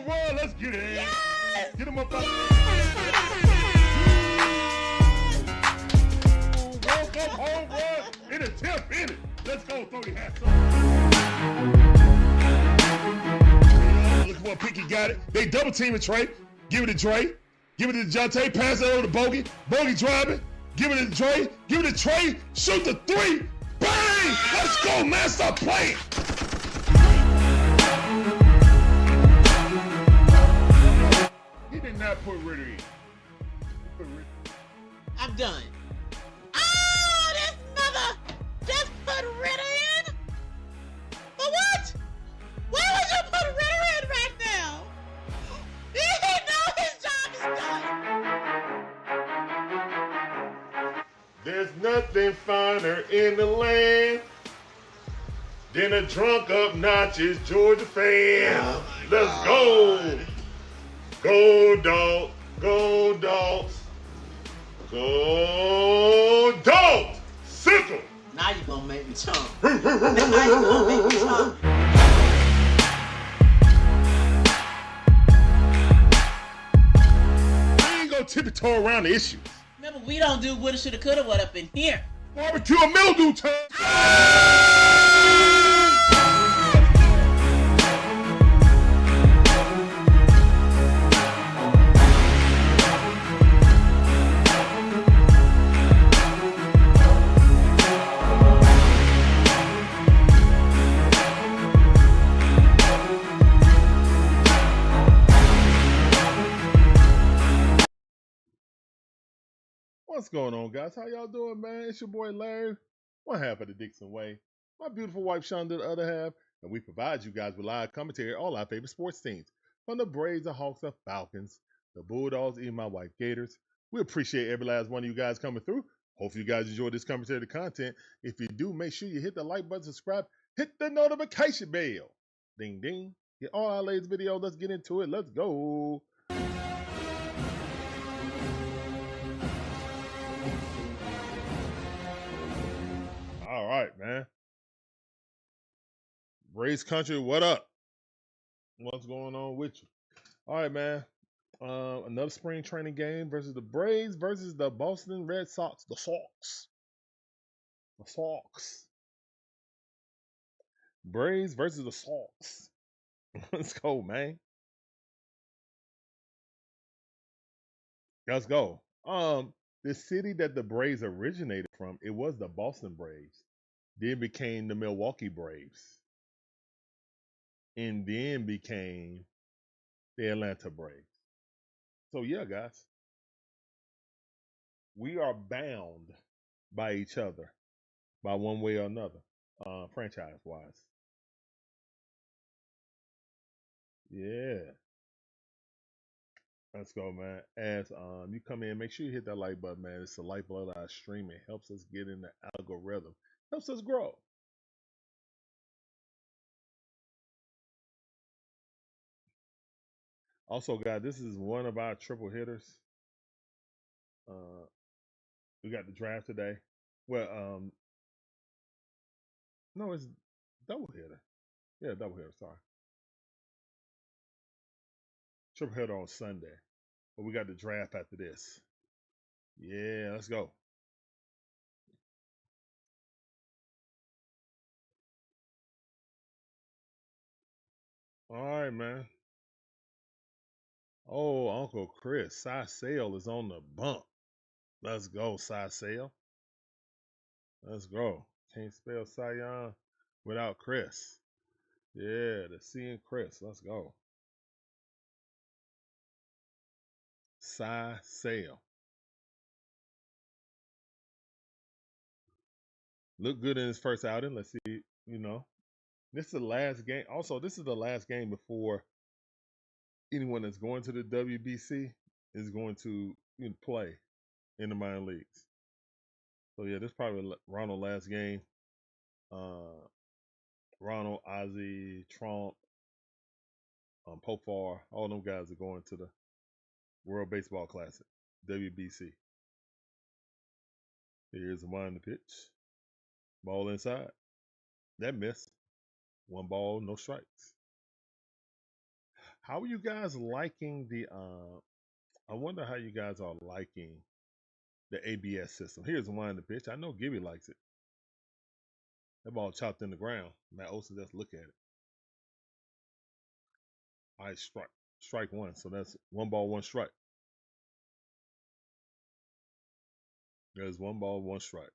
home run. Let's get it. Yes! Get him up out Woke up home run in a tip in it. Let's go, throw your hats on. Look what Pinky got it. They double teaming Trey. Give it to Dre. Give it to Jonte. Pass it over to Bogey. Bogey driving. Give it to Dre. Give it to Trey. Shoot the three. Bang! Let's go, man. Stop playing. He did not put Ritter in. I'm done. Oh, this mother just put Ritter in? For what? Why would you put Ritter in right now? He know his job is done. There's nothing finer in the land than a drunk, obnoxious Georgia fan. Oh Let's go. Go, dog. Go, dogs. Go, dogs. Sickle. Now you're going to make me chump. Now you're going to make me chump. We ain't going to tiptoe around the issues. Remember, we don't do woulda, shoulda, coulda, what up in here. Barbecue and mildew time. What's going on, guys? How y'all doing, man? It's your boy Larry, one half of the DIXON Way. My beautiful wife Shonda, the other half, and we provide you guys with live commentary on all our favorite sports teams, from the Braves, the Hawks, the Falcons, the Bulldogs, even my wife Gators. We appreciate every last one of you guys coming through. Hopefully you guys enjoy this commentary content. If you do, make sure you hit the like button, subscribe, hit the notification bell. Ding, ding. Get all our latest videos. Let's get into it. Let's go. All right, man. Braves country, what up? What's going on with you? All right, man. Another spring training game versus the Braves versus the Boston Redsox. The Sox. The Sox. Braves versus the Sox. Let's go, man. Let's go. The city that the Braves originated from, it was the Boston Braves. Then became the Milwaukee Braves. And then became the Atlanta Braves. So yeah, guys. We are bound by each other by one way or another, franchise-wise. Yeah. Let's go, man. As you come in, make sure you hit that like button, man. It's the lifeblood of our stream. It helps us get in the algorithm. Helps us grow. Also, guys, this is one of our triple hitters. We got the draft today. Well, no, it's double hitter. Yeah, double hitter. Sorry. Triple hitter on Sunday. But we got the draft after this. Yeah, let's go. All right, man. Oh, Uncle Chris. Cy Sale is on the bump. Let's go, Cy Sale. Let's go. Can't spell Cy without Chris. Yeah, the C and Chris. Let's go. Cy Sale. Look good in his first outing. Let's see, This is the last game. Also, this is the last game before anyone that's going to the WBC is going to play in the minor leagues. So yeah, this is probably Ronald's last game. Ronald, Ozzie, Trump, Pofar, all them guys are going to the World Baseball Classic, WBC. Here's the one in the pitch. Ball inside. That missed. One ball, no strikes. How are you guys liking the? I wonder how you guys are liking the ABS system. Here's one in the pitch. I know Gibby likes it. That ball chopped in the ground. Matt Olson, let's look at it. All right, strike one. So that's 1 ball, 1 strike. There's 1 ball, 1 strike.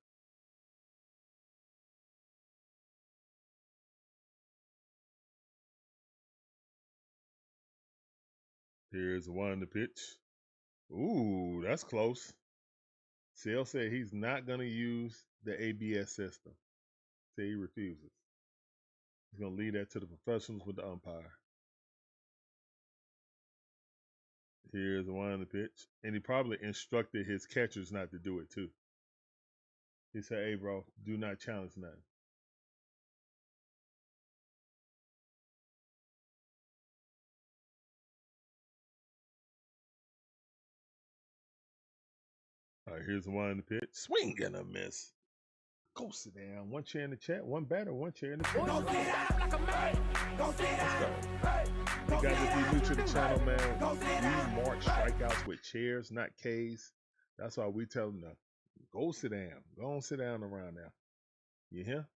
Here's one in the pitch. Ooh, that's close. Sale said he's not going to use the ABS system. Say he refuses. He's going to leave that to the professionals with the umpire. Here's one in the pitch. And he probably instructed his catchers not to do it too. He said, hey, bro, do not challenge nothing. All right, here's one in the pitch. Swing and a miss. Go sit down. 1 chair in the chat, 1 batter, 1 chair in the chat. Let's go. You guys, if you're new to the channel, man, we mark strikeouts with chairs, not Ks. That's why we tell them to go sit down. Go on, sit down around now. You hear?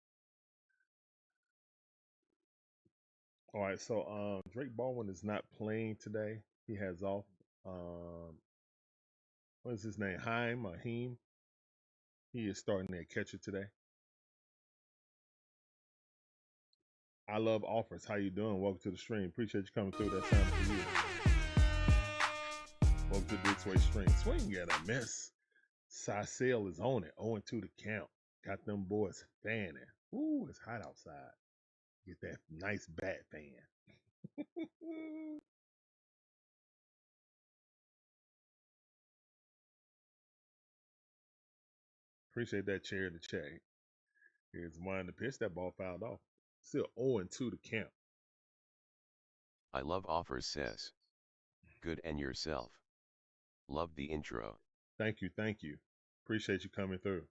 All right, so Drake Baldwin is not playing today. He has off. What is his name? Haim. He is starting at catcher today. I love offers. How you doing? Welcome to the stream. Appreciate you coming through. That time for you. Welcome to the DIXON WAY stream. Swing and a miss. Sale is on it. 0-2 to count. Got them boys fanning. Ooh, it's hot outside. Get that nice bat fan. Appreciate that chair in the chat. Here's one to pitch. That ball fouled off. Still 0-2 to count. I love offers, says. Good, and yourself. Love the intro. Thank you. Appreciate you coming through.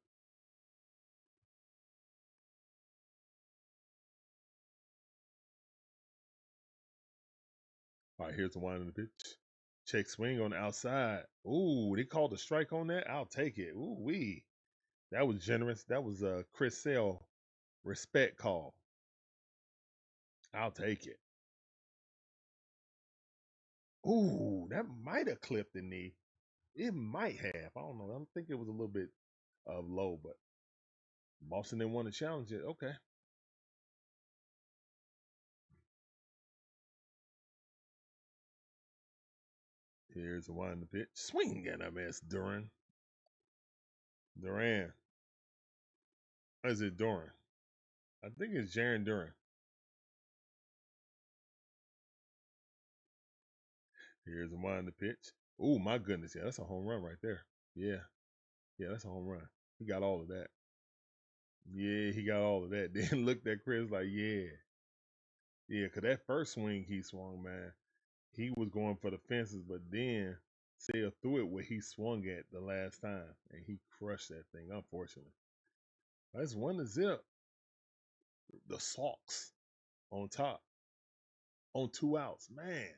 All right, here's the one in the pitch. Check swing on the outside. Ooh, they called a strike on that. I'll take it. Ooh wee. That was generous. That was a Chris Sale respect call. I'll take it. Ooh, that might have clipped the knee. It might have. I don't know. I think it was a little bit low, but Boston didn't want to challenge it. Okay. Here's the one in the pitch. Swing and a miss. Duran. Or is it Duran? I think it's Jaron Duran. Here's the one in the pitch. Oh my goodness. Yeah, that's a home run right there. Yeah, that's a home run. He got all of that. Yeah, he got all of that. Then looked at Chris like, yeah, because that first swing he swung, man, he was going for the fences, but then Sale threw it where he swung at the last time, and he crushed that thing, unfortunately. That's 1-0. The Sox on top on 2 outs. Man,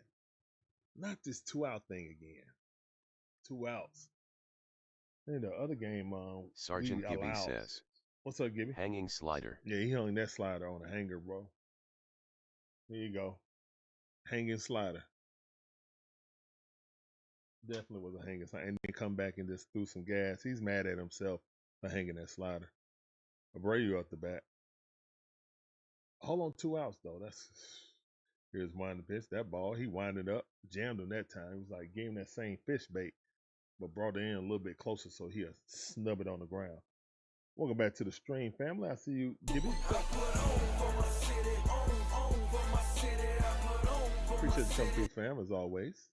not this 2-out thing again. 2 outs. In the other game, Sergeant Gibby says. What's up, Gibby? Hanging slider. Yeah, he hung that slider on a hanger, bro. Here you go. Hanging slider. Definitely was a hanging slider. And then come back and just threw some gas. He's mad at himself for hanging that slider. Abreu up the bat. Hold on, 2 outs, though. Here's one to pitch. That ball, he winded up, jammed him that time. It was like gave him that same fish bait, but brought it in a little bit closer so he'll snub it on the ground. Welcome back to the stream, family. I see you, Gibby. Appreciate you coming through, fam, as always.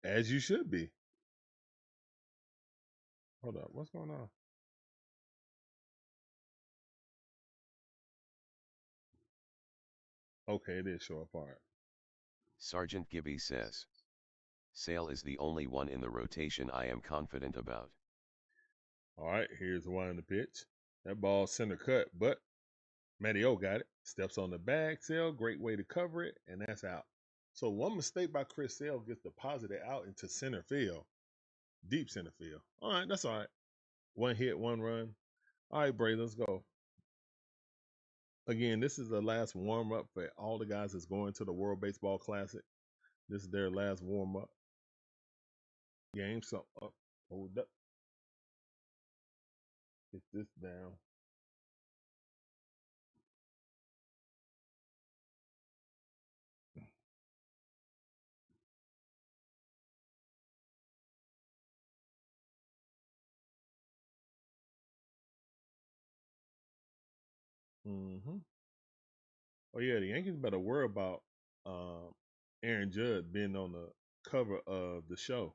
As you should be. Hold up, what's going on? Okay, it is show apart. Sergeant Gibby says. Sale is the only one in the rotation I am confident about. All right, here's one in the pitch. That ball center cut, but Matteo got it. Steps on the bag. Sale, great way to cover it, and that's out. So one mistake by Chris Sale gets deposited out into center field. Deep center field. All right, that's all right. One hit, one run. All right, Bray, let's go. Again, this is the last warm-up for all the guys that's going to the World Baseball Classic. This is their last warm-up game. So, hold up. Get this down. Mm-hmm. Oh, yeah, the Yankees better worry about Aaron Judge being on the cover of the show,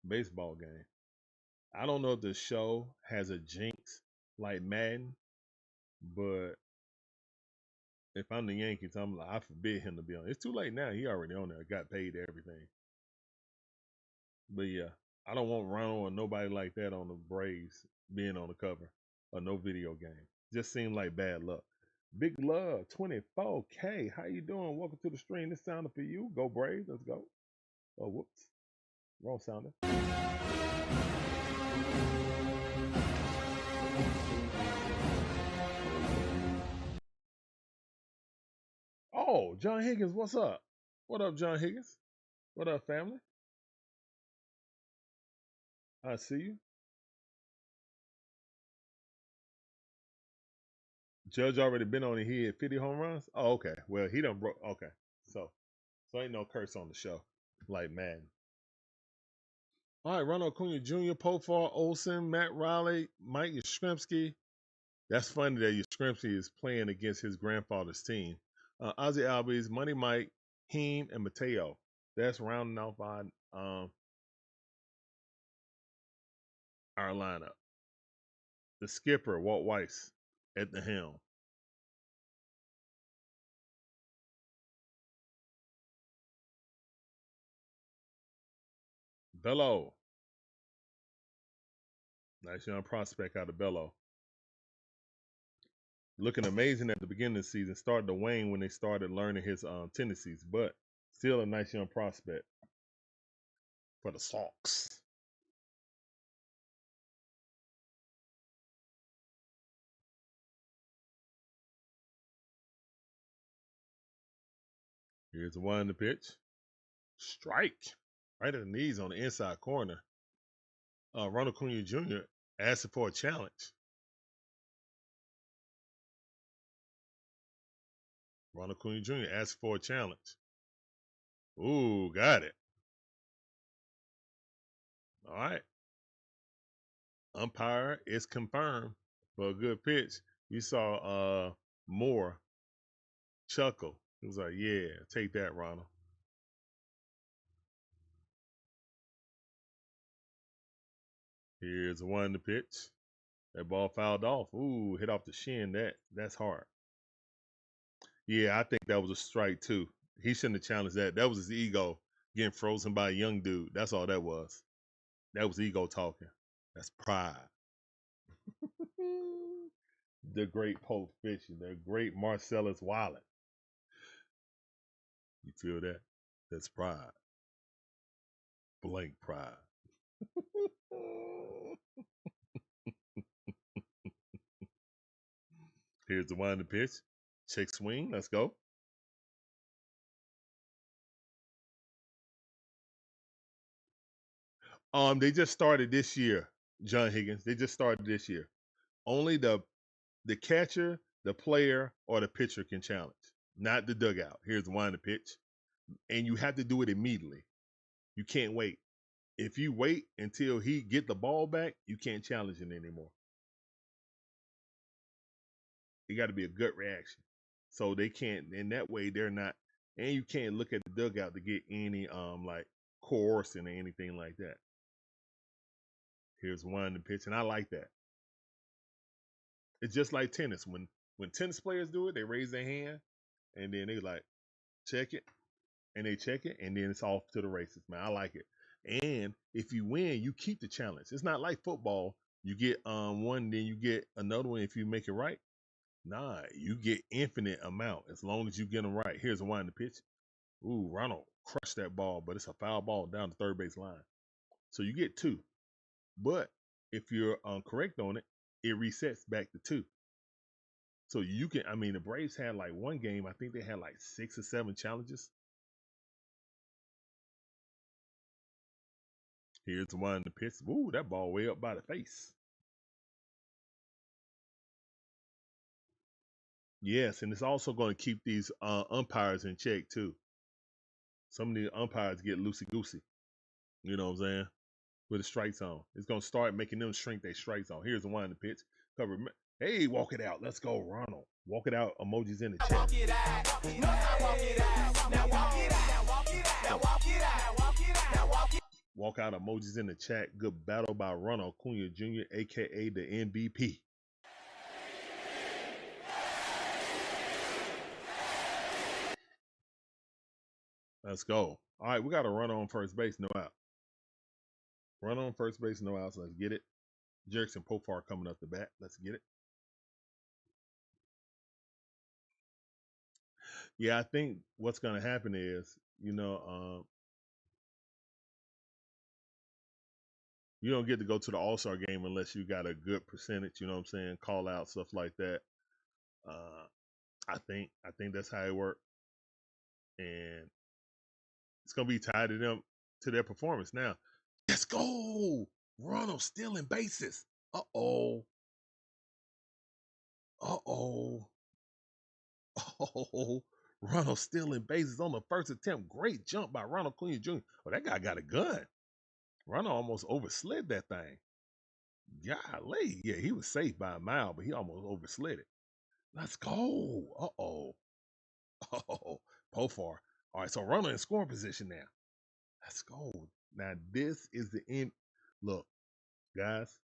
baseball game. I don't know if the show has a jinx like Madden, but if I'm the Yankees, I'm like, I forbid him to be on. It's too late now. He already on there. Got paid everything. But yeah, I don't want Ronald or nobody like that on the Braves being on the cover or no video game. Just seemed like bad luck. Big Love 24K. How you doing? Welcome to the stream. This sounded for you. Go Braves. Let's go. Oh, whoops. Wrong sounder. Oh, John Higgins, what's up? What up, John Higgins? What up, family? I see you. Judge already been on it. He hit 50 home runs. Oh, okay. Well, he done broke. Okay. So ain't no curse on the show like Madden. All right, Ronald Acuna Jr., Pofar, Olson, Matt Riley, Mike Yastrzemski. That's funny that Yastrzemski is playing against his grandfather's team. Ozzy Albies, Money Mike, Heem, and Mateo. That's rounding off our lineup. The skipper, Walt Weiss, at the helm. Bello. Nice young prospect out of Bello. Looking amazing at the beginning of the season. Started to wane when they started learning his tendencies, but still a nice young prospect for the Sox. Here's the one in the pitch. Strike. Right at the knees on the inside corner. Ronald Acuna Jr. asking for a challenge. Ronald Acuna Jr. asked for a challenge. Ooh, got it. All right. Umpire is confirmed for a good pitch. You saw Moore chuckle. He was like, yeah, take that, Ronald. Here's the one in the pitch. That ball fouled off. Ooh, hit off the shin. That's hard. Yeah, I think that was a strike too. He shouldn't have challenged that. That was his ego getting frozen by a young dude. That's all that was. That was ego talking. That's pride. The great Pope Fishing, the great Marcellus Wallet. You feel that? That's pride. Blank pride. Here's the one in the pitch. Check swing. Let's go. They just started this year, John Higgins. They just started this year. Only the catcher, the player, or the pitcher can challenge, not the dugout. Here's the one in the pitch. And you have to do it immediately. You can't wait. If you wait until he get the ball back, you can't challenge it anymore. It got to be a gut reaction. So they can't, in that way, they're not, and you can't look at the dugout to get any like coercing or anything like that. Here's one in the pitch, and I like that. It's just like tennis. When tennis players do it, they raise their hand, and then they like check it, and they check it, and then it's off to the races, man. I like it. And if you win, you keep the challenge. It's not like football. You get one, then you get another one if you make it right. Nah, you get infinite amount as long as you get them right. Here's a wind the pitch. Ooh, Ronald crushed that ball, but it's a foul ball down the third base line. So you get two. But if you're correct on it, it resets back to two. So you can, I mean, the Braves had like one game, I think they had like 6 or 7 challenges. Here's the one in the pitch. Ooh, that ball way up by the face. Yes, and it's also going to keep these umpires in check too. Some of the umpires get loosey goosey. You know what I'm saying? With the strike zone, it's going to start making them shrink their strike zone. Here's the one in the pitch. Cover. Hey, walk it out. Let's go, Ronald. Walk it out. Emojis in the chat. Walk it out. Walk it out. Now walk it out. Walk it out. Walk it out. Walk it out. Now walk it. Walk out emojis in the chat. Good battle by Ronald Acuna Jr., aka the MVP. Let's go. All right, we got a run on first base, no out. Run on first base, no outs. Let's get it. Jerks and Profar coming up the bat. Let's get it. Yeah, I think what's going to happen is, you don't get to go to the All-Star game unless you got a good percentage, you know what I'm saying? Call out, stuff like that. I think that's how it works. And it's going to be tied to them, to their performance. Now, let's go. Ronald stealing bases. Uh-oh. Uh-oh. Oh, Ronald stealing bases on the first attempt. Great jump by Ronald Acuna Jr. Oh, that guy got a gun. Ronald almost overslid that thing. Golly. Yeah, he was safe by a mile, but he almost overslid it. Let's go. Uh-oh. Oh, Profar. All right, so Ronald in scoring position now. Let's go. Now, this is the end. Look, guys,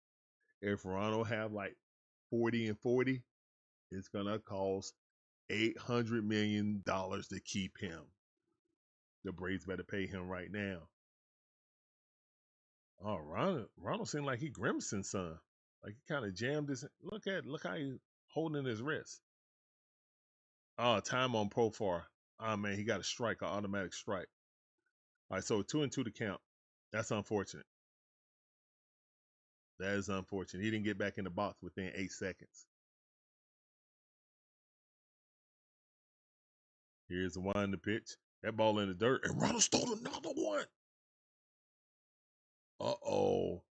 if Ronald have like 40 and 40, it's going to cost $800 million to keep him. The Braves better pay him right now. Oh, Ronald seemed like he grimacing, son. Like he kind of jammed his. Look how he holding his wrist. Oh, time on Profar. Oh man, he got a strike, an automatic strike. All right, so 2-2 to count. That's unfortunate. That is unfortunate. He didn't get back in the box within 8 seconds. Here's the one in the pitch. That ball in the dirt, and Ronald stole another one. Uh-oh.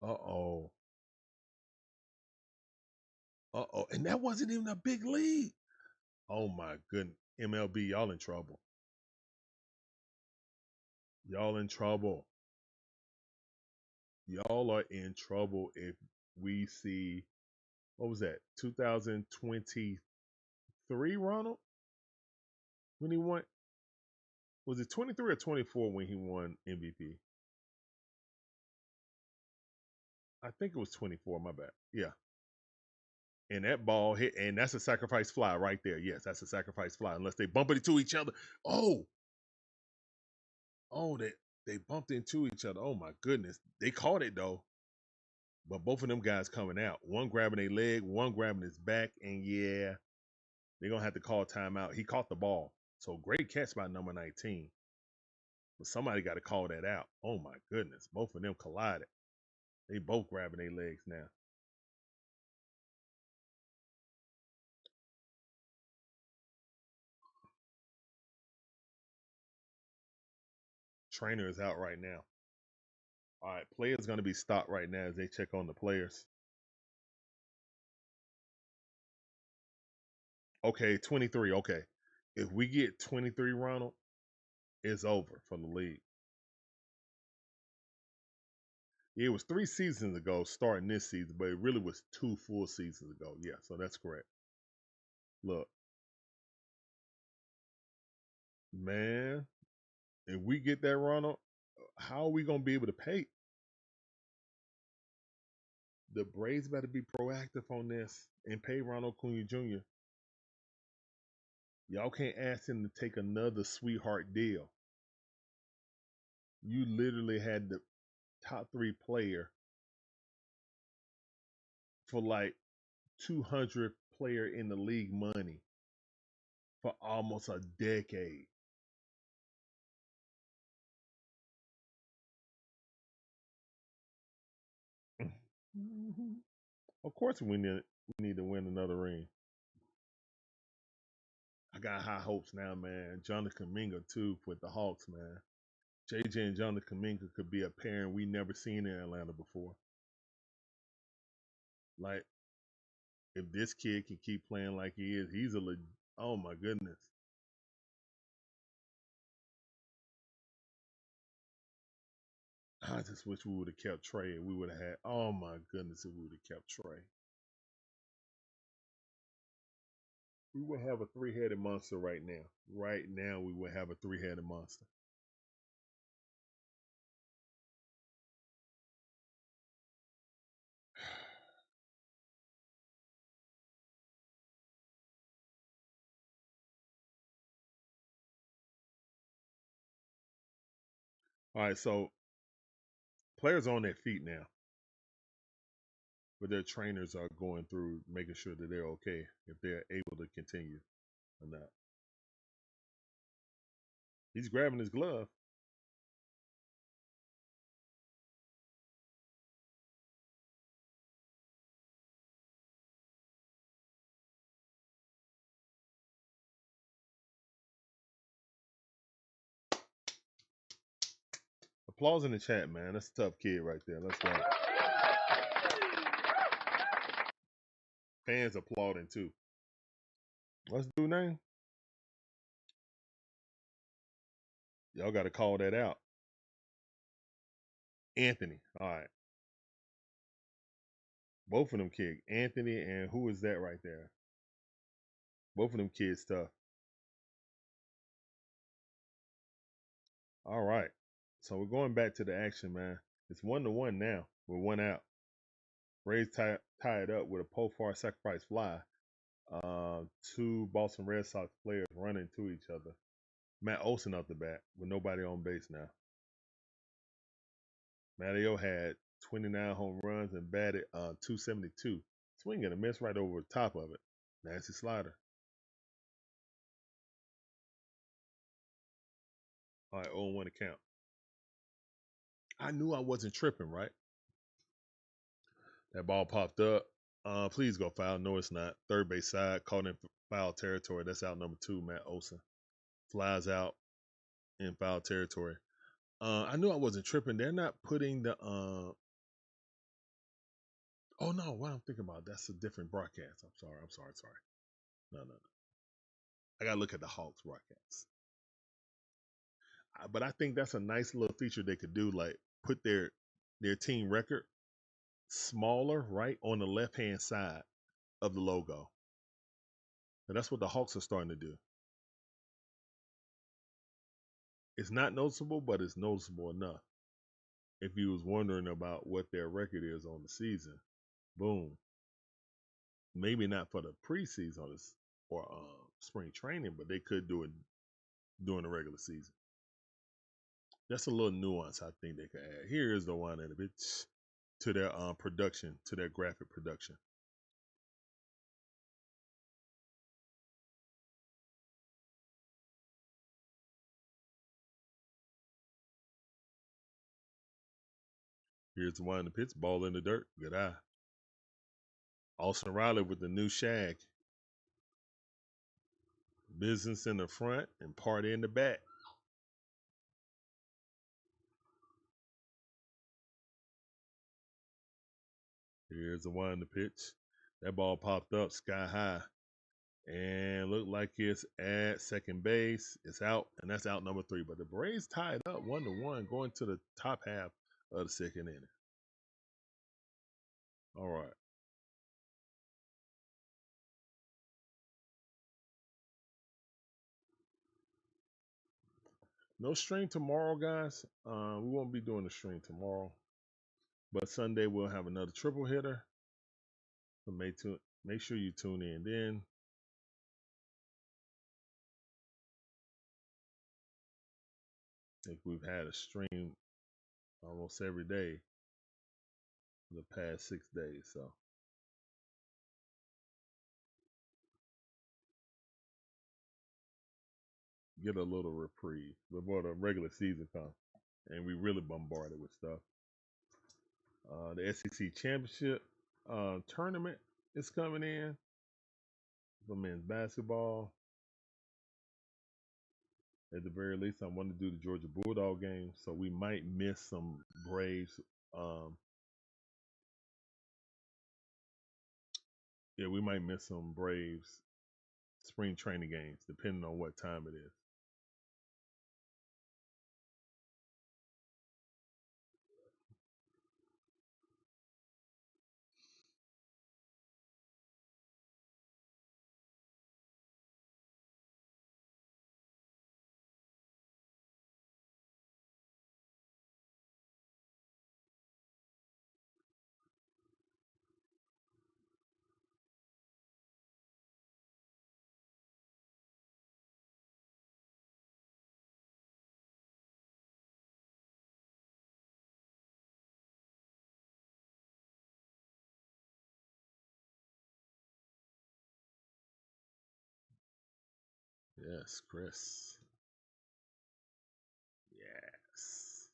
Uh-oh. Uh-oh. And that wasn't even a big lead. Oh, my goodness. MLB, y'all in trouble. Y'all in trouble. Y'all are in trouble if we see, what was that, 2023, Ronald? When he won, was it 23 or 24 when he won MVP? I think it was 24, my bad. Yeah. And that ball hit, and that's a sacrifice fly right there. Yes, that's a sacrifice fly, unless they bump it into each other. Oh, they bumped into each other. Oh, my goodness. They caught it, though. But both of them guys coming out. One grabbing a leg, one grabbing his back, and yeah, they're going to have to call timeout. He caught the ball. So great catch by number 19. But somebody got to call that out. Oh, my goodness. Both of them collided. They both grabbing their legs now. Trainer is out right now. All right, players going to be stopped right now as they check on the players. Okay, 23. Okay. If we get 23, Ronald, it's over for the league. It was 3 seasons ago starting this season, but it really was 2 full seasons ago. Yeah, so that's correct. Look, man, if we get that, Ronald, how are we going to be able to pay? The Braves better be proactive on this and pay Ronald Acuna Jr. Y'all can't ask him to take another sweetheart deal. You literally had the top 3 player for like 200 player in the league money for almost a decade. Mm-hmm. Of course, we need to win another ring. I got high hopes now, man. Jonathan Kuminga too with the Hawks, man. JJ and Jonathan Kuminga could be a pairing we never seen in Atlanta before. Like, if this kid can keep playing like he is, he's oh my goodness. I just wish we would have kept Trey. We would have had. Oh my goodness, if we would have kept Trey, we would have a 3-headed monster right now. Right now, we would have a 3-headed monster. All right, so players are on their feet now, but their trainers are going through making sure that they're okay if they're able to continue or not. He's grabbing his glove. Applause in the chat, man. That's a tough kid right there. Let's go. Fans applauding too. What's the dude's name? Y'all got to call that out. Anthony. All right. Both of them kids. Anthony and who is that right there? Both of them kids tough. All right. So we're going back to the action, man. It's 1-1 now. We're 1 out. Rays tied up with a Pofar sacrifice fly. 2 Boston Red Sox players running to each other. Matt Olson up the bat with nobody on base now. Matteo had 29 home runs and batted 272. Swing and a miss right over the top of it. Nasty slider. All right, 0-1 to count. I knew I wasn't tripping, right? That ball popped up. Please go foul. No, it's not. Third base side, caught in foul territory. That's out number 2, Matt Olson. Flies out in foul territory. I knew I wasn't tripping. They're not putting the oh no, what I'm thinking about, that's a different broadcast. I'm sorry. No. I gotta look at the Hawks broadcast. But I think that's a nice little feature they could do, like put their team record smaller right on the left hand side of the logo. And that's what the Hawks are starting to do. It's not noticeable, but it's noticeable enough. If you was wondering about what their record is on the season, boom. Maybe not for the preseason or spring training, but they could do it during the regular season. That's a little nuance I think they could add. Here is the one in a bit to their production, to their graphic production. Here's the one in the pitch, ball in the dirt. Good eye. Austin Riley with the new shag. Business in the front and party in the back. Here's the one in the pitch. That ball popped up sky high and looked like it's at second base. It's out, and that's out number 3. But the Braves tied up 1-1 going to the top half of the second inning. All right. No stream tomorrow, guys. We won't be doing the stream tomorrow. But Sunday we'll have another triple hitter. So make sure you tune in then. I think we've had a stream almost every day for the past 6 days. So get a little reprieve before the regular season comes. And we really bombarded with stuff. The SEC Championship tournament is coming in for men's basketball. At the very least, I want to do the Georgia Bulldog game, so we might miss some Braves. We might miss some Braves spring training games, depending on what time it is. Yes, Chris. Yes.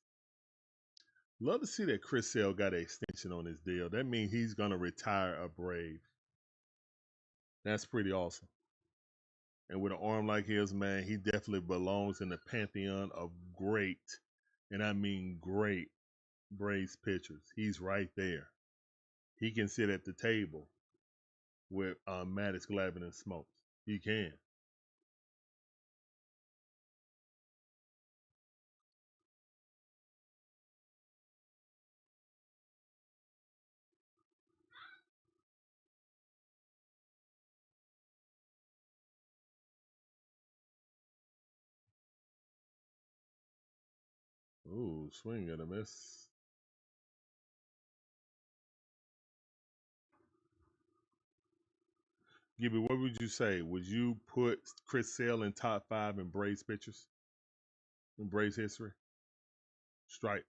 Love to see that Chris Sale got an extension on his deal. That means he's going to retire a Brave. That's pretty awesome. And with an arm like his, man, he definitely belongs in the pantheon of great, and I mean great, Braves pitchers. He's right there. He can sit at the table with Maddox, Glavine, and Smokes. He can. Ooh, swing and a miss. Gibby, what would you say? Would you put Chris Sale in top 5 in Braves pitchers in Braves history? Strike.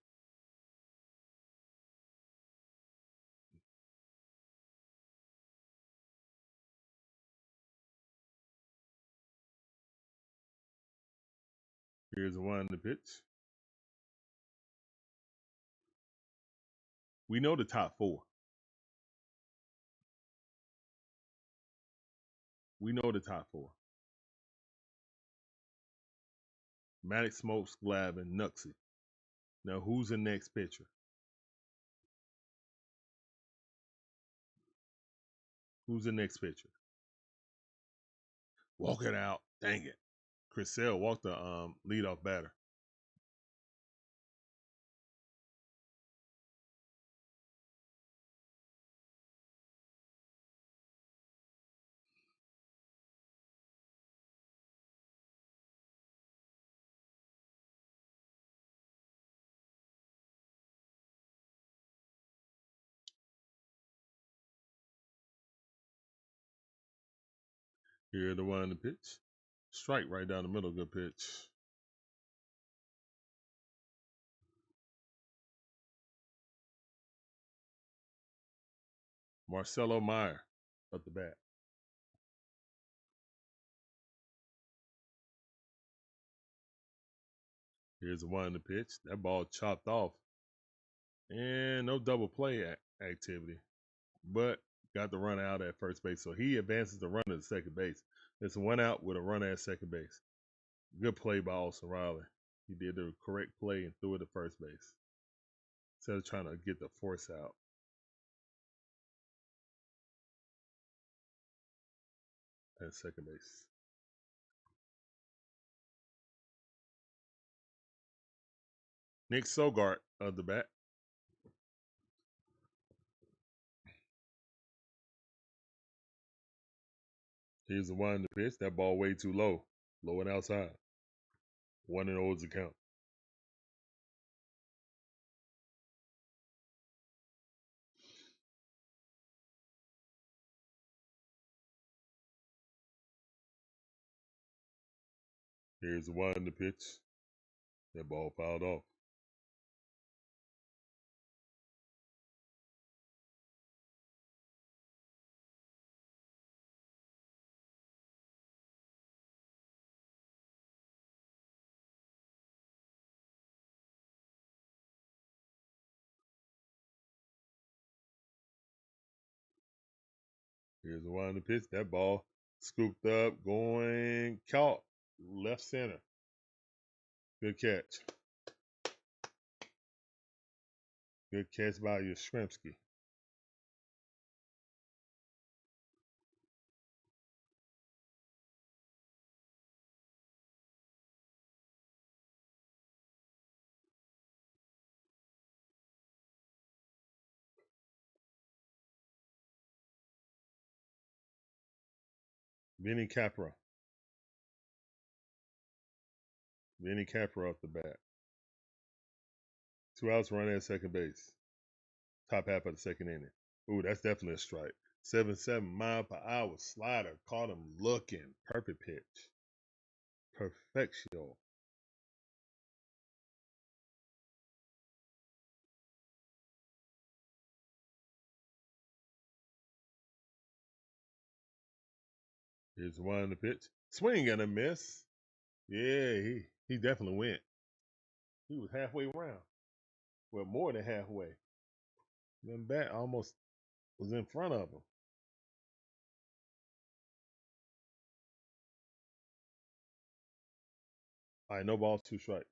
Here's one to pitch. We know the top 4. We know the top 4. Maddox, Smokes, Glavine, Nuxie. Now, who's the next pitcher? Who's the next pitcher? Walk it out. Dang it. Chris Sale walked the leadoff batter. Here the one to pitch. Strike right down the middle. Good pitch. Marcelo Meyer up the bat. Here's the one to pitch. That ball chopped off. And no double play activity. But got the run out at first base. So he advances the runner to second base. It's one out with a runner at second base. Good play by Olson Riley. He did the correct play and threw it to first base instead of trying to get the force out at second base. Nick Sogart of the bat. Here's the one to pitch. That ball way too low. Low and outside. 1-0 is the count. Here's the one to pitch. That ball fouled off. Here's the one in the pitch. That ball scooped up, going, caught, left center. Good catch. Good catch by Yastrzemski. Vinny Capra. Vinny Capra off the bat. 2 outs, running at second base. Top half of the second inning. Ooh, that's definitely a strike. 77 mile per hour slider. Caught him looking. Perfect pitch. Perfectio. Here's the one in the pitch. Swing and a miss. Yeah, he definitely went. He was halfway around. Well, more than halfway. Then bat almost was in front of him. All right, no balls, 2 strikes.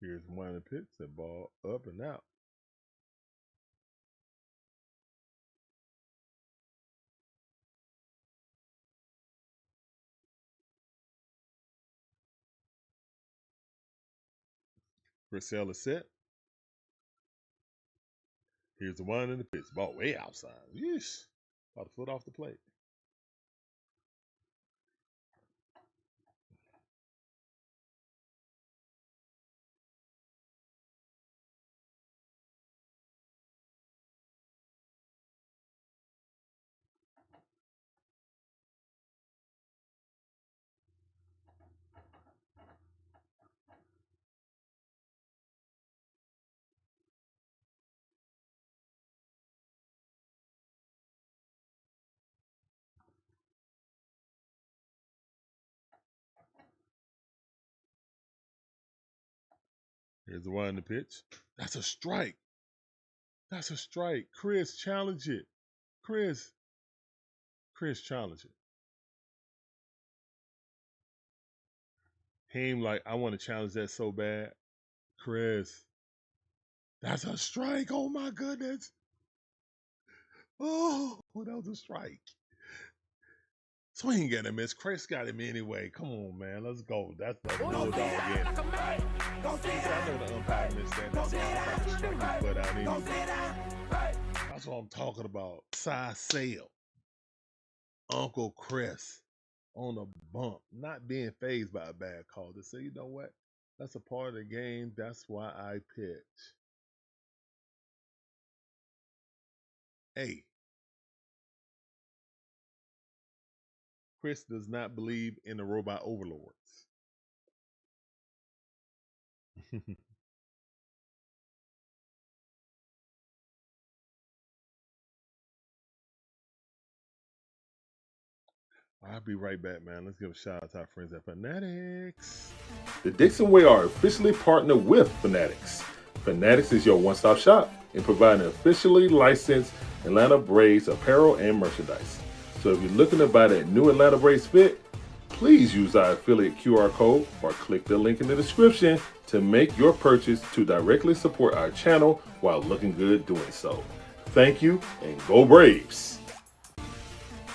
Here's one in the pitch. That ball up and out. Purcell is set. Here's the one in the pitch. Ball way outside. Yeesh. About a foot off the plate. Here's the one in the pitch. That's a strike. That's a strike. Chris, challenge it. Chris, challenge it. Him like, I want to challenge that so bad. Chris, that's a strike. Oh my goodness. Oh, that was a strike. Swing at him, miss. Chris got him anyway. Come on, man. Let's go. That's the no dog again. I know the umpire missed that. That's the strike he put out anyway. That's what I'm talking about. Cy Sale. Uncle Chris on a bump. Not being fazed by a bad call. To say, you know what? That's a part of the game. That's why I pitch. Hey. Chris does not believe in the robot overlords. I'll be right back, man. Let's give a shout out to our friends at Fanatics. The DIXON Way are officially partnered with Fanatics. Fanatics is your one-stop shop in providing officially licensed Atlanta Braves apparel and merchandise. So if you're looking to buy that new Atlanta Braves fit, please use our affiliate QR code or click the link in the description to make your purchase to directly support our channel while looking good doing so. Thank you and go Braves!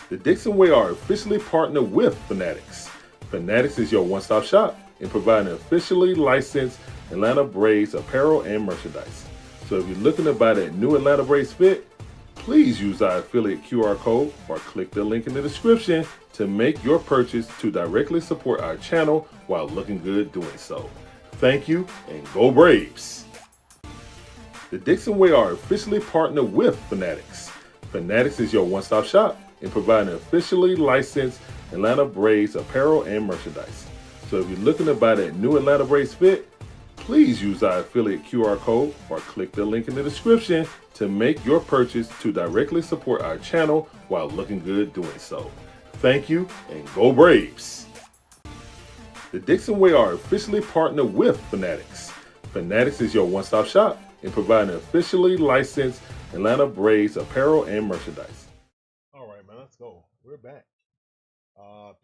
The DIXON Way are officially partnered with Fanatics. Fanatics is your one-stop shop in providing officially licensed Atlanta Braves apparel and merchandise. So if you're looking to buy that new Atlanta Braves fit, please use our affiliate QR code or click the link in the description to make your purchase to directly support our channel while looking good doing so. Thank you and go Braves! The DIXON Way are officially partnered with Fanatics. Fanatics is your one-stop shop in providing officially licensed Atlanta Braves apparel and merchandise. So if you're looking to buy that new Atlanta Braves fit, please use our affiliate QR code or click the link in the description to make your purchase to directly support our channel while looking good doing so. Thank you and go Braves! The DIXON Way are officially partnered with Fanatics. Fanatics is your one-stop shop in providing officially licensed Atlanta Braves apparel and merchandise. All right, man, let's go. We're back.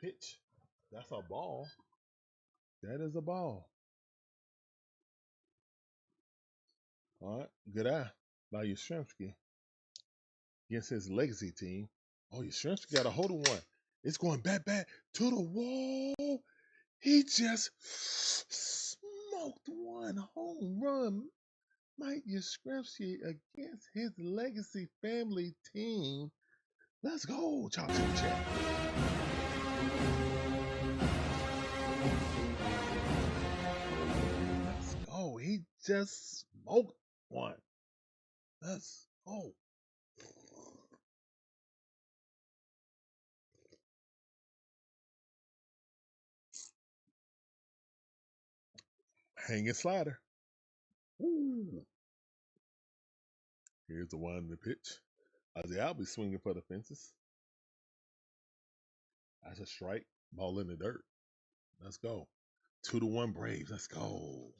Pitch. That's a ball. That is a ball. All right, good eye by Yastrzemski against his legacy team. Oh, Yastrzemski got a hold of one. It's going back to the wall. He just smoked one home run. Mike Yastrzemski against his legacy family team. Let's go. Chop to the chat. Let's go. He just smoked one. Let's go. Hanging slider. Ooh. Here's the one in the pitch. I'll be swinging for the fences. That's a strike. Ball in the dirt. Let's go. 2-1 Braves. Let's go.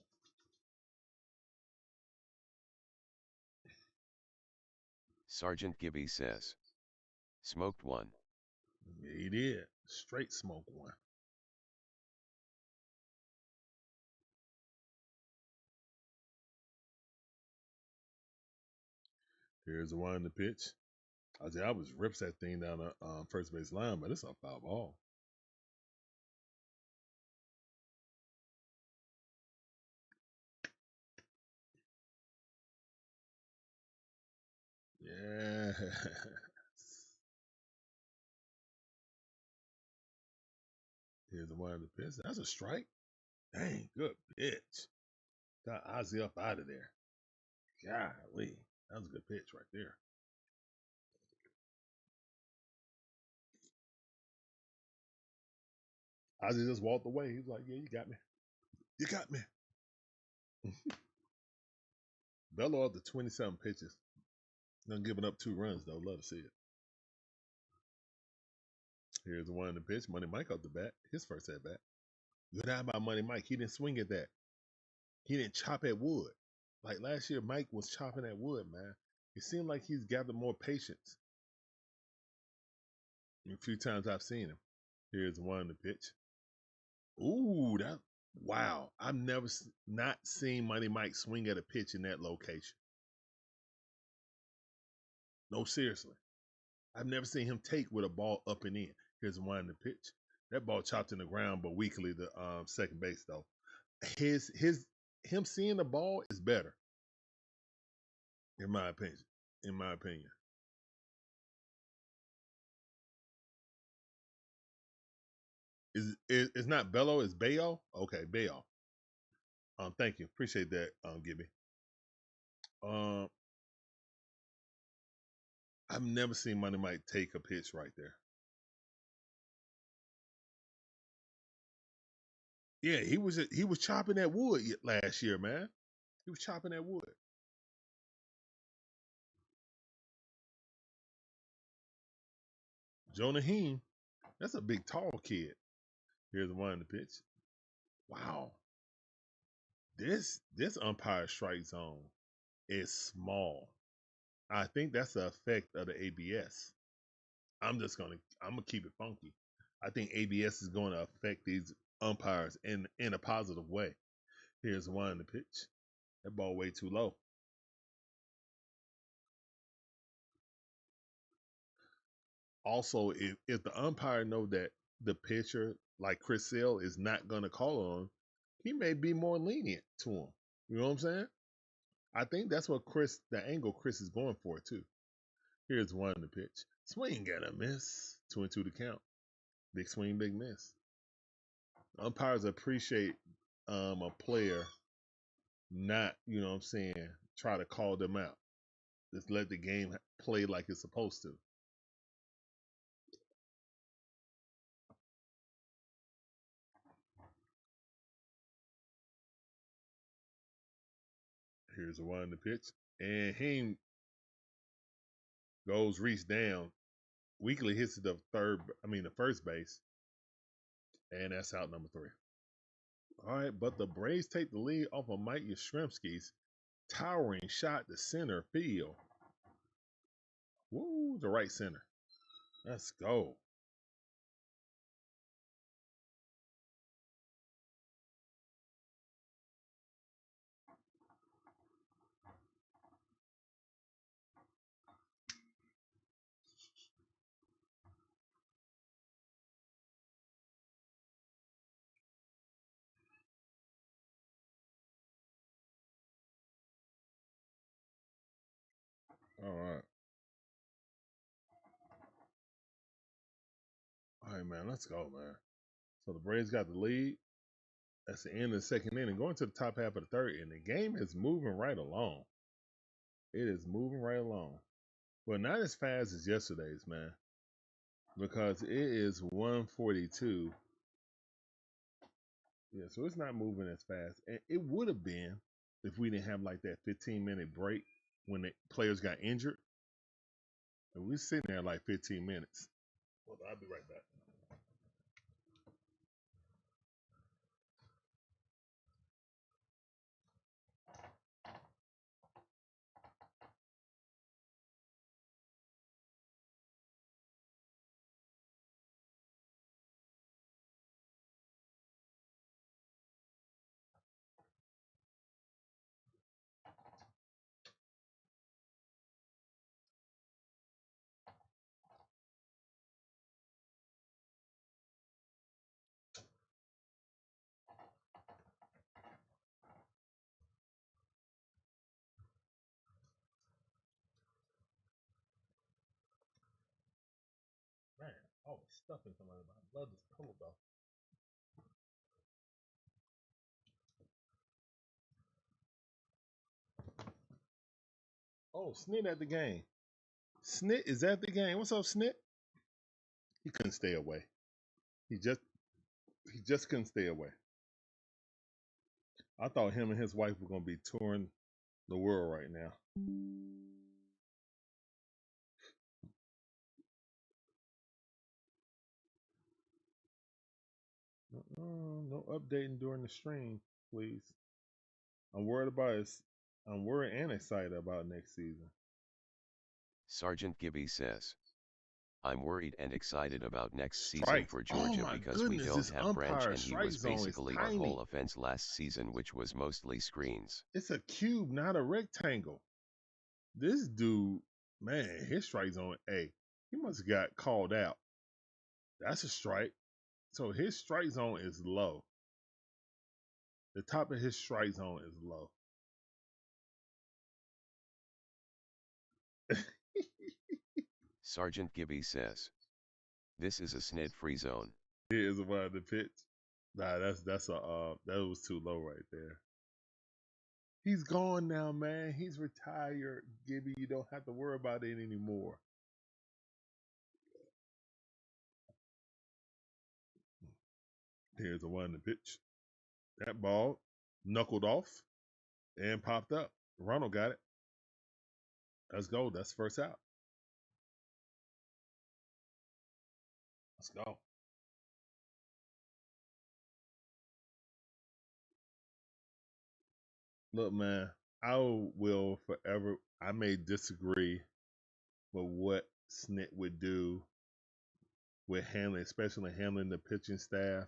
Sergeant Gibby says. Smoked one. Yeah, he did. Straight smoke one. Here's the one in the pitch. I was rips that thing down the first base line, but it's a foul ball. Yeah. Here's the one in the pitch. That's a strike. Dang, good pitch. Got Ozzy up out of there. Golly. That was a good pitch right there. Ozzy just walked away. He was like, yeah, you got me. You got me. Bello up to 27 pitches. Done giving up 2 runs, though. Love to see it. Here's the one in the pitch. Money Mike up the bat. His first at bat. Good eye by Money Mike. He didn't swing at that. He didn't chop at wood. Like last year, Mike was chopping at wood, man. It seemed like he's gathered more patience. A few times I've seen him. Here's the one in the pitch. Ooh, wow. I've never not seen Money Mike swing at a pitch in that location. No, seriously. I've never seen him take with a ball up and in. Here's the one in the pitch. That ball chopped in the ground, but weakly the second base though. Him seeing the ball is better, in my opinion. In my opinion. It's not Bello, it's Bayo? Okay, Bayo. Thank you. Appreciate that, Gibby. I've never seen Money Mike take a pitch right there. Yeah, he was chopping that wood last year, man. He was chopping that wood. Jonah Heem, that's a big tall kid. Here's one in the pitch. Wow. This umpire strike zone is small. I think that's the effect of the ABS. I'm gonna keep it funky. I think ABS is going to affect these umpires in a positive way. Here's one in the pitch. That ball way too low. Also, if the umpire know that the pitcher, like Chris Sale, is not going to call on him, he may be more lenient to him. You know what I'm saying? I think that's what the angle Chris is going for too. Here's one in the pitch. Swing and a miss. 2-2 to count. Big swing, big miss. Umpires appreciate a player not, you know what I'm saying, try to call them out. Just let the game play like it's supposed to. Here's the one in the pitch. And he goes reach down. Weekly hits the first base. And that's out number 3. All right, but the Braves take the lead off of Mike Yastrzemski's towering shot to center field. Woo, the right center. Let's go. All right. All right, man. Let's go, man. So the Braves got the lead. That's the end of the second inning. Going to the top half of the third inning. The game is moving right along. It is moving right along. Well, not as fast as yesterday's, man. Because it is 1:42. Yeah, so it's not moving as fast. And it would have been if we didn't have like that 15-minute break when the players got injured. And we sitting there like 15 minutes. Well, I'll be right back. Man, always stuffing somebody. I love this pillow though. Oh, Snit at the game. Snit is at the game. What's up, Snit? He couldn't stay away. He just couldn't stay away. I thought him and his wife were gonna be touring the world right now. No updating during the stream, please. I'm worried and excited about next season. Sergeant Gibby says, I'm worried and excited about next season for Georgia because we don't have Branch and he was basically our whole offense last season, which was mostly screens. It's a cube, not a rectangle. This dude, man, his strike zone, hey, he must have got called out. That's a strike. So his strike zone is low. The top of his strike zone is low. Sergeant Gibby says, this is a snid free zone. Here's one of the pitch. Nah, that was too low right there. He's gone now, man. He's retired. Gibby, you don't have to worry about it anymore. Here's the one in the pitch. That ball knuckled off and popped up. Ronald got it. Let's go. That's first out. Let's go. Look, man, I will forever. I may disagree with what Snit would do with handling, especially handling the pitching staff.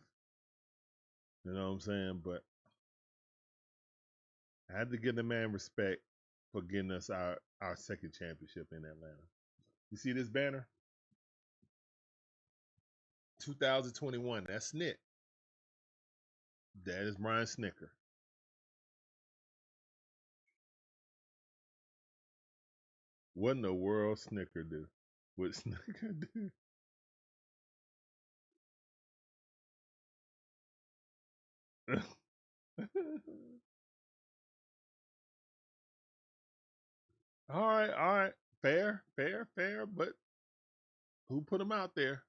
You know what I'm saying? But I had to give the man respect for getting us our second championship in Atlanta. You see this banner? 2021. That's Snit. That is Brian Snicker. What in the world Snicker do? What Snicker do? All right. Fair, but who put him out there?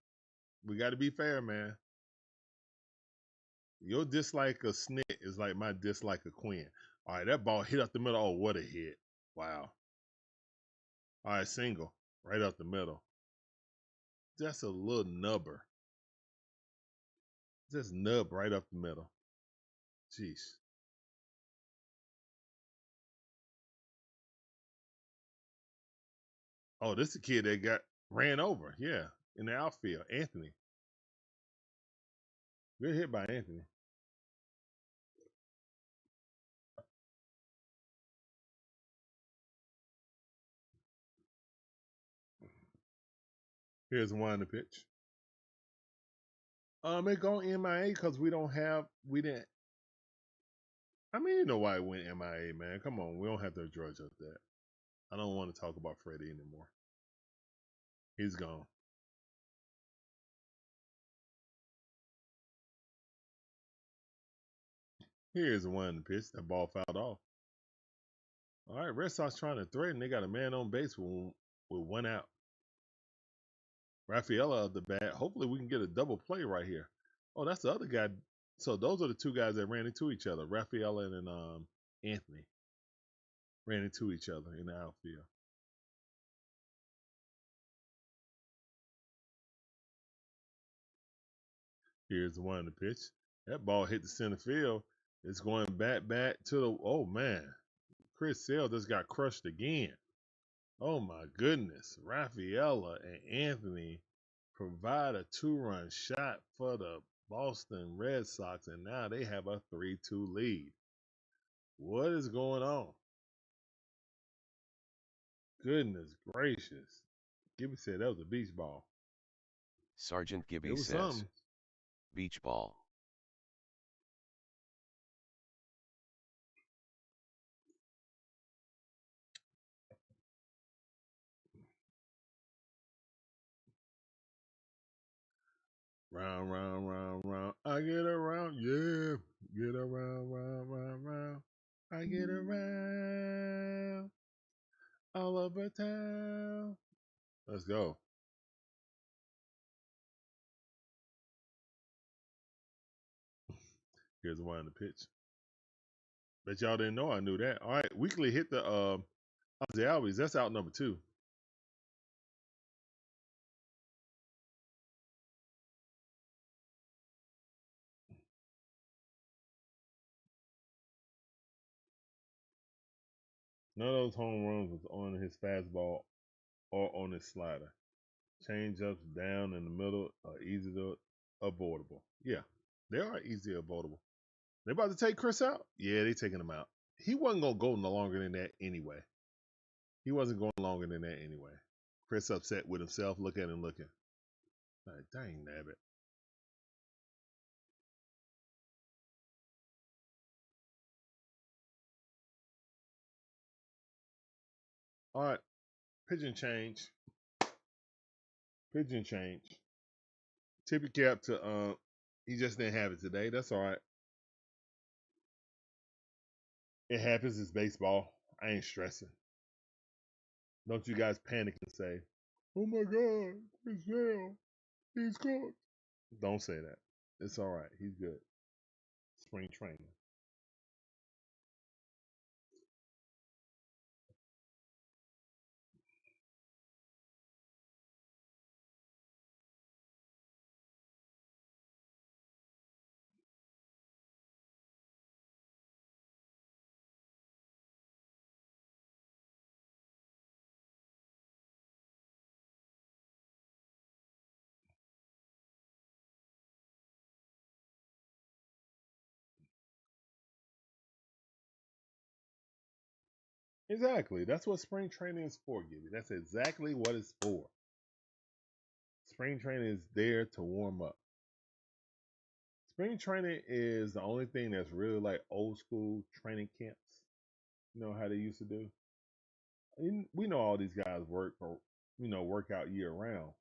We got to be fair, man. Your dislike of Snit is like my dislike of Quinn. All right, that ball hit up the middle. Oh, what a hit. Wow. All right, single. Right up the middle. Just a little nubber. Just nub right up the middle. Jeez. Oh, this is the kid that got ran over. Yeah, in the outfield. Anthony. Good hit by Anthony. Here's one in the pitch. It go MIA because we didn't. I mean, you know why it went MIA, man. Come on, we don't have to drudge up that. I don't want to talk about Freddie anymore. He's gone. Here's one in the pitch. That ball fouled off. All right, Red Sox trying to threaten. They got a man on base with one out. Rafaela of the bat. Hopefully we can get a double play right here. Oh, that's the other guy. So those are the two guys that ran into each other. Rafaela and Anthony ran into each other in the outfield. Here's the one in the pitch. That ball hit the center field. It's going back to the. Oh man, Chris Sale just got crushed again. Oh my goodness, Rafaela and Anthony provide a 2-run shot for the Boston Red Sox, and now they have a 3-2 lead. What is going on? Goodness gracious. Gibby said that was a beach ball. Sergeant Gibby says, something. Beach ball. Round, round, round, round. I get around, yeah. Get around, round, round, round. I get around all over town. Let's go. Here's the one in the pitch. Bet y'all didn't know I knew that. All right, Weekly hit the Ozzy Albies. That's out number 2. None of those home runs was on his fastball or on his slider. Change ups down in the middle are easy to avoidable. Yeah, they are easy avoidable. They about to take Chris out? Yeah, they taking him out. He wasn't gonna go no longer than that anyway. He wasn't going longer than that anyway. Chris upset with himself. Look at him looking. Like, dang nabbit. All right, pigeon change. Pigeon change. Tip your cap to he just didn't have it today. That's all right. It happens. It's baseball. I ain't stressing. Don't you guys panic and say, "Oh my God, Chris Sale, he's cooked." Don't say that. It's all right. He's good. Spring training. Exactly. That's what spring training is for, Gibby. That's exactly what it's for. Spring training is there to warm up. Spring training is the only thing that's really like old school training camps. You know how they used to do. We know all these guys work or work out year round,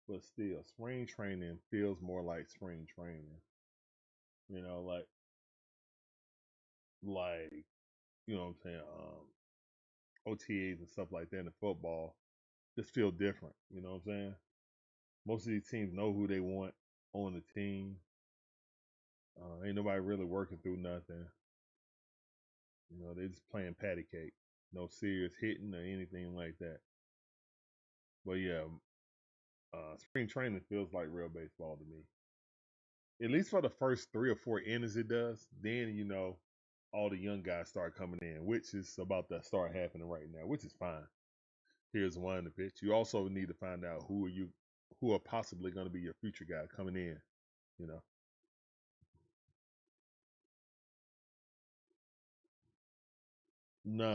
but still, spring training feels more like spring training. You know, like you know what I'm saying. OTAs and stuff like that in football just feel different. You know what I'm saying? Most of these teams know who they want on the team. Ain't nobody really working through nothing. You know, they just playing patty cake. No serious hitting or anything like that. But yeah, spring training feels like real baseball to me. At least for the first 3 or 4 innings, it does. Then you know, all the young guys start coming in, which is about to start happening right now, which is fine. Here's one to pitch. You also need to find out who are possibly going to be your future guy coming in. You know,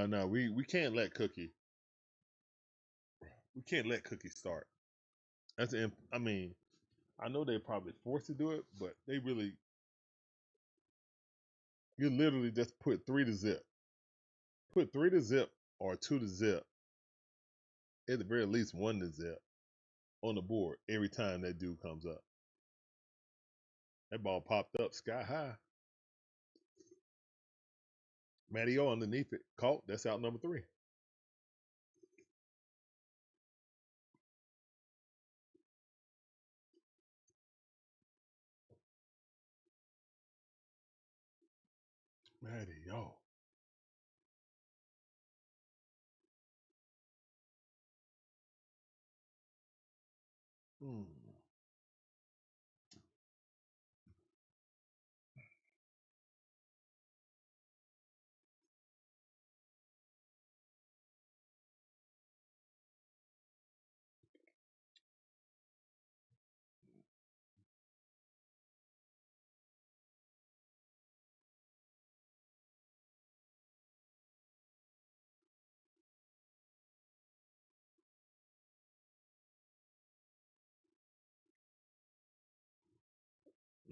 no, we can't let Cookie start. I mean, I know they're probably forced to do it, but you literally just put 3 to 0. Put 3 to 0 or 2 to 0. At the very least 1 to 0 on the board every time that dude comes up. That ball popped up sky high. Matty O underneath it. Caught. That's out number 3. Matty O. Hmm.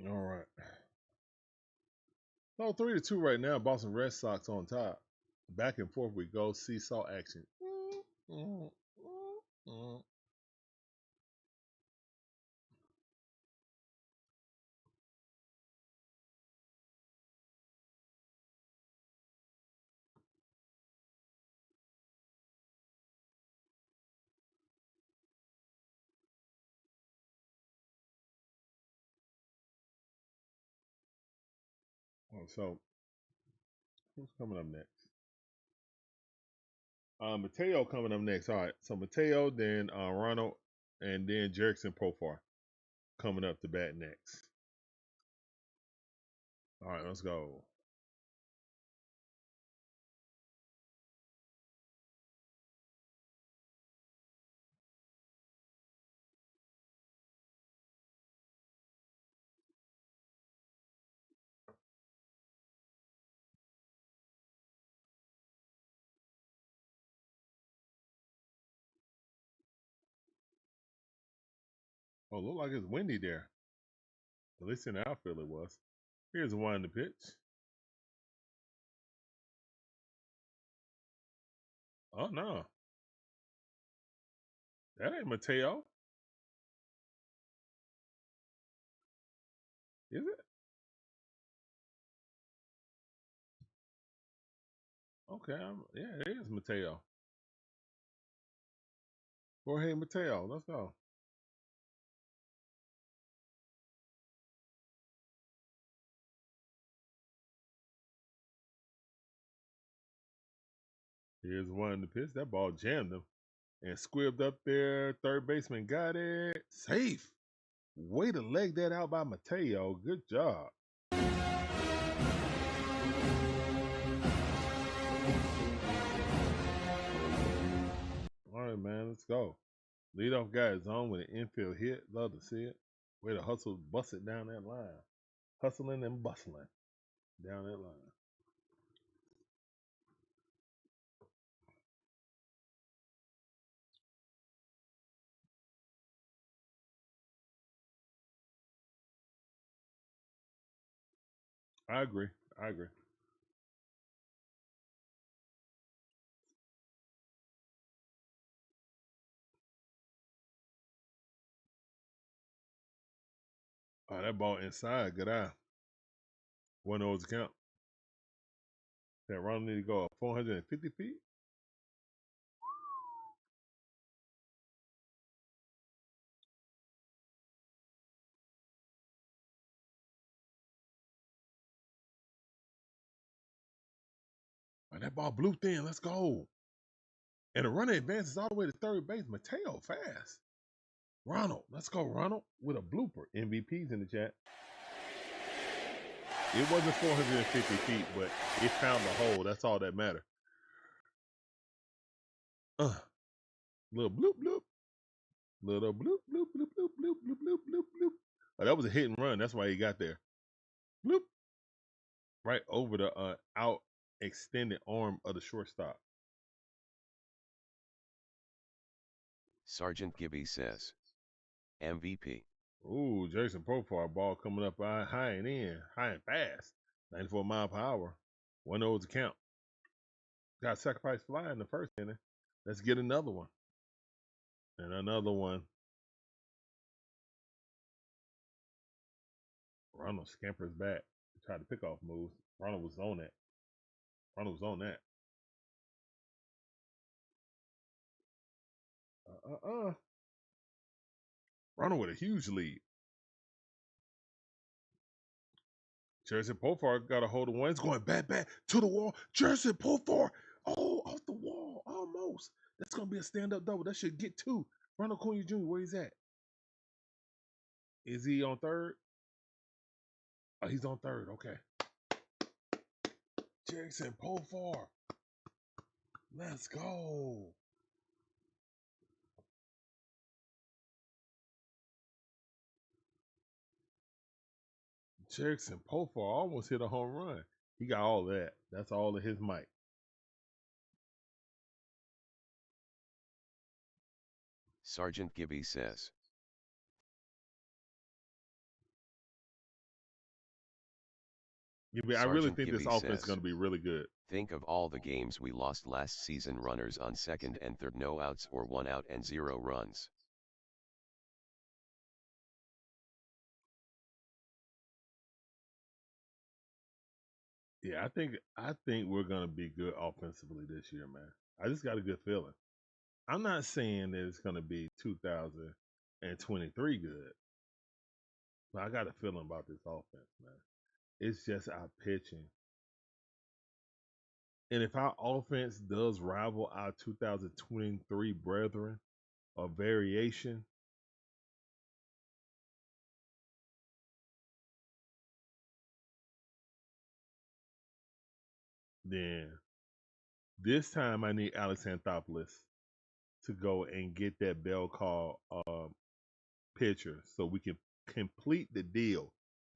All right. So 3-2 right now. Boston Redsox on top. Back and forth we go. Seesaw action. So who's coming up next? Mateo coming up next. All right. So Mateo, then Ronald, and then Jerickson Profar coming up to bat next. All right, let's go. Oh, look like it's windy there. At least in the outfield it was. Here's one in the pitch. Oh no, that ain't Mateo, is it? Okay, yeah, it is Mateo. Jorge Mateo. Let's go. Here's one in the pitch. That ball jammed him and squibbed up there. Third baseman got it. Safe. Way to leg that out by Mateo. Good job. All right, man, let's go. Leadoff guy is on with an infield hit. Love to see it. Way to hustle, bust it down that line. Hustling and bustling down that line. I agree. I agree. Oh, that ball inside. Good eye. 1-0 count. That Ronald need to go 450 feet. that ball blew thin. Let's go. And the runner advances all the way to third base. Mateo, fast. Ronald, let's go, Ronald, with a blooper. MVP's in the chat. It wasn't 450 feet, but it found the hole. That's all that mattered. Little bloop, bloop. Little bloop, bloop, bloop, bloop, bloop, bloop, bloop, bloop, bloop. Oh, that was a hit and run. That's why he got there. Bloop. Right over the out extended arm of the shortstop. Sergeant Gibby says, MVP. Ooh, Jason Profar ball coming up high and in, high and fast. 94 mile per hour. 1-0 to count. Got sacrifice fly in the first inning. Let's get another one. And another one. Ronald scampers back. Tried to pick off moves. Ronald was on that. Ronald was on that. Ronald with a huge lead. Jersey Profar got a hold of one. It's going back to the wall. Jersey Profar. Oh, off the wall. Almost. That's going to be a stand-up double. That should get two. Ronald Acuna Jr., where he's at? Is he on third? Oh, he's on third. Okay. Jason Profar. Let's go. Jackson Profar almost hit a home run. He got all that. That's all of his might. Sergeant Gibby says, I really think this offense is going to be really good. Think of all the games we lost last season, runners on second and third, no outs or 1 out and 0 runs. Yeah, I think we're going to be good offensively this year, man. I just got a good feeling. I'm not saying that it's going to be 2023 good, but I got a feeling about this offense, man. It's just our pitching. And if our offense does rival our 2023 brethren or variation, then this time I need Alex Anthopoulos to go and get that bell call pitcher so we can complete the deal,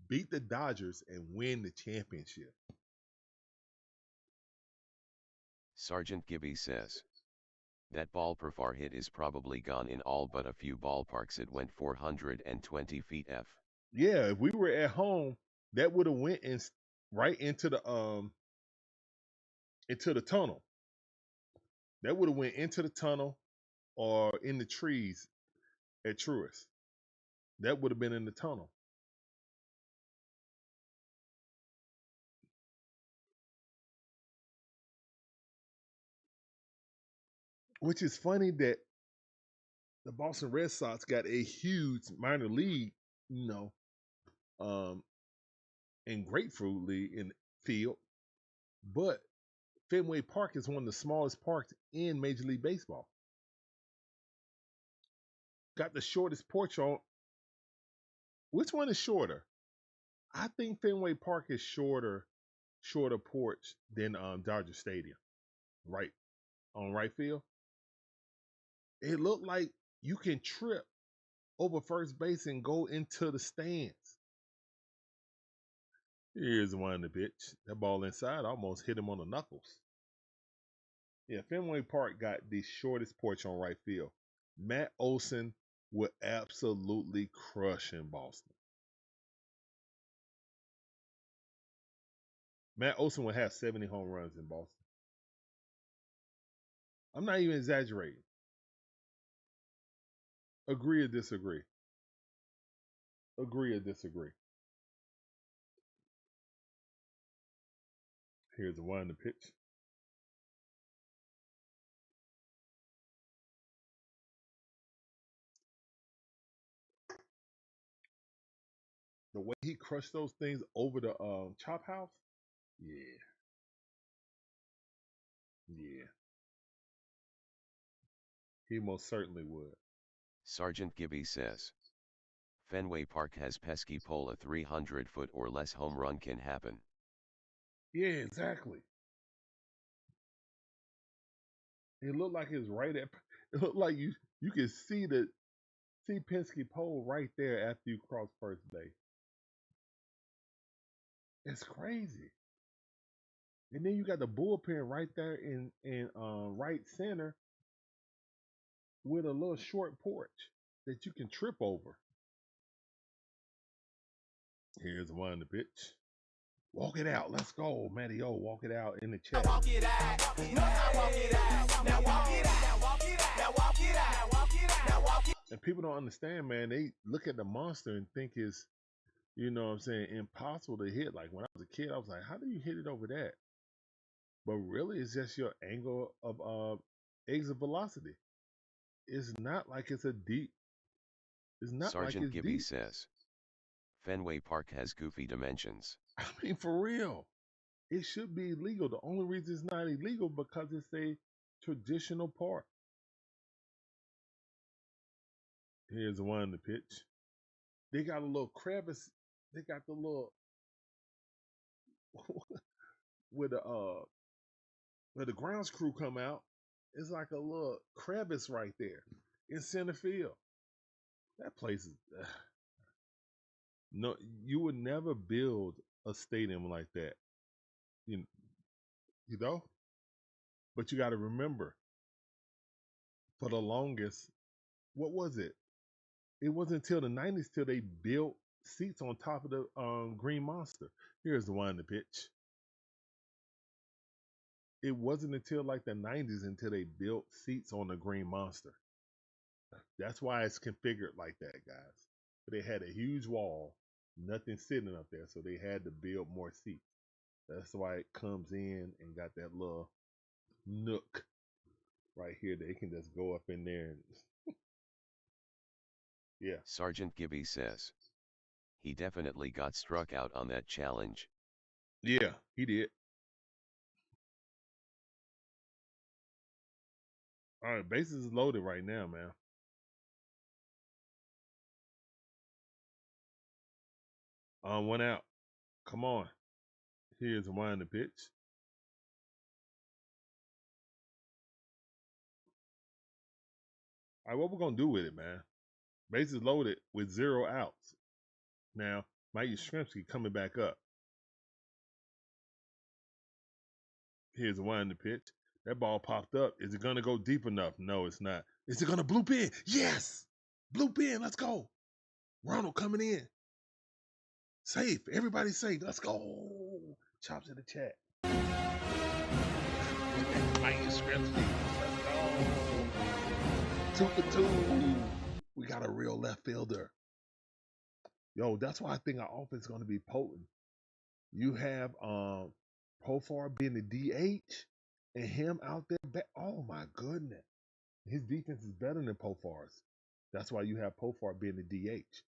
beat the Dodgers, and win the championship. Sergeant Gibby says, that ball Profar hit is probably gone in all but a few ballparks. It went 420 feet F. Yeah, if we were at home, that would have went right into the tunnel. That would have went into the tunnel or in the trees at Truist. That would have been in the tunnel. Which is funny that the Boston Red Sox got a huge minor league, and grapefruit league in field, but Fenway Park is one of the smallest parks in Major League Baseball. Got the shortest porch on. Which one is shorter? I think Fenway Park is shorter porch than Dodger Stadium. Right on right field. It looked like you can trip over first base and go into the stands. Here's one in the pitch. That ball inside almost hit him on the knuckles. Yeah, Fenway Park got the shortest porch on right field. Matt Olson would absolutely crush in Boston. Matt Olson would have 70 home runs in Boston. I'm not even exaggerating. Agree or disagree? Agree or disagree? Here's the one in the pitch. The way he crushed those things over the chop house, yeah. Yeah. He most certainly would. Sergeant Gibby says, Fenway Park has pesky pole, a 300-foot or less home run can happen. Yeah, exactly. It looked like it's right at. It looked like you can see Penske pole right there after you cross first base. It's crazy. And then you got the bullpen right there in right center with a little short porch that you can trip over. Here's one to pitch. Walk it out. Let's go, Matty O. Walk it out in the chat. Walk it out. Now walk it out. Now walk it out. Now walk it out. Now walk it out. Now walk it out. Now walk it. And people don't understand, man. They look at the monster and think it's, you know what I'm saying, impossible to hit. Like when I was a kid, I was like, how do you hit it over that? But really, it's just your angle of exit velocity. It's not like it's a deep. It's not Sergeant like it's Gibby deep. says, Fenway Park has goofy dimensions. I mean, for real. It should be illegal. The only reason it's not illegal because it's a traditional park. Here's one to pitch. They got a little crevice. They got the little where the grounds crew come out. It's like a little crevice right there in center field. That place is no. You would never build a stadium like that. You know. But you got to remember, for the longest, what was it? It wasn't until the 90s till they built seats on top of the Green Monster. Here's the one to pitch. It wasn't until like the 90s until they built seats on the Green Monster. That's why it's configured like that, guys. They had a huge wall, nothing sitting up there, so they had to build more seats. That's why it comes in and got that little nook right here. They can just go up in there and yeah. Sergeant Gibby says, he definitely got struck out on that challenge. Yeah, he did. All right, bases is loaded right now, man. One out. Come on. Here's one to pitch. All right, what we're gonna do with it, man? Bases loaded with 0 outs. Now, Mike Yastrzemski coming back up. Here's one to pitch. That ball popped up. Is it gonna go deep enough? No, it's not. Is it gonna bloop in? Yes! Bloop in. Let's go. Ronald coming in. Safe. Everybody's safe. Let's go. Chops in the chat. Mike Yastrzemski. Let's go. 2 for 2. We got a real left fielder. Yo, that's why I think our offense is going to be potent. You have Profar being the DH and him out there. Oh, my goodness. His defense is better than Profar's. That's why you have Profar being the DH.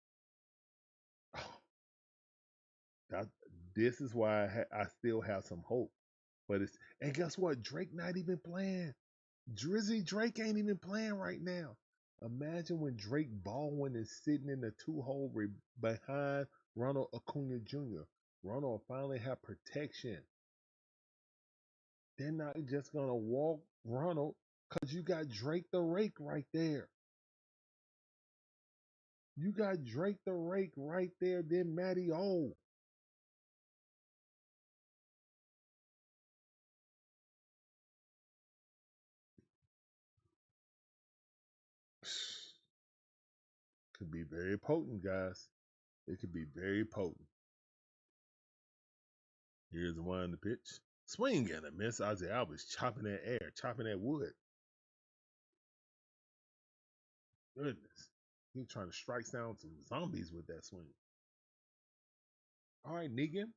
This is why I still have some hope. And guess what? Drake not even playing. Drizzy Drake ain't even playing right now. Imagine when Drake Baldwin is sitting in the 2-hole behind Ronald Acuna Jr. Ronald will finally have protection. They're not just going to walk Ronald because you got Drake the Rake right there. You got Drake the Rake right there, then Matty O. Could be very potent, guys. It could be very potent. Here's one to pitch. Swing and a miss. Ozzy Alvis chopping that air, chopping that wood. Goodness. He's trying to strike down some zombies with that swing. All right, Negan.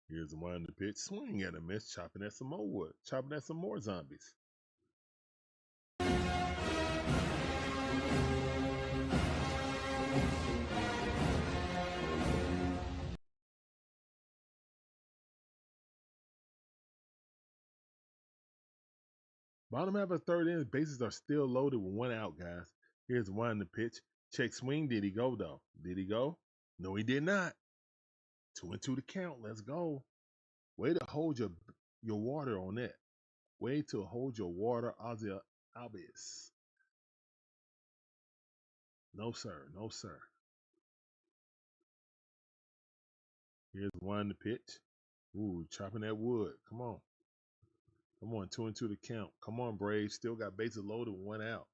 Here's one to pitch. Swing and a miss, chopping at some more wood, chopping at some more zombies. Bottom half of the third inning, bases are still loaded with one out, guys. Here's one the pitch. Check swing. Did he go, though? Did he go? No, he did not. 2-2 the count. Let's go. Way to hold your water on that. Way to hold your water, Ozzy Albies. No, sir. No, sir. Here's one the pitch. Ooh, chopping that wood. Come on. Come on, 2-2 the count. Come on, Braves. Still got bases loaded with one out.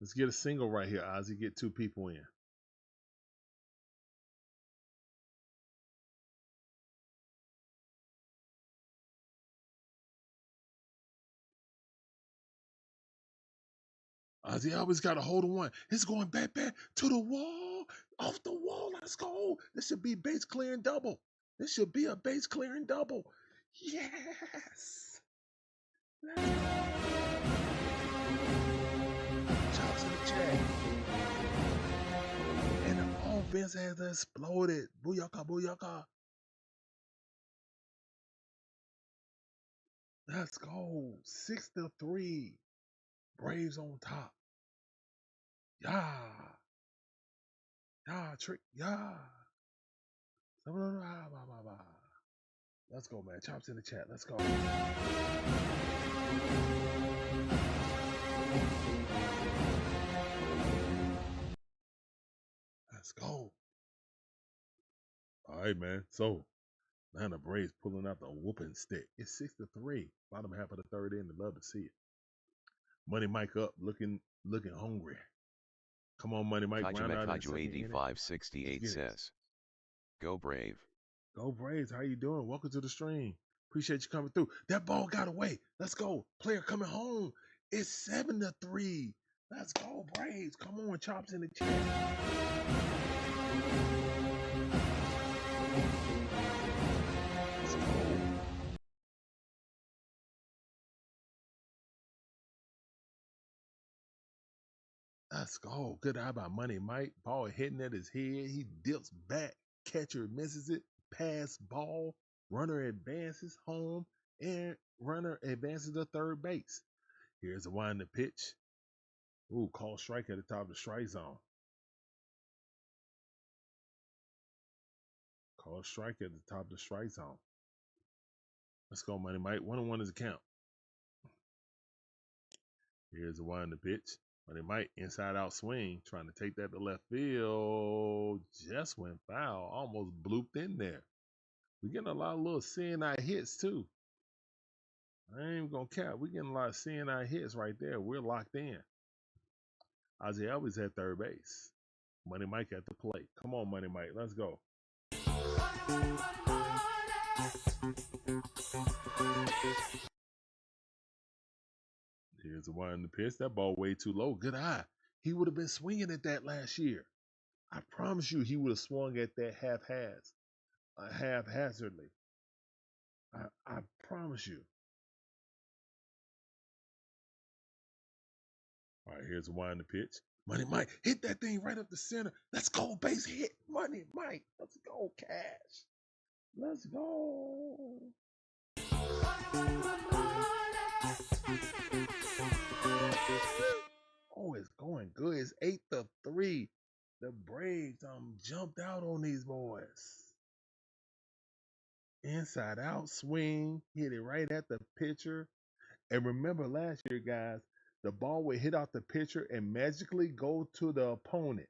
Let's get a single right here, Ozzy. Get two people in. Ozzy always got a hold of one. It's going back to the wall. Off the wall. Let's go. This should be base clearing double. This should be a base clearing double. Yes. Let's go. Chops in the check. And the offense has exploded. Booyaka, booyaka. Let's go. 6-3. Braves on top. Yeah. Yeah, trick. Yeah. Let's go, man. Chops in the chat. Let's go. Let's go. All right, man. So now the Braves pulling out the whooping stick. It's 6-3. Bottom half of the third inning. Love to see it. Money Mike up, looking hungry. Come on, Money Mike. Round out in 8568 says, "Go Brave." Go Braves. How you doing? Welcome to the stream. Appreciate you coming through. That ball got away. Let's go. Player coming home. It's 7-3. Let's go, Braves. Come on, chops in the chat. Let's go. Let's go. Good eye by Money Mike. Ball hitting at his head. He dips back. Catcher misses it. Pass ball. Runner advances home. And runner advances to third base. Here's a wind the pitch. Ooh, call strike at the top of the strike zone. Call strike at the top of the strike zone. Let's go, Money Mike. 1-1 is a count. Here's a wind the pitch. Money Mike, inside out swing, trying to take that to left field. Just went foul. Almost blooped in there. We're getting a lot of little CNI hits, too. I ain't even going to cap. We're getting a lot of CNI hits right there. We're locked in. Ozzy always at third base. Money Mike at the plate. Come on, Money Mike. Let's go. Here's the one in the pitch. That ball way too low. Good eye. He would have been swinging at that last year. I promise you he would have swung at that haphazardly. I promise you. All right, here's the one in the pitch. Money Mike, hit that thing right up the center. Let's go, base hit. Money Mike. Let's go, Cash. Let's go. Oh, it's going good. It's 8-3. The Braves jumped out on these boys. Inside out swing, hit it right at the pitcher. And remember last year, guys, the ball would hit off the pitcher and magically go to the opponent.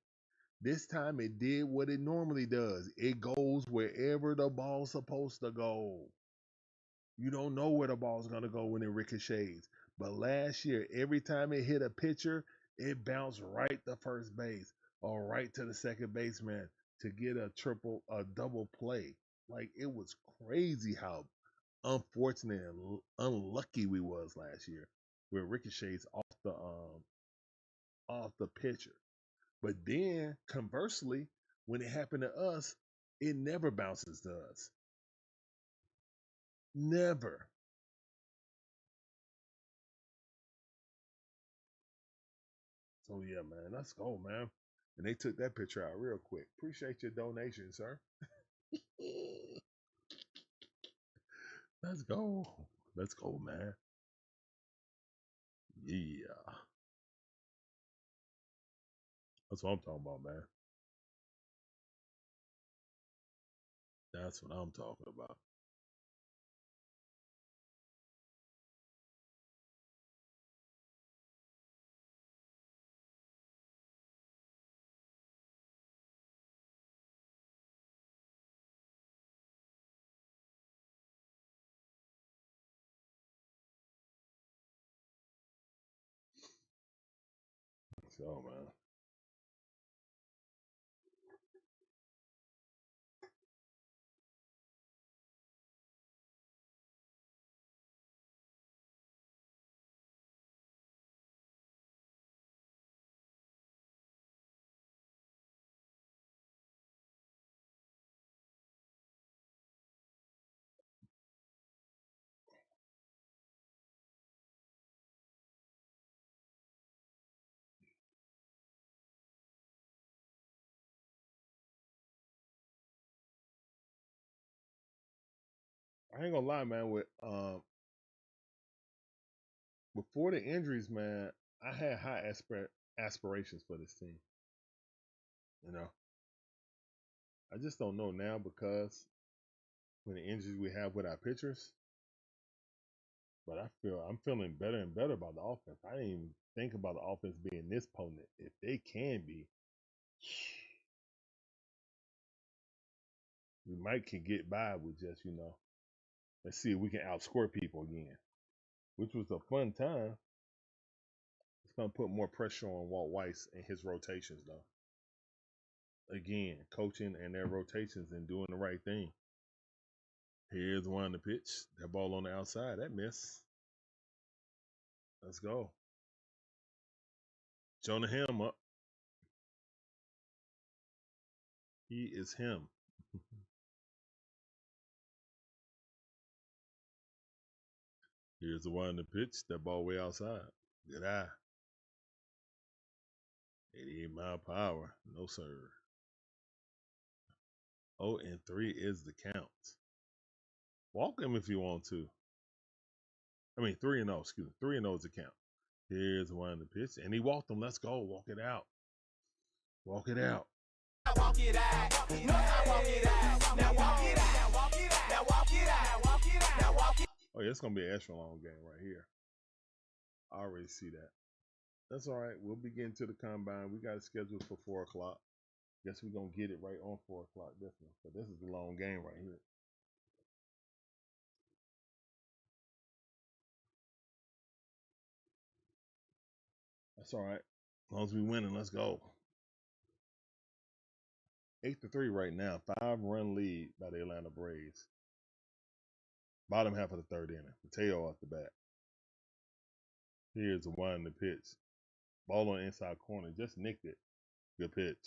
This time it did what it normally does. It goes wherever the ball's supposed to go. You don't know where the ball's going to go when it ricochets. But last year, every time it hit a pitcher, it bounced right to first base or right to the second baseman to get a double play. Like, it was crazy how unfortunate and unlucky we was last year with ricochets off the pitcher. But then, conversely, when it happened to us, it never bounces to us. Never. So, yeah, man, let's go, man. And they took that picture out real quick. Appreciate your donation, sir. Let's go. Let's go, man. Yeah. That's what I'm talking about, man. That's what I'm talking about. So, man. I ain't gonna lie, man. With before the injuries, man, I had high aspirations for this team. You know, I just don't know now because when the injuries we have with our pitchers, but I'm feeling better and better about the offense. I didn't even think about the offense being this potent. If they can be, we might can get by with just, let's see if we can outscore people again, which was a fun time. It's gonna put more pressure on Walt Weiss and his rotations, though. Again, coaching and their rotations and doing the right thing. Here's one to pitch. That ball on the outside. That miss. Let's go. Jonah Ham up. He is him. Here's the one to pitch. That ball way outside. Good eye. 88-mile per hour. No, sir. 0-3 is the count. Walk him if you want to. I mean, 3-0. Excuse me. 3-0 is the count. Here's one to pitch. And he walked him. Let's go. Walk it out. Walk it out. Walk it out. No, I walk it out. Now walk it out. Now walk it out. Now walk it out. Now walk it out. Now walk it out. Oh, yeah, it's going to be an extra long game right here. I already see that. That's all right. We'll be getting to the combine. We got it scheduled for 4 o'clock. Guess we're going to get it right on 4 o'clock this one. So this is the long game right here. That's all right. As long as we winning, let's go. 8-3 right now. 5-run lead by the Atlanta Braves. Bottom half of the third inning. Mateo off the bat. Here's the one to pitch. Ball on the inside corner. Just nicked it. Good pitch.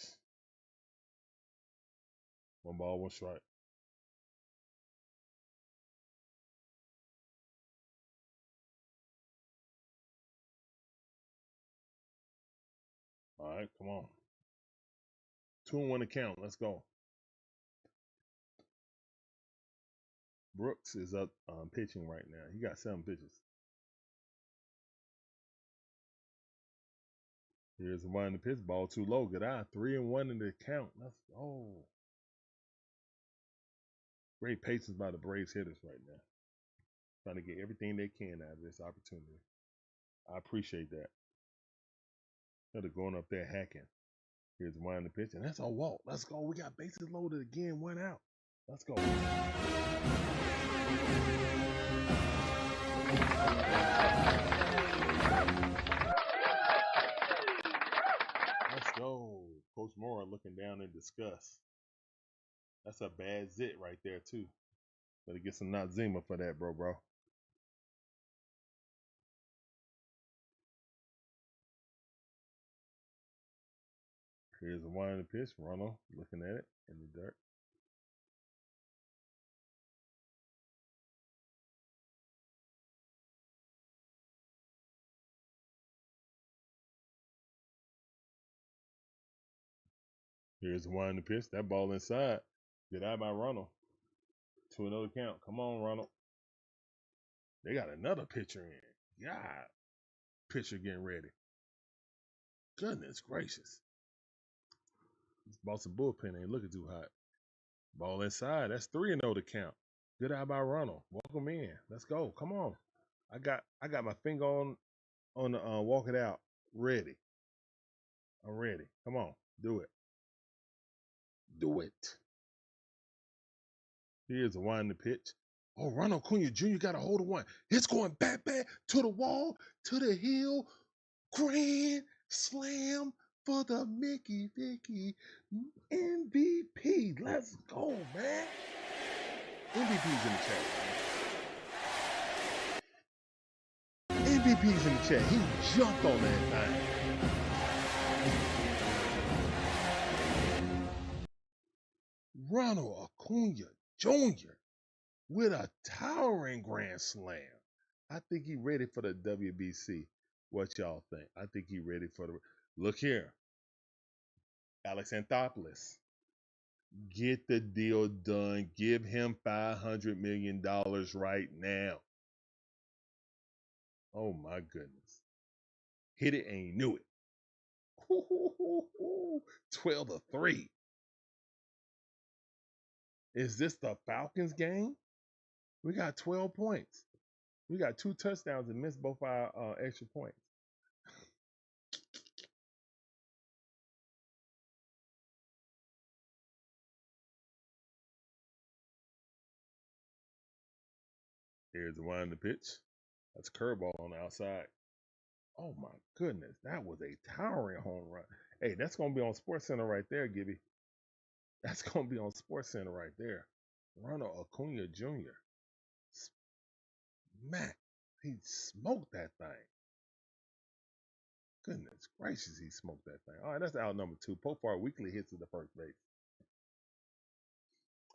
1 ball, 1 strike. All right, come on. 2-1 to count. Let's go. Brooks is up pitching right now. He got 7 pitches. Here's the one to pitch. Ball too low. Good eye. 3-1 in the count. Let's go. Great patience by the Braves hitters right now. Trying to get everything they can out of this opportunity. I appreciate that. They're going up there hacking. Here's one to pitch, and that's a walk. Let's go. We got bases loaded again. 1 out. Let's go. Let's go. Coach Moore looking down in disgust. That's a bad zit right there, too. Better get some Notzema for that, bro. Here's a one to pitch. Ronald looking at it in the dirt. Here's one to pitch. That ball inside. Good eye by Ronald. 2-0 count. Come on, Ronald. They got another pitcher in. God. pitcher getting ready. Goodness gracious. This Boston bullpen ain't looking too hot. Ball inside. That's 3-0 to count. Good eye by Ronald. Welcome in. Let's go. Come on. I got my finger on the walk it out. Ready. I'm ready. Come on. Do it. Do it. Here's a winding pitch. Oh, Ronald Acuna Jr. got a hold of one. It's going back to the wall, to the hill. Grand slam for the Mickey Vicky MVP. Let's go, man. MVP's in the chat, man. MVP's in the chat. He jumped on that thing. Ronald Acuna Jr. with a towering grand slam. I think he ready for the WBC. What y'all think? I think he ready for the... Look here. Alex Anthopoulos. Get the deal done. Give him $500 million right now. Oh, my goodness. Hit it and you knew it. 12-3. Is this the Falcons game? We got 12 points. We got 2 touchdowns and missed both our extra points. Here's the wind of the pitch. That's a curveball on the outside. Oh my goodness, that was a towering home run. Hey, that's gonna be on SportsCenter right there, Gibby. That's gonna be on SportsCenter right there. Ronald Acuna Jr. Smack. He smoked that thing. Goodness gracious, he smoked that thing. All right, that's out number 2. Pofar weekly hits to the first base.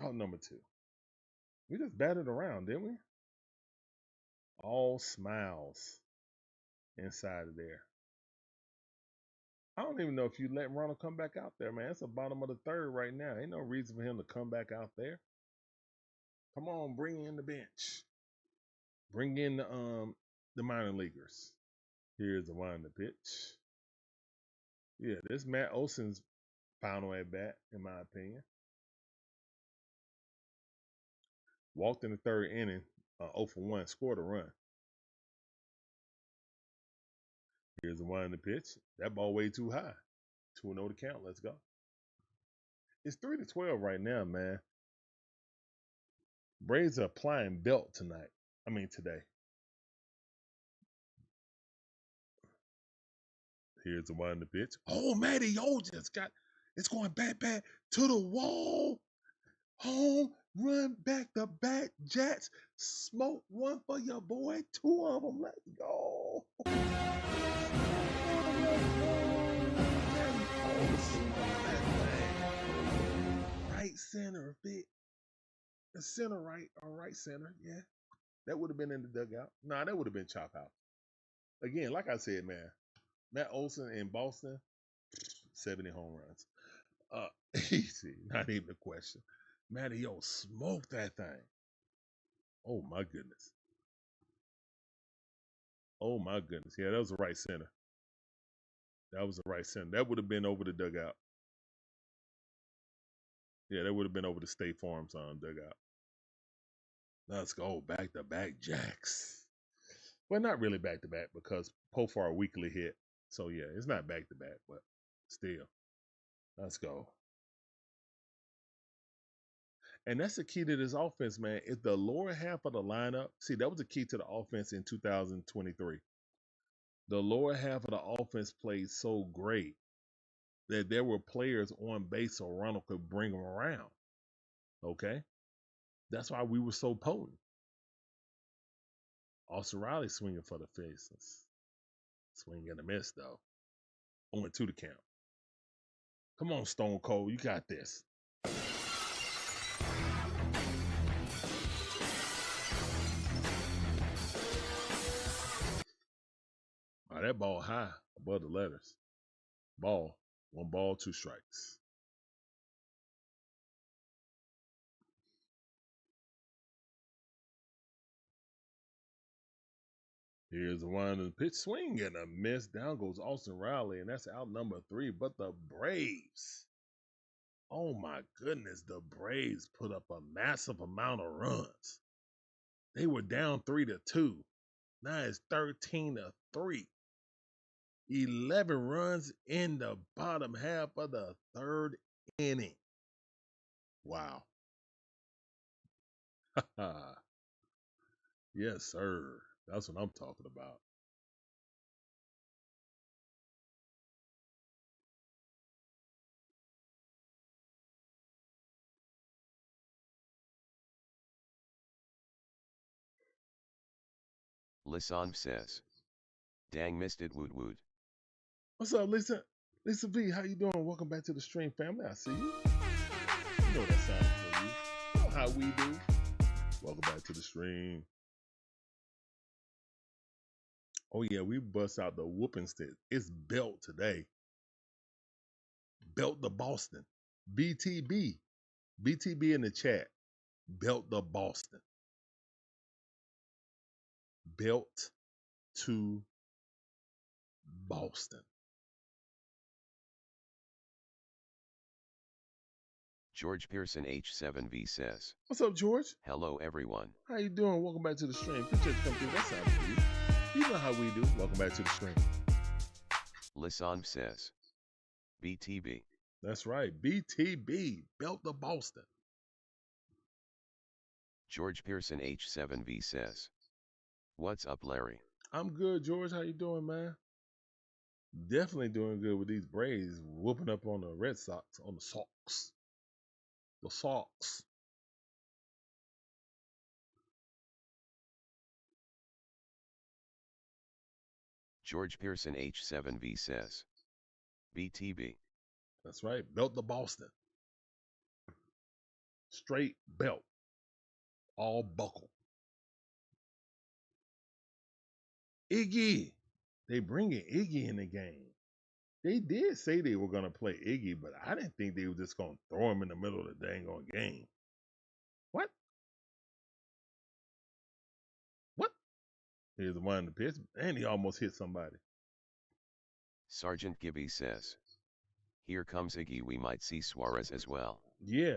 Out number 2. We just batted around, didn't we? All smiles inside of there. I don't even know if you let Ronald come back out there, man. It's the bottom of the 3rd right now. Ain't no reason for him to come back out there. Come on, bring in the bench. Bring in the minor leaguers. Here's the wind of the pitch. Yeah, this Matt Olson's final at bat, in my opinion. Walked in the 3rd inning, 0 for 1, scored a run. Here's the wind of the pitch. That ball way too high. 2-0 to count. Let's go. It's 3-12 right now, man. Braves are applying belt tonight. I mean today. Here's the wind of the pitch. Oh, Matty O just got, it's going back to the wall. Home run back to back. Jets smoke one for your boy. 2 of them. Let's go. Right center, big. The center right or right center, yeah. That would have been in the dugout. Nah, that would have been chop house. Again, like I said, man, Matt Olson in Boston, 70 home runs. Easy, not even a question. Matty O smoked that thing. Oh my goodness. Oh my goodness. Yeah, that was the right center. That was the right center. That would have been over the dugout. Yeah, that would have been over the State Farm dugout. Let's go back to back jacks. Well, not really back to back because Pofar weekly hit. So yeah, it's not back to back, but still. Let's go. And that's the key to this offense, man. If the lower half of the lineup, see, that was the key to the offense in 2023. The lower half of the offense played so great that there were players on base so Ronald could bring them around. Okay? That's why we were so potent. Austin Riley swinging for the fences. Swing and a miss, though. 0-2 to count. Come on, Stone Cold. You got this. Oh, that ball high above the letters. Ball. 1 ball, 2 strikes. Here's the one in the pitch, swing and a miss. Down goes Austin Riley, and that's out number 3. But the Braves, oh my goodness, the Braves put up a massive amount of runs. They were down 3-2. Now it's 13-3. 11 runs in the bottom half of the 3rd inning. Wow. Yes, sir. That's what I'm talking about. Lisanv says, dang, missed it, woot woot. What's up, Lisa? Lisa V, how you doing? Welcome back to the stream, family. I see you. You know that sound for you. You know how we do. Welcome back to the stream. Oh yeah, we bust out the whooping stick. It's belt today. Belt the Boston. BTB. BTB in the chat. Belt the Boston. Belt to Boston. George Pearson H7V says, what's up, George? Hello, everyone. How you doing? Welcome back to the stream. Appreciate you coming through. That sounds for you. You know how we do. Welcome back to the stream. Lisanv says, BTB. That's right. BTB. Belt the Boston. George Pearson H7V says, what's up, Larry? I'm good, George. How you doing, man? Definitely doing good with these Braves whooping up on the Red Sox, on the Sox. The Sox. George Pearson H7V says, BTB. That's right. Belt the Boston. Straight belt. All buckle. Iggy. They bringing Iggy in the game. They did say they were going to play Iggy, but I didn't think they were just going to throw him in the middle of the dang on game. What? What? Here's the one in the pitch, and he almost hit somebody. Sergeant Gibby says, here comes Iggy. We might see Suarez as well. Yeah.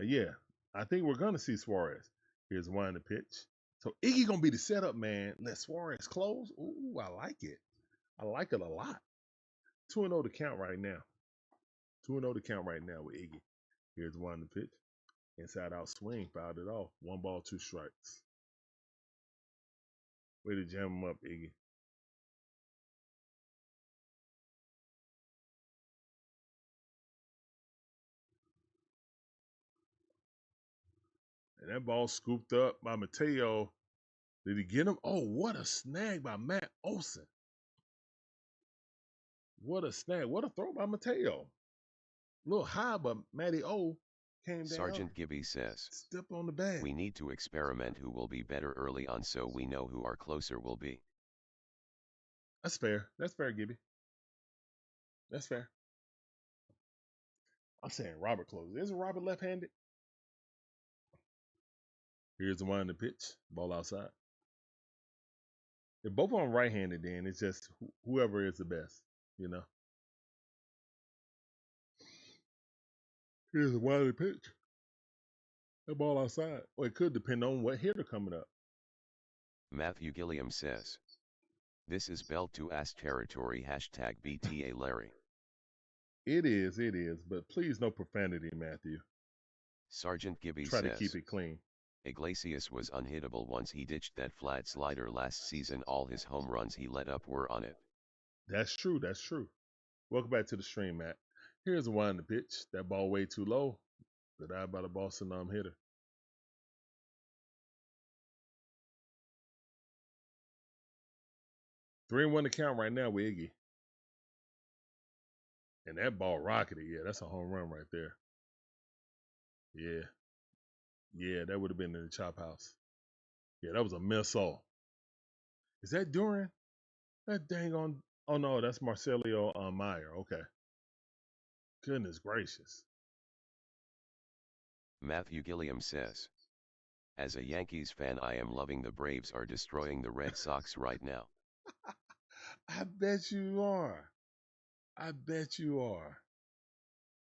I think we're going to see Suarez. Here's one in the pitch. So Iggy going to be the setup man. Let Suarez close. Ooh, I like it. I like it a lot. 2-0 to count right now. 2-0 to count right now with Iggy. Here's one in the pitch. Inside out swing. Fouled it off. 1 ball, 2 strikes. Way to jam him up, Iggy. And that ball scooped up by Mateo. Did he get him? Oh, what a snag by Matt Olson. What a snag. What a throw by Mateo. A little high, but Matty O came down. Sergeant Gibby says, step on the bag. We need to experiment who will be better early on so we know who our closer will be. That's fair. That's fair, Gibby. That's fair. I'm saying Robert closes. Isn't Robert left-handed? Here's the one in the pitch. Ball outside. If both of them right-handed, then it's just whoever is the best, you know. Here's the one in the pitch. That ball outside. Well, it could depend on what hitter coming up. Matthew Gilliam says, this is belt to ass territory. Hashtag BTA Larry. It is, but please no profanity, Matthew. Sergeant Gibby Try says, to keep it clean. Iglesias was unhittable once he ditched that flat slider last season. All his home runs he let up were on it. That's true. That's true. Welcome back to the stream, Matt. Here's the one in the pitch. That ball way too low. Good eye by the Boston hitter. Three and 1 to count right now with Iggy. And that ball rocketed. Yeah, that's a home run right there. Yeah, that would have been in the chop house. Yeah, that was a missile. Is that Duran? That dang on. Oh, no, that's Marcelio Meyer. Okay. Goodness gracious. Matthew Gilliam says, as a Yankees fan, I am loving the Braves are destroying the Red Sox right now. I bet you are. I bet you are.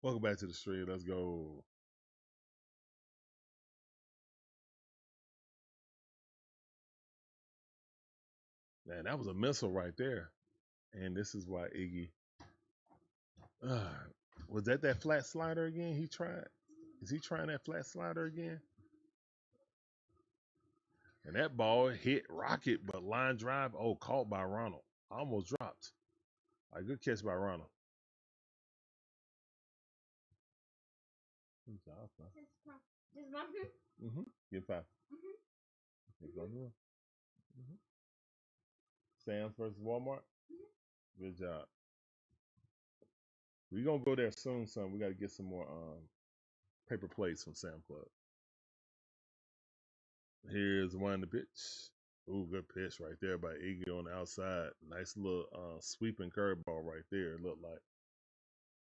Welcome back to the stream. Let's go. Man, that was a missile right there. And this is why Iggy. Was that flat slider again? He tried. Is he trying that flat slider again? And that ball hit Rocket, but line drive. Oh, caught by Ronald. Almost dropped. A good catch by Ronald. Good job, man. Mm-hmm. Get 5. Mm-hmm. Mm-hmm. Sam's versus Walmart. Mm-hmm. Good job. We're gonna go there soon, son. We gotta get some more paper plates from Sam Club. Here's one the pitch. Ooh, good pitch right there by Iggy on the outside. Nice little sweeping curveball right there. It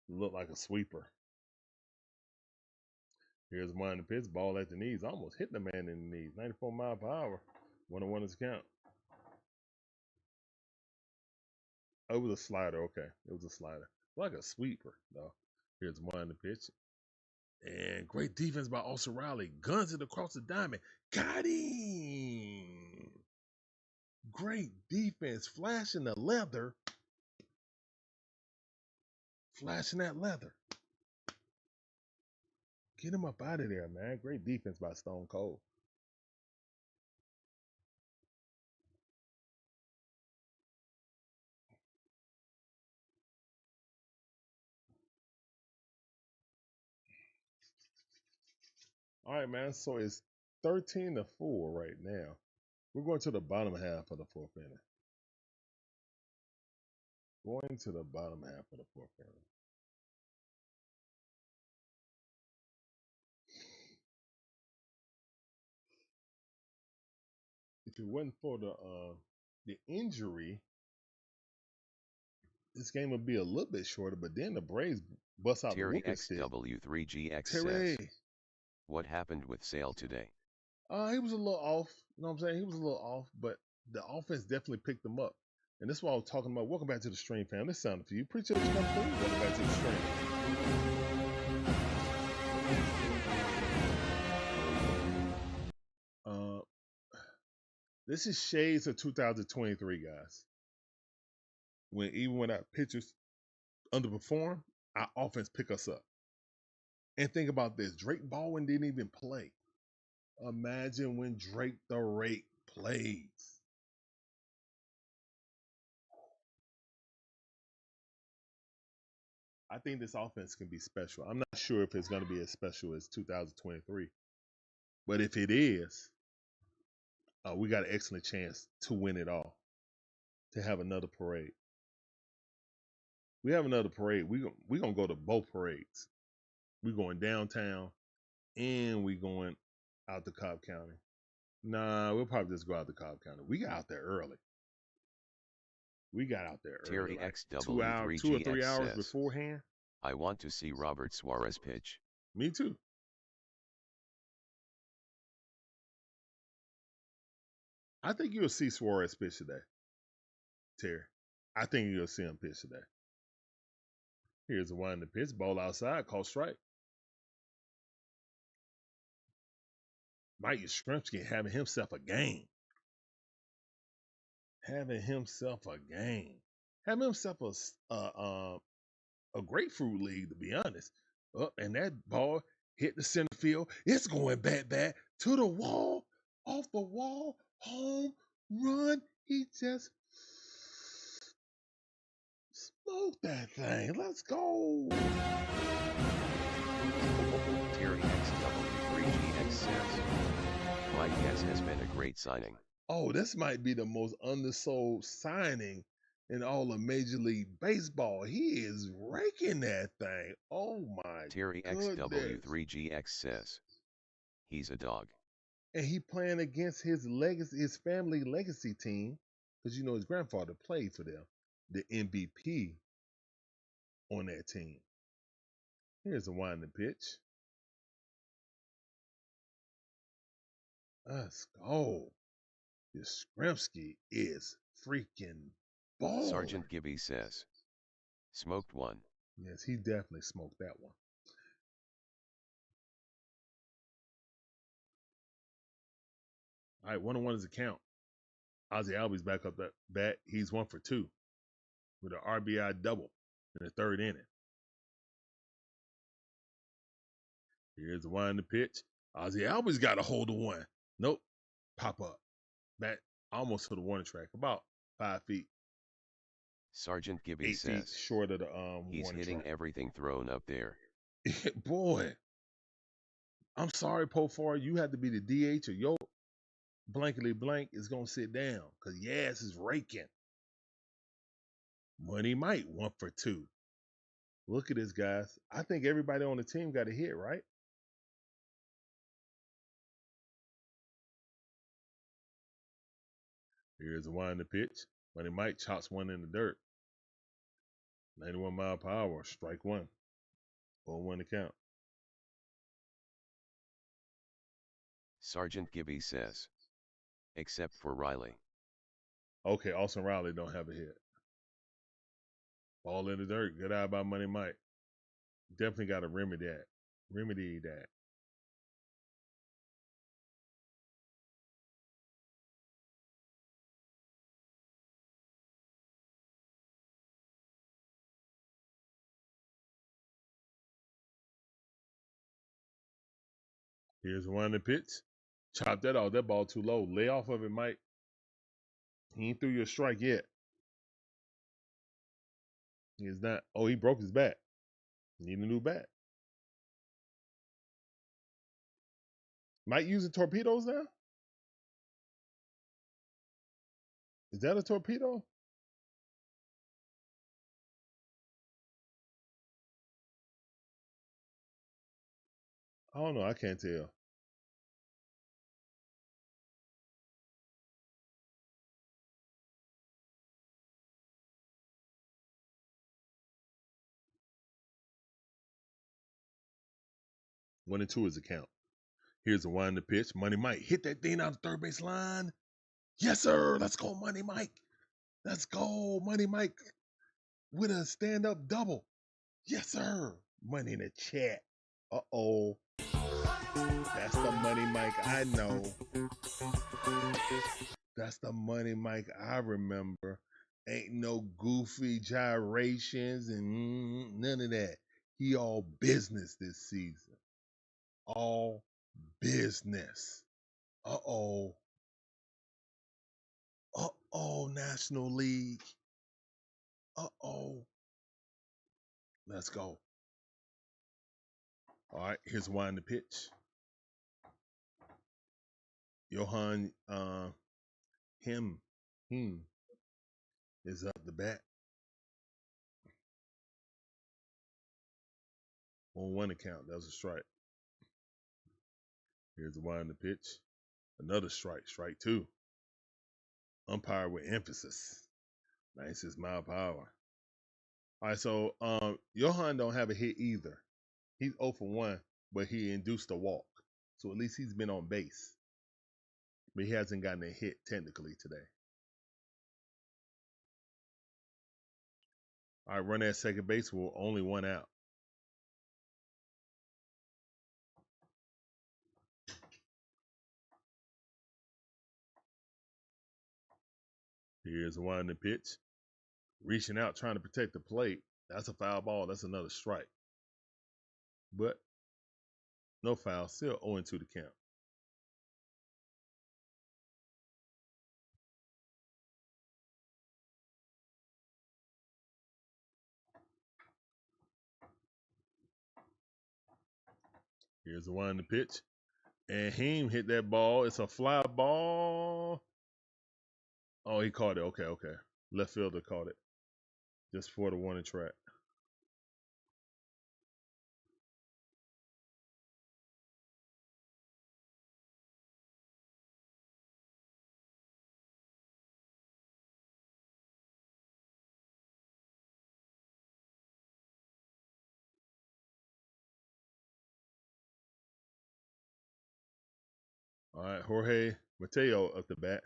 looked like a sweeper. Here's one the pitch. Ball at the knees. Almost hit the man in the knees. 94 miles per hour. 1-1 is count. Oh, it was a slider. Okay, it was a slider. Like a sweeper though. Here's one the pitch. And great defense by Olson Riley. Guns it across the diamond. Got him. Great defense. Flashing the leather. Flashing that leather. Get him up out of there, man. Great defense by Stone Cold. All right, man. So it's 13-4 right now. We're going to the bottom half of the fourth inning. Going to the bottom half of the fourth inning. If it wasn't for the injury, this game would be a little bit shorter. But then the Braves bust out Terry the whooping stick. XW3GX Terry. says, what happened with Sale today? He was a little off. You know what I'm saying? He was a little off, but the offense definitely picked him up. And this is what I was talking about. Welcome back to the stream, fam. This sounded for you. Appreciate you coming through. Welcome back to the stream. This is shades of 2023, guys. Even when our pitchers underperform, our offense pick us up. And think about this. Drake Baldwin didn't even play. Imagine when Drake the Rake plays. I think this offense can be special. I'm not sure if it's going to be as special as 2023. But if it is, we got an excellent chance to win it all, to have another parade. We have another parade. We're going to go to both parades. We're going downtown and we're going out to Cobb County. Nah, we'll probably just go out to Cobb County. We got out there early. Terry like XW3GX 2 or 3 hours says, beforehand. I want to see Robert Suarez pitch. Me too. I think you'll see Suarez pitch today, Terry. I think you'll see him pitch today. Here's the one in the pitch. Ball outside. Call strike. Mike Yastrzemski having himself a game. Having himself a grapefruit league, to be honest. And that ball hit the center field. It's going back to the wall, off the wall, home run. He just smoked that thing. Let's go. Terry XW3GX says, my guess has been a great signing. Oh, this might be the most undersold signing in all of Major League Baseball. He is raking that thing. Oh my Terry goodness. XW3GX says, he's a dog. And he playing against his family legacy team, because you know his grandfather played for them, the MVP on that team. Here's a winding pitch. Let's go. Yastrzemski is freaking Baldwin. Sergeant Gibby says, smoked one. Yes, he definitely smoked that one. All right, 1-1 is a count. Ozzie Albies back up that bat. He's 1 for 2 with an RBI double in the third inning. Here's the wind the pitch. Ozzie Albies got a hold of one. Nope. Pop up. Bat almost to the warning track. About 5 feet. Sergeant Gibby 8 feet says, short of the he's warning hitting track. everything thrown up there. Boy, I'm sorry, Pofar. You have to be the DH or your blankety blank is going to sit down because your ass is raking. Money Mike 1 for 2. Look at this, guys. I think everybody on the team got a hit, right? Here's the wind the pitch. Money Mike chops one in the dirt. 91 mile per hour, strike one. 0-1 to count. Sergeant Gibby says, except for Riley. Okay, Olson Riley don't have a hit. Ball in the dirt. Good eye by Money Mike. Definitely got to remedy that. Remedy that. Here's one to pitch. Chop that off. That ball too low. Lay off of it, Mike. He ain't threw you a strike yet. He is not. Oh, he broke his bat. Need a new bat. Mike using torpedoes now? Is that a torpedo? I don't know. I can't tell. One and two is the count. Here's the wind to pitch. Money Mike hit that thing out of third base line. Yes, sir. Let's go, Money Mike. Let's go, Money Mike. With a stand-up double. Yes, sir. Money in the chat. Uh-oh. That's the Money Mike I know. That's the Money Mike I remember. Ain't no goofy gyrations and none of that. He all business this season. All business. Uh-oh. Uh-oh, National League. Uh-oh. Let's go. All right, here's wind the pitch. Johan him is up the bat. On one account, that was a strike. Here's the wind the pitch. Another strike, strike two. Umpire with emphasis. 96 mile per hour. All right, so Johan don't have a hit either. He's 0 for 1, but he induced a walk. So at least he's been on base. But he hasn't gotten a hit technically today. All right, run at second base with only one out. Here's a winding pitch. Reaching out, trying to protect the plate. That's a foul ball. That's another strike. But no foul. Still 0-2 to count. Here's the winding pitch. And Heem hit that ball. It's a fly ball. Oh, he caught it. Okay. Left fielder caught it. Just for the warning track. All right, Jorge Mateo up the bat.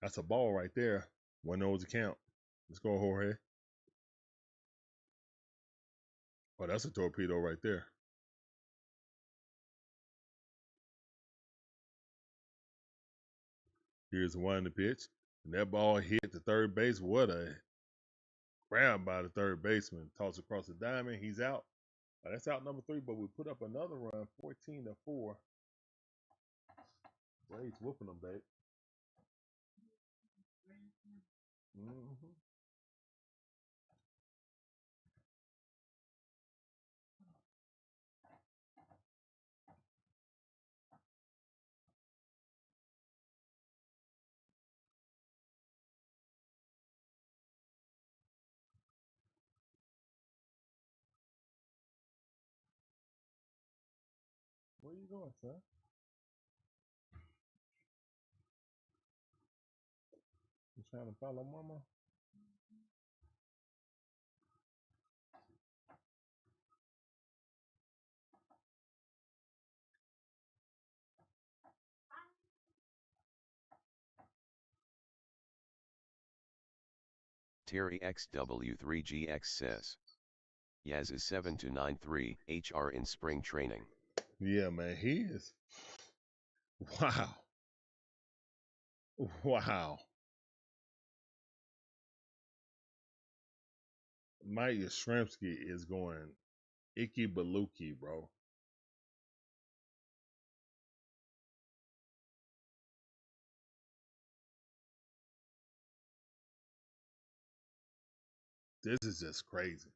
That's a ball right there. 1-0 to count. Let's go, Jorge. Oh, that's a torpedo right there. Here's one to pitch. And that ball hit the third base. What a grab by the third baseman. Toss across the diamond. He's out. That's out number 3, but we put up another run, 14-4. Braves whooping them, babe. Mm-hmm. Where you going, son? You trying to follow mama? Terry XW3GX says, Yaz is 7-9-3 HR in spring training. Yeah, man, he is. Wow. Wow. Mike Yastrzemski is going icky baluki, bro. This is just crazy.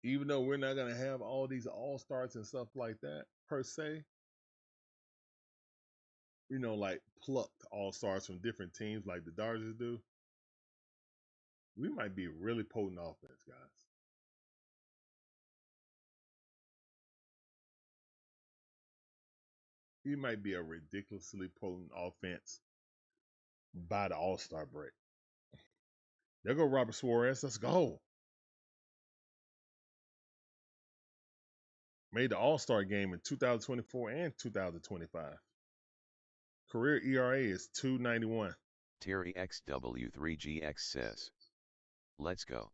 Even though we're not going to have all these all-stars and stuff like that, per se, you know, like plucked all-stars from different teams like the Dodgers do, we might be a really potent offense, guys. We might be a ridiculously potent offense by the all-star break. There go Robert Suarez. Let's go. Made the all-star game in 2024 and 2025. Career ERA is 2.91. Terry XW3GX says, let's go.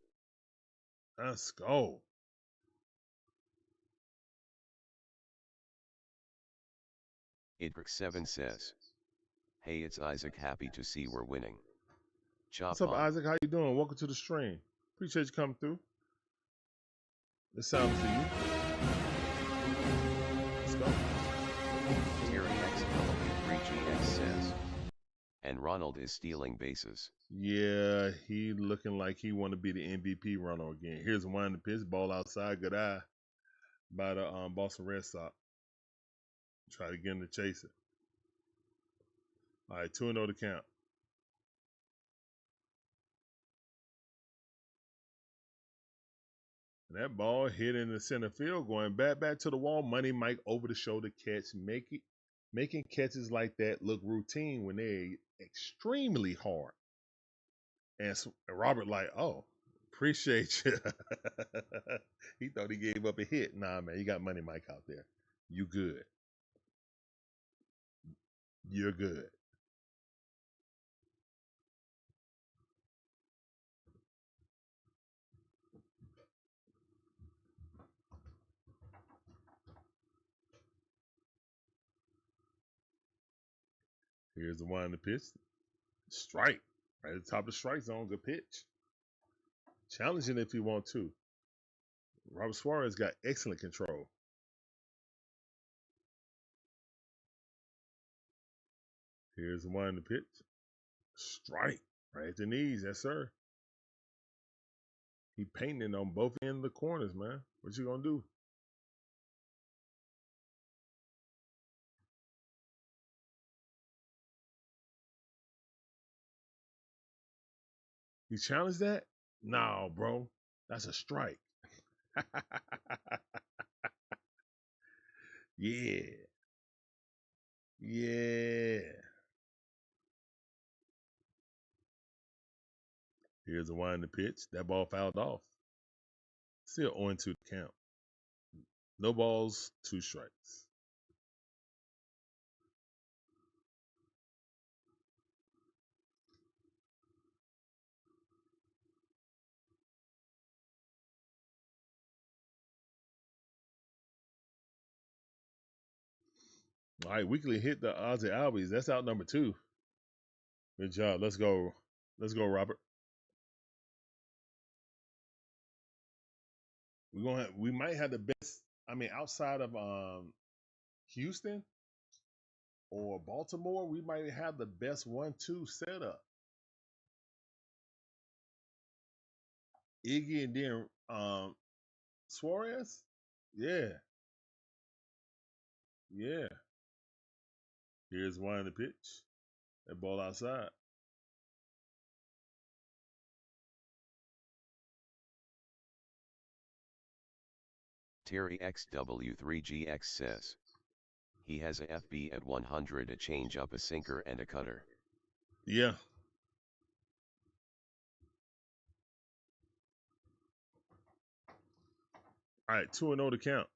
Let's go. Idric7 says, hey, it's Isaac. Happy to see we're winning. Chop What's up, on. Isaac? How you doing? Welcome to the stream. Appreciate you coming through. This sounds to you. Let's go. Terry XW3GX says, and Ronald is stealing bases. Yeah, he looking like he want to be the MVP runner again. Here's one to pitch, ball outside, good eye by the Boston Redsox. Try to get him to chase it. All right, 2-0 to count. And that ball hit in the center field, going back to the wall. Money Mike over the shoulder catch, making catches like that look routine when they're extremely hard. And Robert like, oh, appreciate you. He thought he gave up a hit. Nah, man, you got Money Mike out there. You good. You're good. Here's the one to pitch. Strike. Right at the top of the strike zone. Good pitch. Challenging if you want to. Robert Suarez got excellent control. Here's the one to pitch. Strike. Right at the knees. Yes, sir. He painting on both ends of the corners, man. What you gonna do? You challenge that? No, bro. That's a strike. Yeah. Yeah. Here's the one to pitch. That ball fouled off. Still 0-2 to count. No balls, 2 strikes. All right, weekly hit the Ozzy Albies. That's out number 2. Good job. Let's go. Let's go, Robert. We might have the best. I mean, outside of Houston or Baltimore, we might have the best 1-2 setup. Iggy and then Suarez. Yeah. Yeah. Here's one in the pitch. That ball outside. Terry XW3GX says he has a FB at 100, a changeup, a sinker, and a cutter. Yeah. All right, 2-0 to count.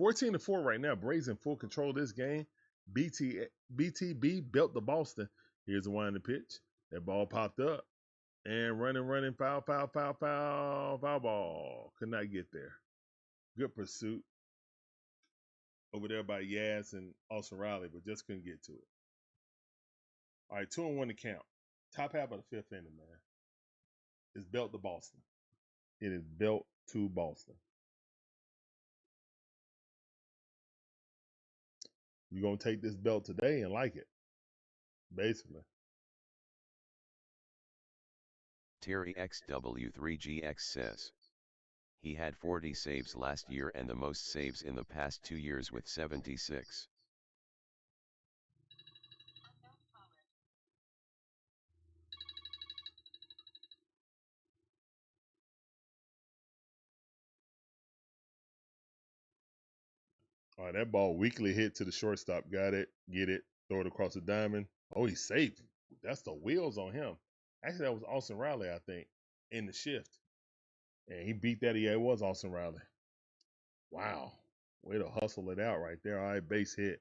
14-4 right now. Braves in full control of this game. BTB belt the Boston. Here's the one in the pitch. That ball popped up. And running, foul ball. Could not get there. Good pursuit over there by Yaz and Olson Riley, but just couldn't get to it. All right, 2-1 to count. Top half of the 5th inning, man. It's belt to Boston. It is belt to Boston. You're going to take this belt today and like it, basically. Terry XW3GX says he had 40 saves last year and the most saves in the past 2 years with 76. All right, that ball weakly hit to the shortstop. Got it. Get it. Throw it across the diamond. Oh, he's safe. That's the wheels on him. Actually, that was Austin Riley, I think, in the shift. And he beat that. Yeah, it was Austin Riley. Wow. Way to hustle it out right there. All right, base hit.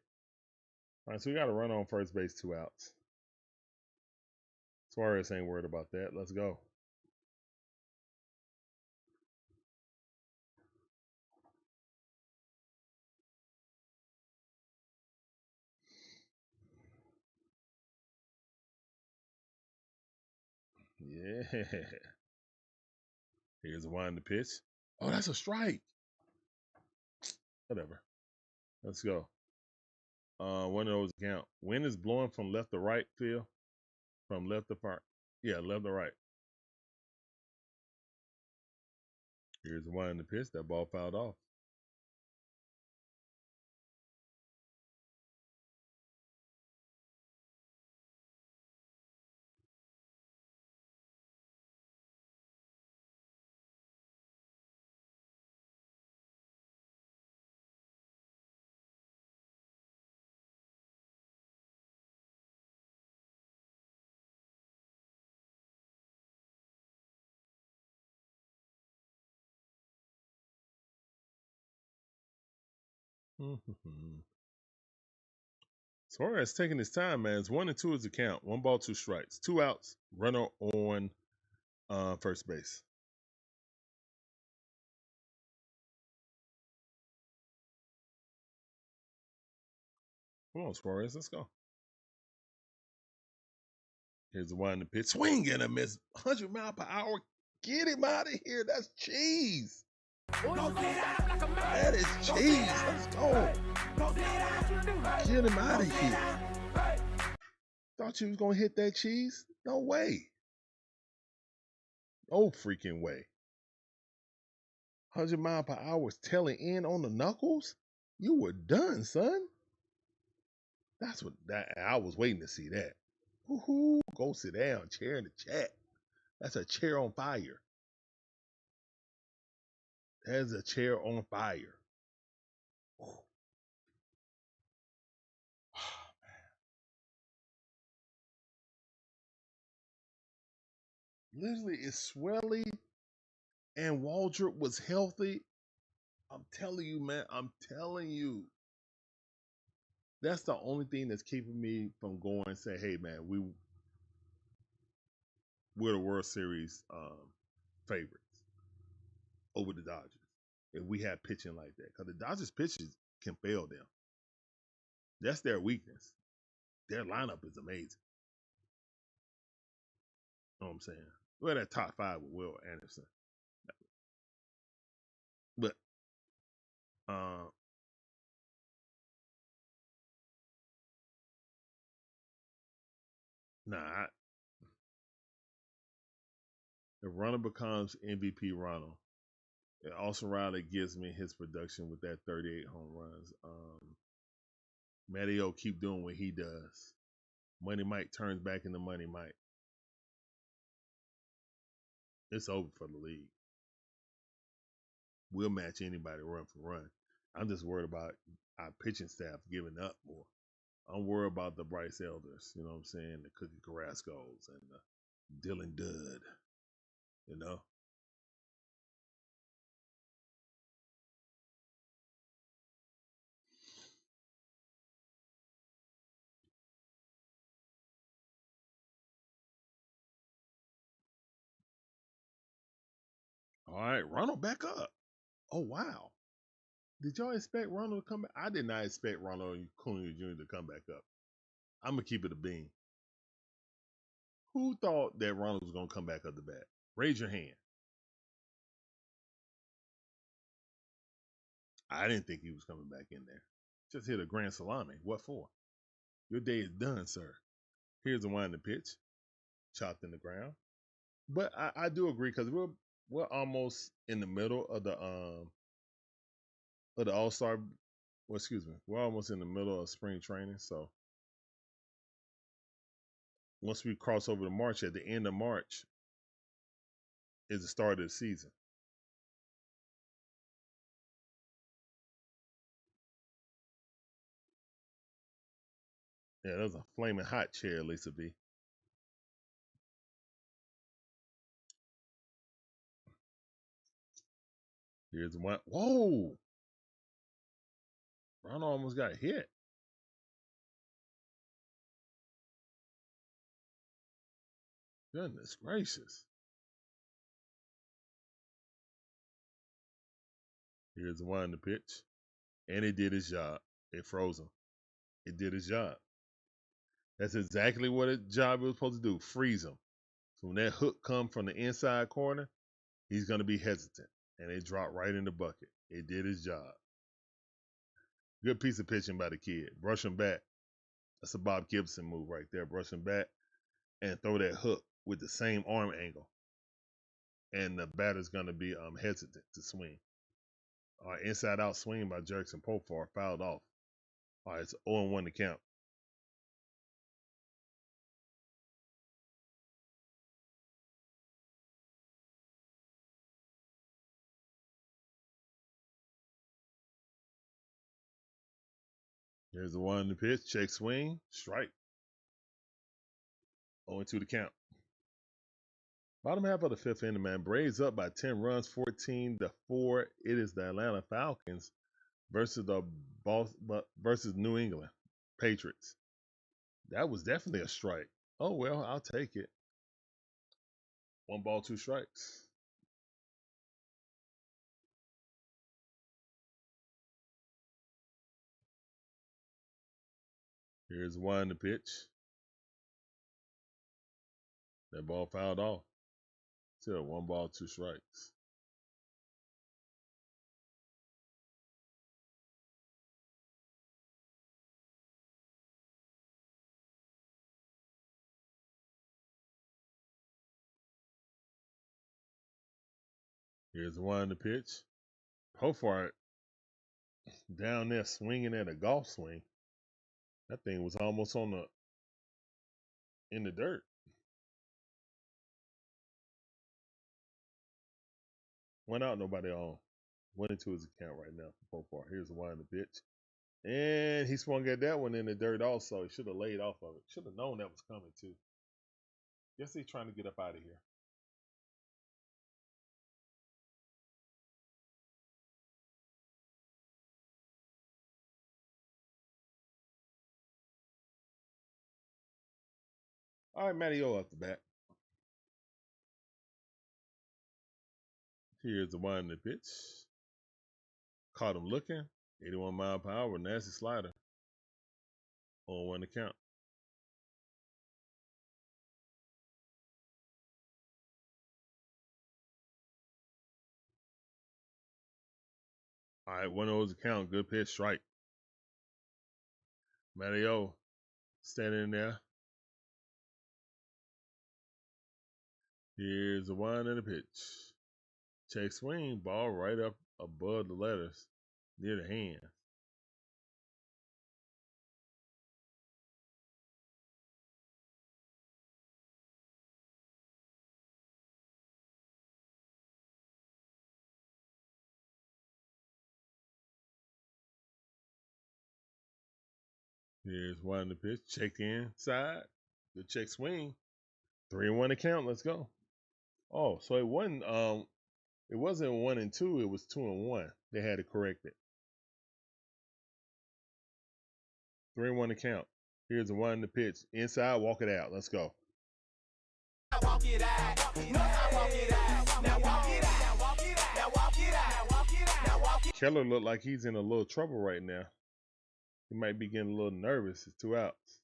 All right, so we got to run on first base, 2 outs. Suarez ain't worried about that. Let's go. Yeah. Here's a wind the pitch. Oh, that's a strike. Whatever. Let's go. One of those count. Wind is blowing from left to right, Phil. From left to right. Yeah, left to right. Here's the wind the pitch. That ball fouled off. Suarez taking his time, man. It's 1-2 is the count. 1 ball, 2 strikes. 2 outs. Runner on first base. Come on, Suarez. Let's go. Here's the one in the pitch. Swing and a miss. 100 mile per hour. Get him out of here. That's cheese. That is cheese. Let's go. Get him out of here. Thought you was going to hit that cheese? No way. No freaking way. 100 mile per hour was telling in on the knuckles? You were done, son. That's what that I was waiting to see that. Woohoo. Go sit down. Chair in the chat. That's a chair on fire. That's a chair on fire. Oh, literally, it's Swelly and Waldrop was healthy. I'm telling you, man. I'm telling you. That's the only thing that's keeping me from going and saying, hey, man, we're the World Series favorites over the Dodgers if we have pitching like that. Because the Dodgers pitchers can fail them. That's their weakness. Their lineup is amazing. You know what I'm saying? We're at top 5 with Will Anderson. But nah, if Ronald becomes MVP Ronald, and also Riley gives me his production with that 38 home runs. Matty O keep doing what he does. Money Mike turns back into Money Mike. It's over for the league. We'll match anybody run for run. I'm just worried about our pitching staff giving up more. I'm worried about the Bryce Elders, you know what I'm saying? The Cookie Carrascos and the Dylan Dud, you know? All right, Ronald back up. Oh, wow. Did y'all expect Ronald to come back? I did not expect Ronald Acuna Jr. to come back up. I'm going to keep it a bean. Who thought that Ronald was going to come back up the bat? Raise your hand. I didn't think he was coming back in there. Just hit a grand salami. What for? Your day is done, sir. Here's the winding pitch. Chopped in the ground. But I do agree because we're almost in the middle of the All-Star. Well, excuse me. We're almost in the middle of spring training. So once we cross over to March, at the end of March is the start of the season. Yeah, that was a flaming hot chair, Lisa B. Here's one. Whoa! Ron almost got hit. Goodness gracious. Here's the one in the pitch. And it did its job. It froze him. It did its job. That's exactly what its job was supposed to do. Freeze him. So when that hook come from the inside corner, he's going to be hesitant. And it dropped right in the bucket. It did its job. Good piece of pitching by the kid. Brush him back. That's a Bob Gibson move right there. Brush him back and throw that hook with the same arm angle. And the batter's going to be hesitant to swing. All right, inside out swing by Jerickson Profar, fouled off. All right, it's 0-1 to count. Here's the one in the pitch. Check swing. Strike. 0-2 to count. Bottom half of the fifth inning, man. Braves up by 10 runs, 14-4. It is the Atlanta Falcons versus versus New England Patriots. That was definitely a strike. Oh, well, I'll take it. 1 ball, 2 strikes. Here's one in the pitch. That ball fouled off. Still 1 ball, 2 strikes. Here's one in the pitch. Profar down there swinging at a golf swing. That thing was almost in the dirt. 1 out, nobody on. 1-2 his account right now for Profar. Here's the one in the pitch. And he swung at that one in the dirt also. He should have laid off of it. Should have known that was coming too. Guess he's trying to get up out of here. All right, Matty O off the bat. Here's the one in the pitch. Caught him looking. 81 mile per hour, nasty slider. 0-1 to count. All right, 1-0 to count. Good pitch, strike. Mario standing there. Here's the 1 and the pitch. Check swing, ball right up above the letters, near the hand. Here's 1 the pitch. Check inside. Good check swing. 3-1 to count. Let's go. Oh, so it wasn't 1 and 2, it was 2 and 1. They had to correct it. 3-1 to count. Here's the 1 the pitch. Inside, walk it out. Let's go. Walk it out. Walk it out. Now walk it out. Now walk it out. Now walk it out. Walk it out. Now walk it out. Keller looked like he's in a little trouble right now. He might be getting a little nervous. It's 2 outs.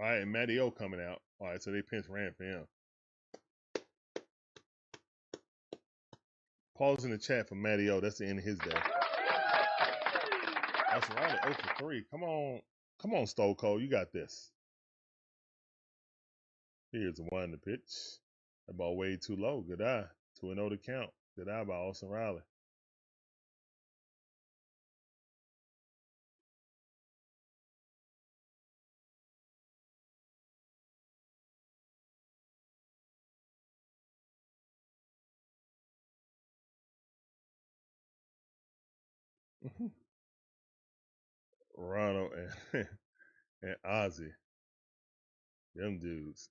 All right, and Matty O coming out. All right, so they pinch ran for him. Pause in the chat for Matty O. That's the end of his day. That's right, 0 for 3. Come on, Stone Cold. You got this. Here's the 1 to pitch. That ball way too low. Good eye. 2-0 to count. Good eye by Olson Riley. Ronald and Ozzy. Them dudes.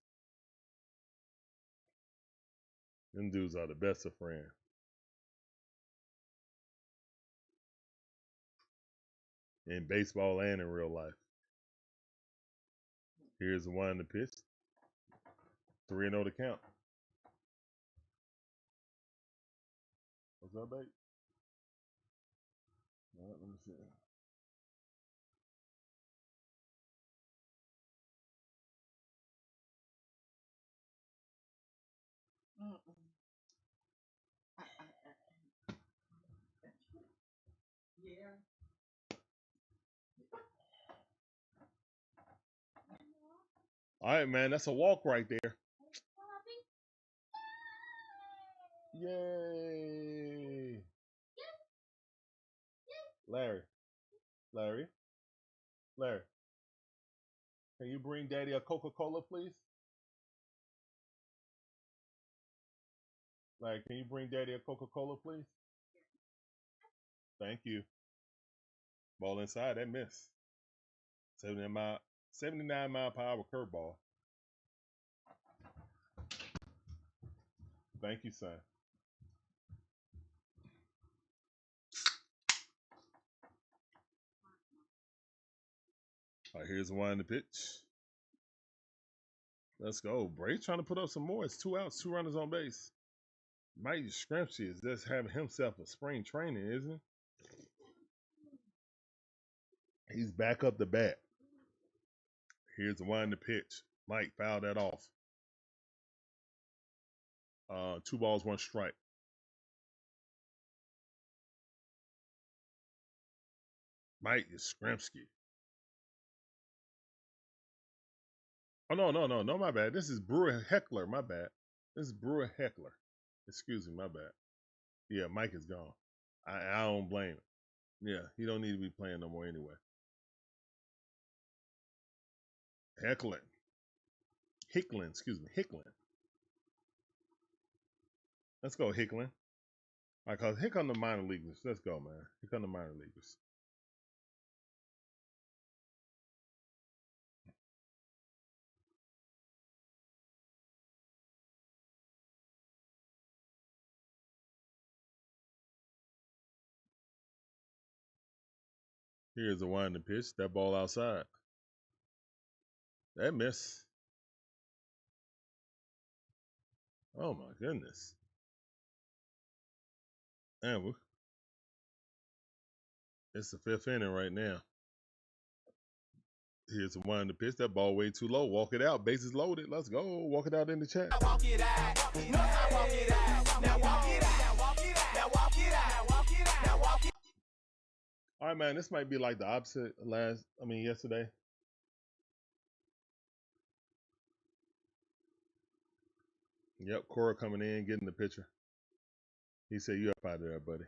Them dudes are the best of friends. In baseball and in real life. Here's the 1 to pitch. 3-0 to count. What's up, babe? All right, let me see. Yeah. All right, man. That's a walk right there. Yay. Larry. Can you bring Daddy a Coca-Cola, please? Larry, can you bring Daddy a Coca-Cola, please? Thank you. Ball inside, that miss. 79 mile per hour curveball. Thank you, son. All right, here's the 1 to pitch. Let's go. Bray's trying to put up some more. It's 2 outs, 2 runners on base. Mike Scrimshy is just having himself a spring training, isn't he? He's back up the bat. Here's the 1 to pitch. Mike fouled that off. 2 balls, 1 strike. Mike Yastrzemski. Oh, no, my bad. This is Brewer Heckler, my bad. This is Brewer Heckler. Excuse me, my bad. Yeah, Mike is gone. I don't blame him. Yeah, he don't need to be playing no more anyway. Hicklin. Let's go, Hicklin. All right, cause here come the minor leaguers. Let's go, man. Here come the minor leaguers. Here's a winding pitch. That ball outside. That miss. Oh my goodness. And it's the 5th inning right now. Here's a winding pitch. That ball way too low. Walk it out. Bases loaded. Let's go. Walk it out in the chat. Walk it out. No, I walk it out. Now walk it out. Now walk it out. Now walk it out. Walk it out. Now walk it out. All right, man. This might be like the opposite yesterday. Yep, Cora coming in, getting the picture. He said, "You up out of there, buddy."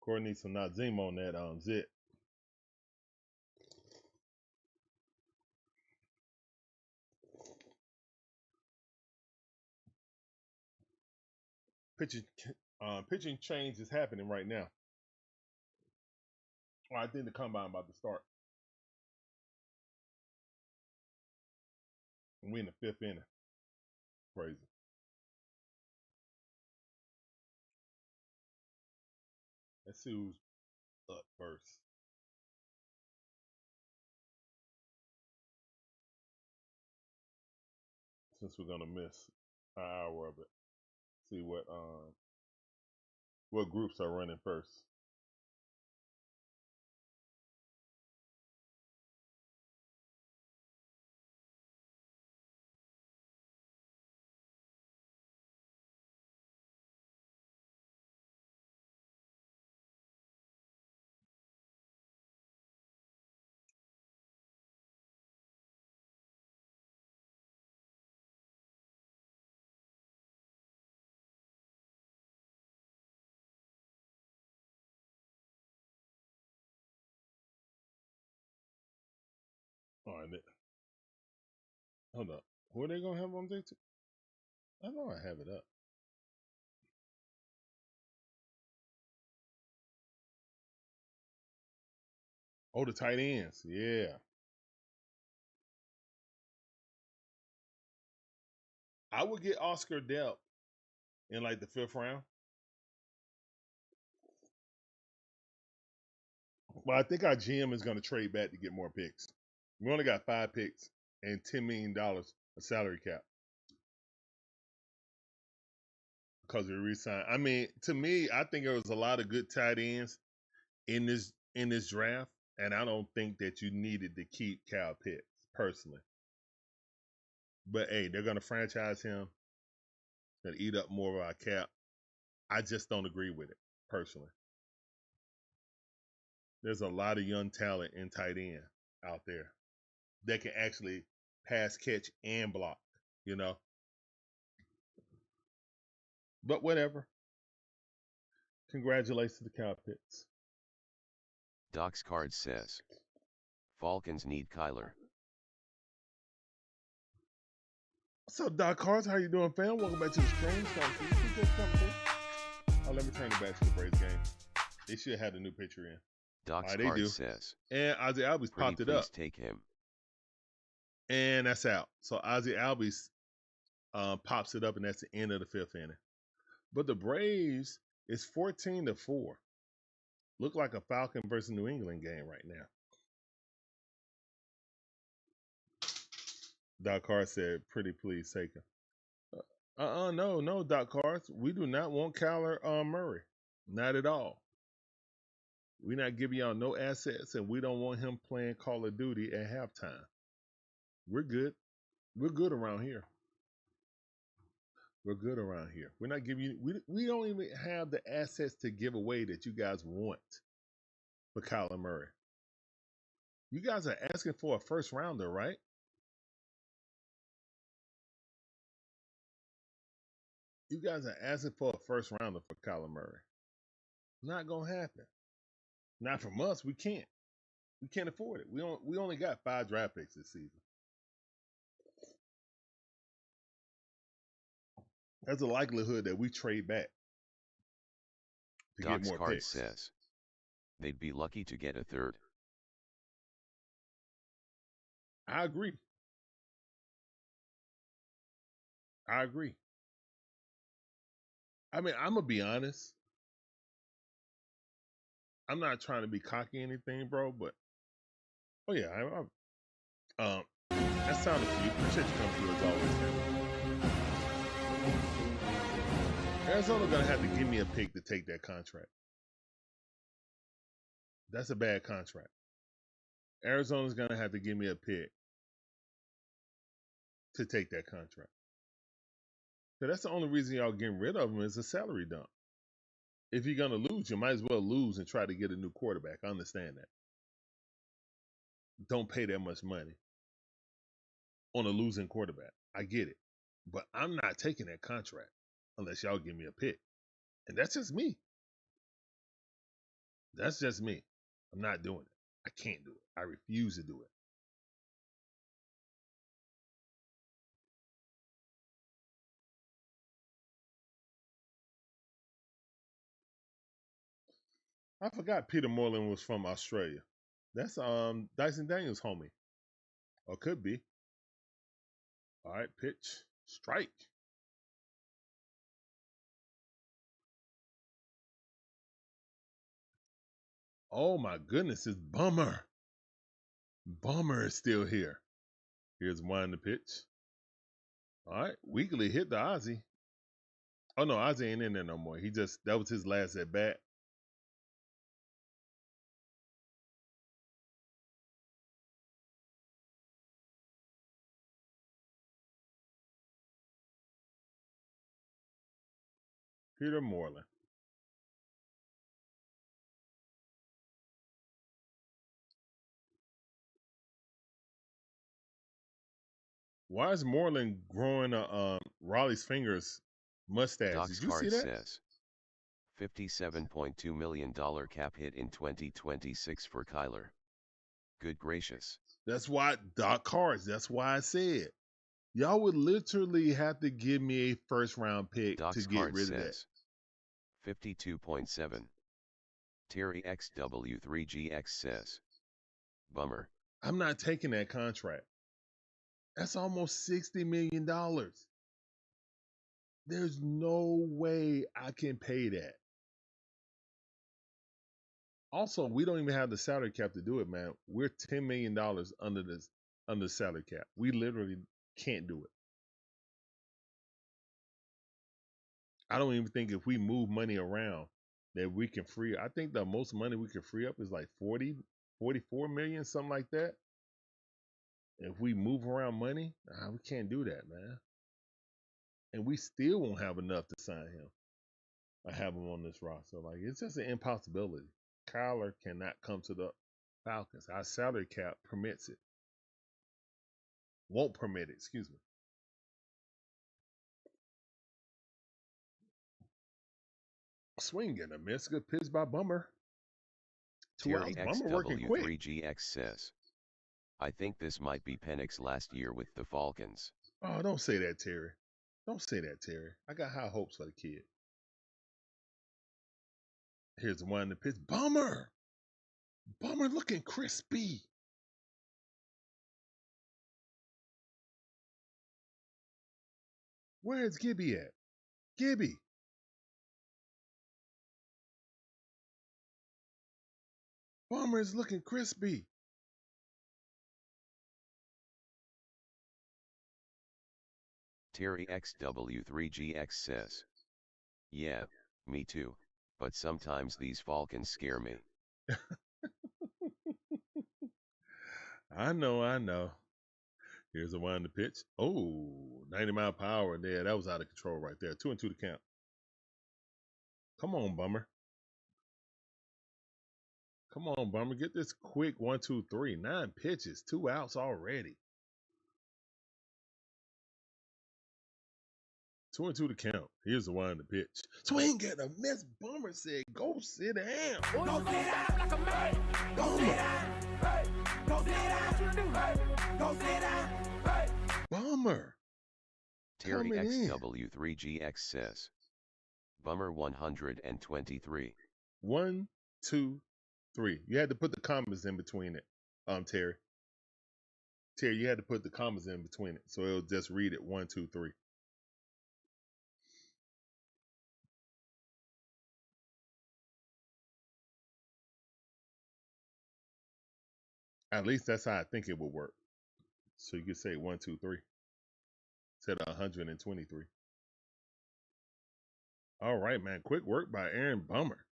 Cora needs some Nazim on that zit. Pitching change is happening right now. Oh, I think the combine about to start. And we in the 5th inning. Crazy. Let's see who's up first. Since we're gonna miss an hour of it, see what groups are running first. All right, hold up. Who are they gonna have on day 2? I know I have it up. Oh, the tight ends. Yeah. I would get Oscar Delp in like the 5th round. But I think our GM is going to trade back to get more picks. We only got 5 picks and $10 million of salary cap because we re-signed. I mean, to me, I think there was a lot of good tight ends in this draft, and I don't think that you needed to keep Kyle Pitts personally. But hey, they're going to franchise him and eat up more of our cap. I just don't agree with it personally. There's a lot of young talent in tight end out there that can actually pass, catch, and block, you know. But whatever. Congratulations to Kyle Pitts. Doc's card says, Falcons need Kyler. What's up, Doc Cards? How you doing, fam? Welcome back to the stream. Oh, let me turn it back to the Braves game. They should have the new picture in. Doc's card says, and Ozzie Albies popped it up. Take him. And that's out. So Ozzie Albies pops it up, and that's the end of the 5th inning. But the Braves is 14-4. Look like a Falcon versus New England game right now. Doc Carr said, "Pretty please take him." No, Doc Cards. We do not want Kyler Murray. Not at all. We're not giving y'all no assets, and we don't want him playing Call of Duty at halftime. We're good. We're good around here. We're good around here. We're not giving you. We don't even have the assets to give away that you guys want for Kyler Murray. You guys are asking for a first rounder, right? You guys are asking for a first rounder for Kyler Murray. Not gonna happen. Not from us. We can't. We can't afford it. We only got 5 draft picks this season. There's a likelihood that we trade back to Doc's get more card picks. Says they'd be lucky to get a 3rd. I agree. I mean, I'm gonna be honest. I'm not trying to be cocky or anything, bro, but oh yeah, that sounded for you. Appreciate you coming through as always, man. Arizona gonna have to give me a pick to take that contract. That's a bad contract. Arizona's gonna have to give me a pick to take that contract. So that's the only reason y'all getting rid of him is a salary dump. If you're gonna lose, you might as well lose and try to get a new quarterback. I understand that. Don't pay that much money on a losing quarterback. I get it. But I'm not taking that contract unless y'all give me a pick. And that's just me. That's just me. I'm not doing it. I can't do it. I refuse to do it. I forgot Peter Moreland was from Australia. That's Dyson Daniels' homie. Or could be. All right, pitch. Strike. Oh my goodness, it's Bummer. Bummer is still here. Here's one to pitch. All right, Weekly hit the Ozzy. Oh no, Ozzy ain't in there no more. That was his last at bat. Peter Moreland. Why is Moreland growing Raleigh's fingers mustache? Did you see that? Says $57.2 million cap hit in 2026 for Kyler. Good gracious. That's why Doc Cards. That's why I said y'all would literally have to give me a first round pick to get rid of that. 52.7. Terry XW3GX says, bummer. I'm not taking that contract. That's almost $60 million. There's no way I can pay that. Also, we don't even have the salary cap to do it, man. We're $10 million under the salary cap. We literally can't do it. I don't even think if we move money around that we can free. I think the most money we can free up is like 44 million, something like that. If we move around money, we can't do that, man. And we still won't have enough to sign him. I have him on this roster. Like, it's just an impossibility. Kyler cannot come to the Falcons. Our salary cap permits it. Won't permit it, excuse me. Swing and a miss. Good pitch by Bummer. Terry XW3GX says, I think this might be Penix's last year with the Falcons. Oh, don't say that, Terry. Don't say that, Terry. I got high hopes for the kid. Here's the one to pitch. Bummer. Bummer looking crispy. Where's Gibby at? Gibby. Bummer is looking crispy. Terry XW3GX says, yeah, me too, but sometimes these Falcons scare me. I know. Here's a one to pitch. Oh, 90-mile-per-hour there. That was out of control right there. 2-2 to count. Come on, Bummer. Come on, Bummer. Get this quick 1, 2, 3. 9 pitches. 2 outs already. 2-2 to count. Here's the one to pitch. Swing at a miss. Bummer said, go sit down. Go sit down like a man. Go sit down. Go sit down. Go sit down. Bummer. Terry XW3GX says, Bummer 123. 1, 2, 3. You had to put the commas in between it, Terry. Terry, you had to put the commas in between it, so it'll just read it 1, 2, 3. At least that's how I think it would work. So you could say 1, 2, 3 instead of 123. All right, man. Quick work by Aaron Bummer.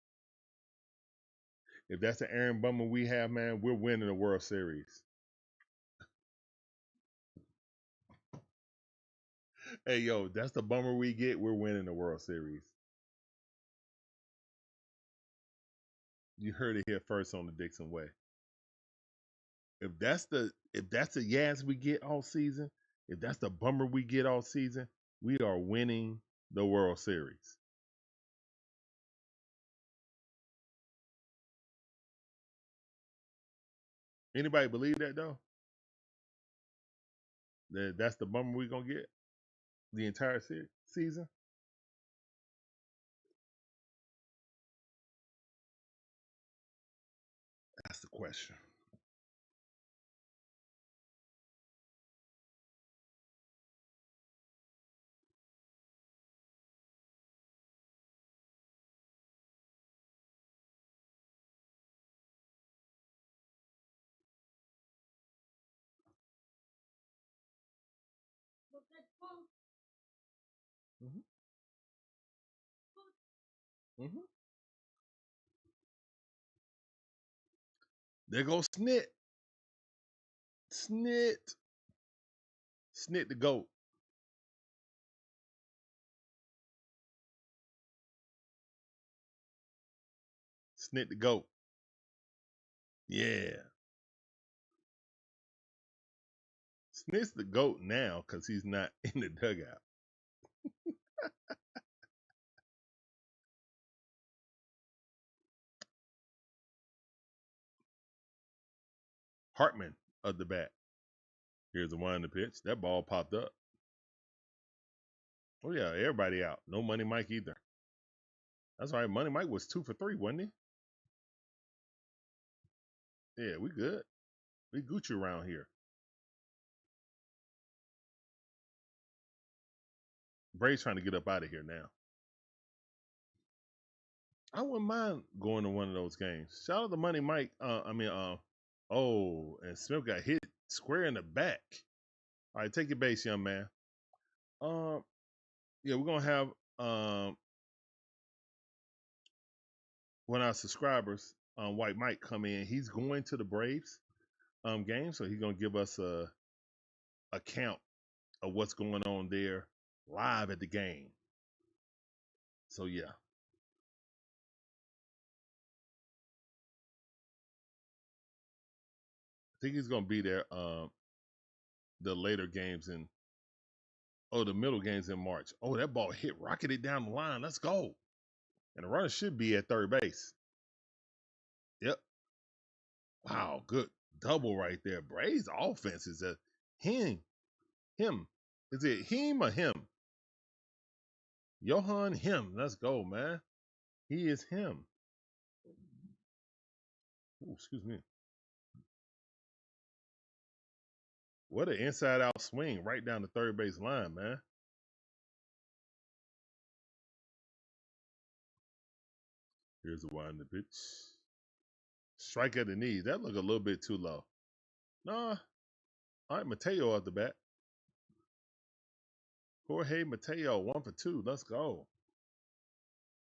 If that's the Aaron Bummer we have, man, we're winning the World Series. Hey, yo, that's the Bummer we get. We're winning the World Series. You heard it here first on the DIXON Way. If that's the Yaz we get all season, if that's the Bummer we get all season, we are winning the World Series. Anybody believe that though? That's the Bummer we gonna get the entire season? That's the question. Mm-hmm. Mm-hmm. There goes Snit. Snit the GOAT. Snit the GOAT. Yeah. Snit's the GOAT now because he's not in the dugout. Hartman of the bat. Here's the one in the pitch. That ball popped up. Oh, yeah, everybody out. No Money Mike either. That's right. Money Mike was 2 for 3, wasn't he? Yeah, we good. We Gucci around here. Braves trying to get up out of here now. I wouldn't mind going to one of those games. Shout out to Money Mike. Oh, and Smith got hit square in the back. All right, take your base, young man. Yeah, we're gonna have one of our subscribers, White Mike, come in. He's going to the Braves game, so he's gonna give us a account of what's going on there live at the game. So yeah. I think he's gonna be there the later games the middle games in March. Oh, that ball rocketed down the line. Let's go. And the runner should be at third base. Yep. Wow, good double right there. Braves offense is a him. Is it him or him? Johan him. Let's go, man. He is him. Ooh, excuse me. What an inside out swing right down the third base line, man. Here's the wind the pitch. Strike at the knees. That looked a little bit too low. Nah. All right, Mateo at the bat. Jorge Mateo, 1 for 2. Let's go.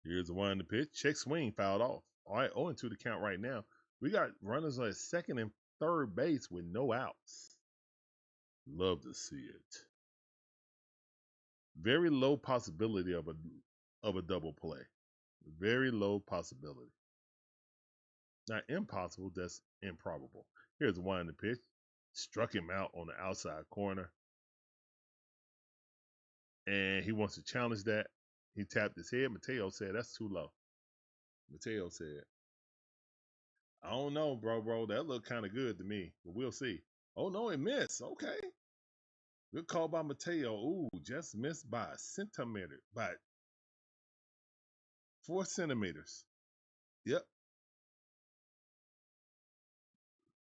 Here's the wind the pitch. Check swing, fouled off. All right, 0-2 the count right now. We got runners on second and third base with no outs. Love to see it. Very low possibility of a double play. Very low possibility. Not impossible, that's improbable. Here's one in the pitch. Struck him out on the outside corner. And he wants to challenge that. He tapped his head. Mateo said, that's too low. Mateo said, I don't know, bro. That looked kind of good to me, but we'll see. Oh, no, it missed. Okay. Good call by Mateo. Ooh, just missed by a centimeter. By 4 centimeters. Yep.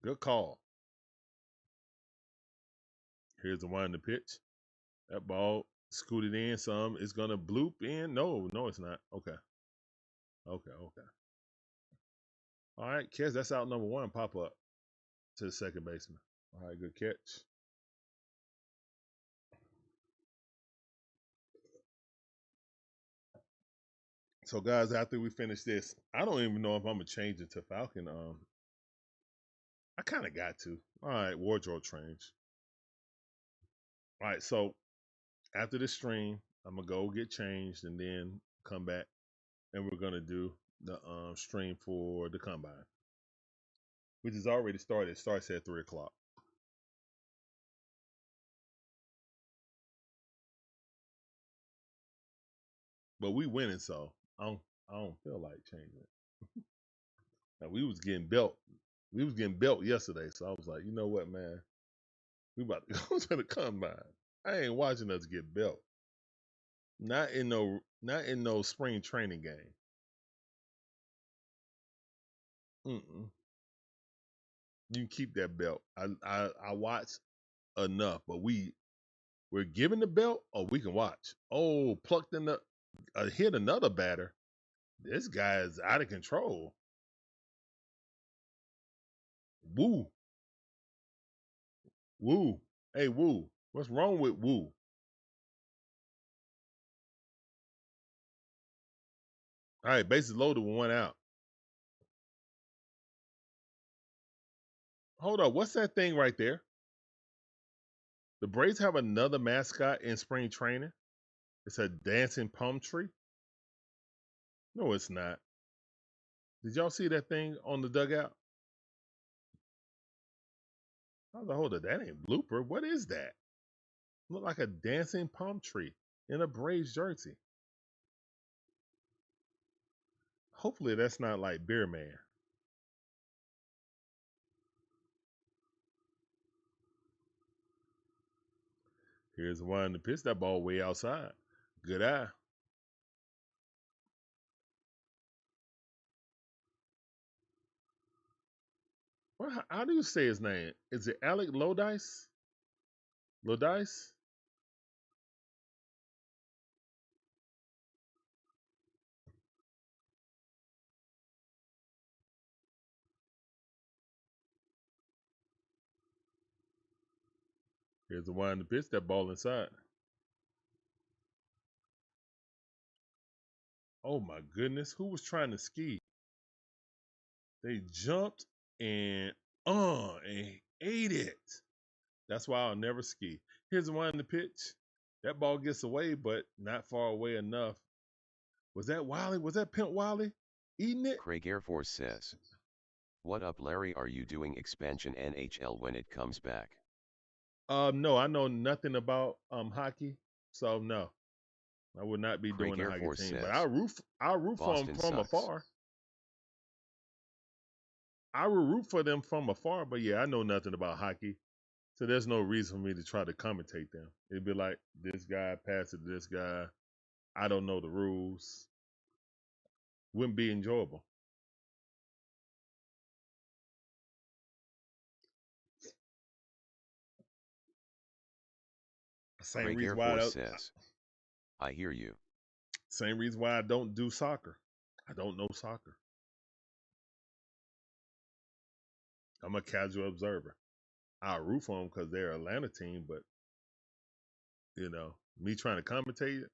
Good call. Here's the one in the pitch. That ball scooted in some. It's going to bloop in. No, it's not. Okay. All right, Kez, that's out number 1. Pop up. to the second baseman. All right, good catch. So, guys, after we finish this, I don't even know if I'm gonna change it to Falcon. I kind of got to. All right, wardrobe change. All right, so after this stream, I'm gonna go get changed and then come back, and we're gonna do the stream for the combine, which is already started. It starts at 3 o'clock. But we winning, so I don't feel like changing it. Now, we was getting belt. We was getting belt yesterday, so I was like, you know what, man, we about to go to the combine. I ain't watching us get belt. Not in no spring training game. Mm-mm. You can keep that belt. I watch enough, but we're given the belt, or we can watch. Oh, plucked in the hit another batter. This guy is out of control. Woo, woo, hey woo. What's wrong with woo? All right, bases loaded with 1 out. Hold up, what's that thing right there? The Braves have another mascot in spring training. It's a dancing palm tree. No, it's not. Did y'all see that thing on the dugout? I was like, hold up, that ain't blooper. What is that? Look like a dancing palm tree in a Braves jersey. Hopefully that's not like Beer Man. Here's one to pitch that ball way outside. Good eye. Well, how do you say his name? Is it Alec Lodice? Lodice? Here's the one to pitch that ball inside. Oh my goodness, who was trying to ski? They jumped and ate it. That's why I'll never ski. Here's the one to pitch. That ball gets away, but not far away enough. Was that Wiley? Was that Pimp Wiley eating it? Craig Air Force says, "What up, Larry? Are you doing expansion NHL when it comes back?" No, I know nothing about hockey, so no, I would not be Craig doing the Air hockey Force team. says, But I'll root for them Boston from sucks. afar. I will root for them from afar, but yeah, I know nothing about hockey, so there's no reason for me to try to commentate them. It'd be like this guy pass it to this guy. I don't know the rules. Wouldn't be enjoyable. Same Craig Air reason why Force says, "I hear you." same reason why I don't do soccer. I don't know soccer. I'm a casual observer. I root for them because they're an Atlanta team, but me trying to commentate it,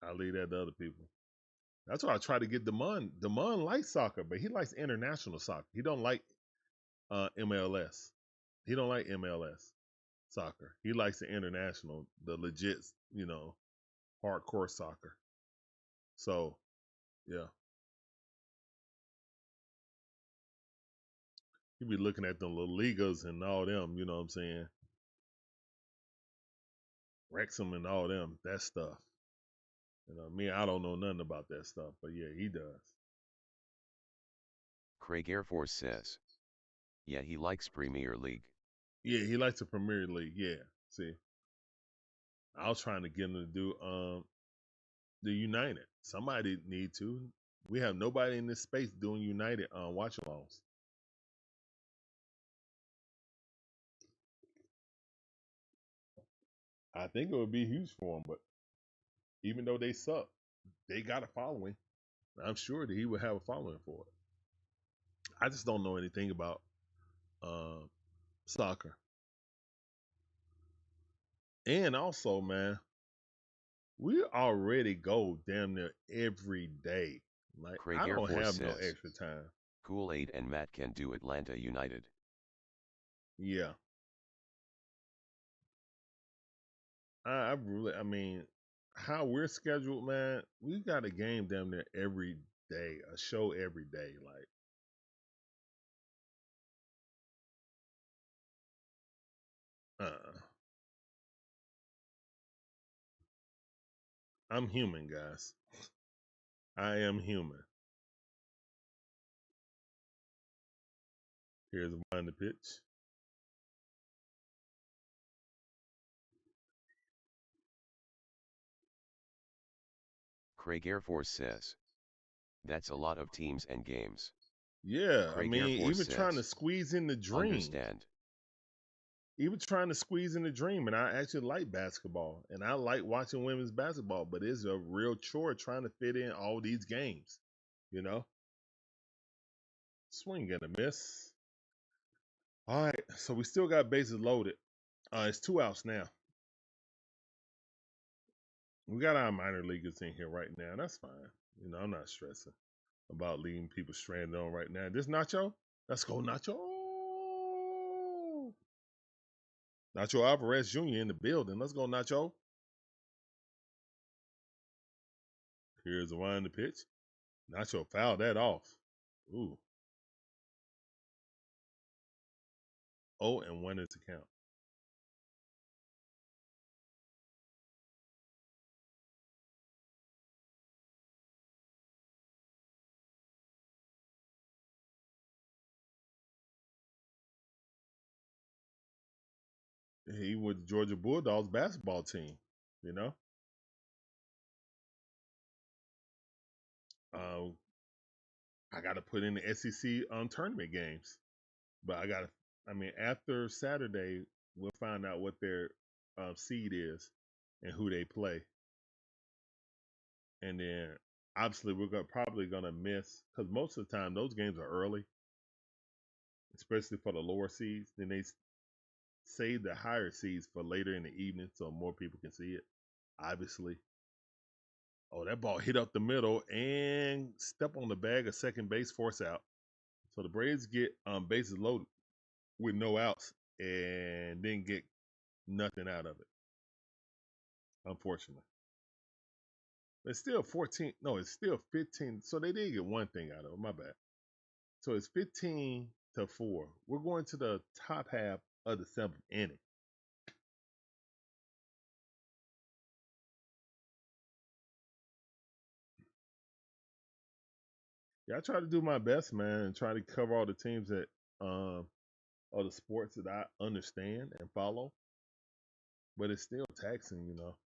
I leave that to other people. That's why I try to get Damon. Damon likes soccer, but he likes international soccer. He don't like MLS. He don't like MLS soccer. He likes the international, the legit, hardcore soccer. So, yeah. You be looking at the La Ligas and all them, you know what I'm saying? Wrexham and all them, that stuff. Me, I don't know nothing about that stuff, but yeah, he does. Craig Air Force says, "Yeah, he likes Premier League." Yeah, he likes the Premier League. Yeah, see, I was trying to get him to do the United. Somebody need to. We have nobody in this space doing United watch alongs. I think it would be huge for him, but even though they suck, they got a following. I'm sure that he would have a following for it. I just don't know anything about soccer. And also, man, we already go damn near every day. Like, Craig I Air don't Force have no says, extra time. Kool-Aid and Matt can do Atlanta United. Yeah. I mean, how we're scheduled, man, we got a game damn near every day, a show every day. Like, I'm human, guys. I am human. Here's one the pitch. Craig Air Force says, that's a lot of teams and games. Yeah, I Craig Air mean, Force even trying to says, squeeze in the dream. understand. Even trying to squeeze in the dream, and I actually like basketball, and I like watching women's basketball, but it's a real chore trying to fit in all these games, you know? Swing and a miss. All right, so we still got bases loaded. It's 2 outs now. We got our minor leaguers in here right now. That's fine. You know, I'm not stressing about leaving people stranded on right now. This Nacho? Let's go, Nacho. Nacho Alvarez Jr. in the building. Let's go, Nacho. Here's the wind the pitch. Nacho fouled that off. Ooh. 0-1 is the count. He with the Georgia Bulldogs basketball team, you know? I got to put in the SEC tournament games. But I mean, after Saturday, we'll find out what their seed is and who they play. And then obviously we're probably going to miss, because most of the time those games are early, especially for the lower seeds. Then they save the higher seeds for later in the evening so more people can see it, obviously. Oh, that ball hit up the middle and step on the bag of second base, force out. So the Braves get bases loaded with no outs and didn't get nothing out of it, unfortunately. It's still 14. No, it's still 15. So they did get one thing out of it. My bad. So it's 15-4. We're going to the top half of the 7th inning. Yeah, I try to do my best, man, and try to cover all the teams that are the sports that I understand and follow. But it's still taxing, you know.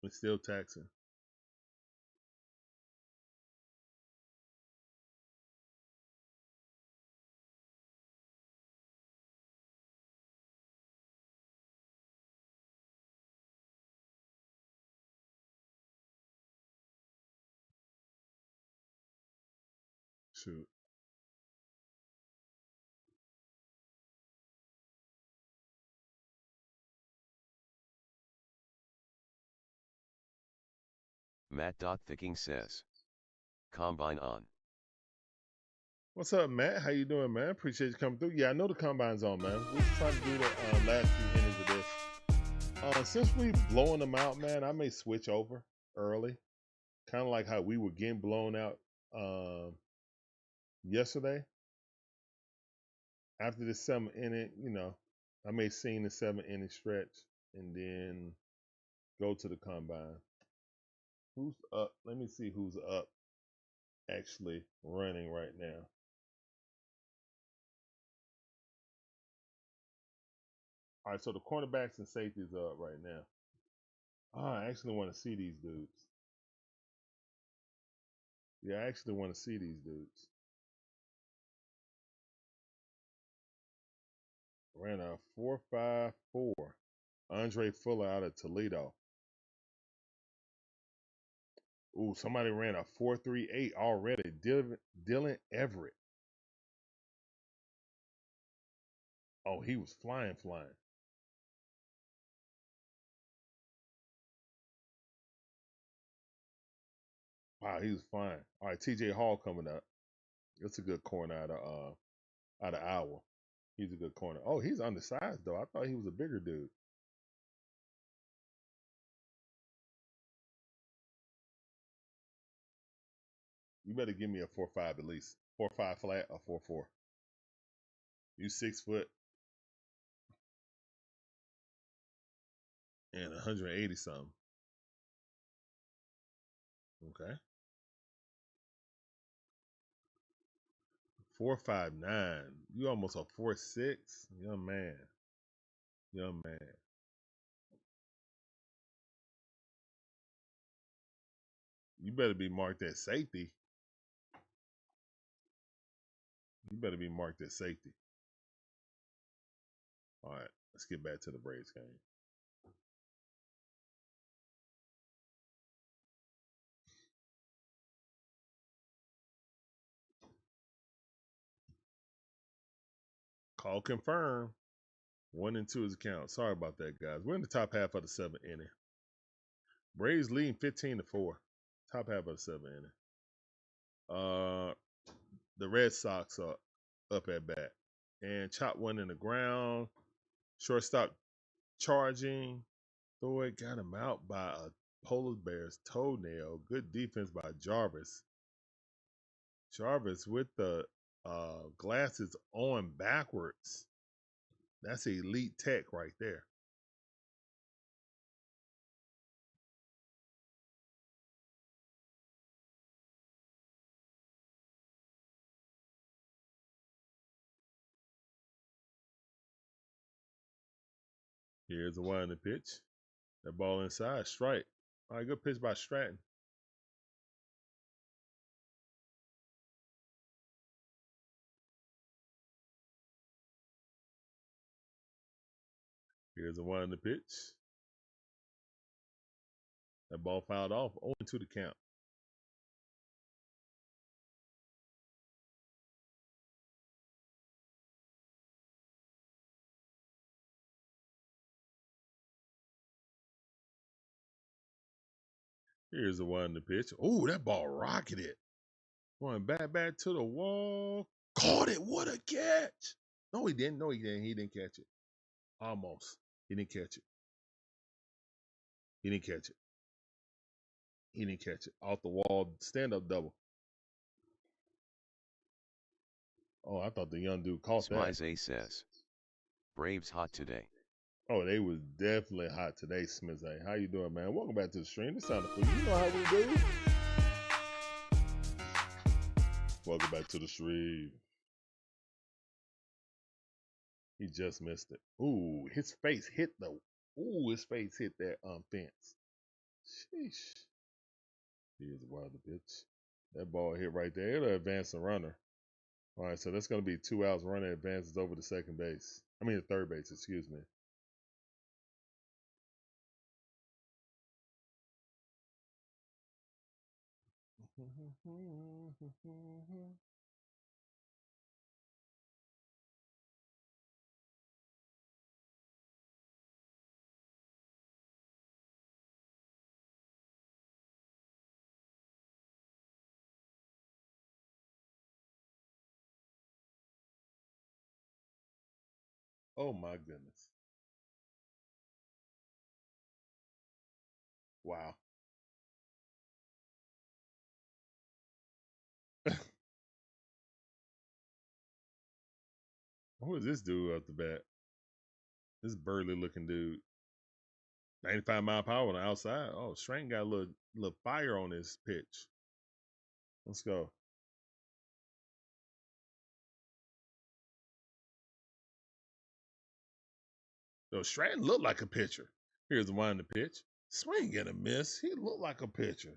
It's still taxing. Shoot. Matt Thicking says, combine on. What's up, Matt? How you doing, man? Appreciate you coming through. Yeah, I know the combine's on, man. We was trying to do the last few innings of this. Since we blowing them out, man, I may switch over early. Kind of like how we were getting blown out yesterday. After the 7th inning, you know, I may sing the 7th inning stretch and then go to the combine. Who's up? Let me see who's up actually running right now. All right, so the cornerbacks and safeties are up right now. Oh, I actually want to see these dudes. Yeah, I actually want to see these dudes. Ran a 4.54. Andre Fuller out of Toledo. Ooh, somebody ran a 4.38 already. Dylan Everett. Oh, he was flying. Wow, he was flying. All right, TJ Hall coming up. That's a good corner out of Iowa. He's a good corner. Oh, he's undersized though. I thought he was a bigger dude. You better give me a 4.5 at least. 4.5 flat or 4.4. You 6 foot and 180 something. Okay. 4.59. You almost a 4.6. Young man. Young man. You better be marked at safety. You better be marked at safety. All right, let's get back to the Braves game. Call confirm. 1 and 2 is count. Sorry about that, guys. We're in the top half of the 7th inning. Braves leading 15-4. Top half of the 7th inning. The Red Sox are up at bat. And chop one in the ground. Shortstop charging. Throw it, got him out by a polar bear's toenail. Good defense by Jarvis. Jarvis with the glasses on backwards. That's elite tech right there. Here's a 1-2 pitch. That ball inside, strike. All right, good pitch by Stratton. Here's a 1-2 pitch. That ball fouled off. 0-2 the count. Here's a 1-2 pitch. Oh, that ball rocketed. Going back to the wall. Caught it. What a catch. No, he didn't. No, he didn't. He didn't catch it. Almost. He didn't catch it. He didn't catch it. He didn't catch it. Off the wall. Stand-up double. Oh, I thought the young dude caught that. Smize A says, Braves hot today. Oh, they was definitely hot today, Smith. How you doing, man? Welcome back to the stream. This sounded for you. You know how we do. Welcome back to the stream. He just missed it. Ooh, his face hit his face hit that fence. Sheesh. Here's a wild pitch. That ball hit right there. It'll advance the runner. All right, so that's going to be 2 outs. Runner advances over to second base. I mean, the third base, excuse me. Oh, my goodness. Wow. Who is this dude up the bat? This burly looking dude. 95 mile per hour on the outside. Oh, Strain got a little fire on his pitch. Let's go. So Stratton looked like a pitcher. Here's the 1-2 pitch. Swing and a miss. He looked like a pitcher.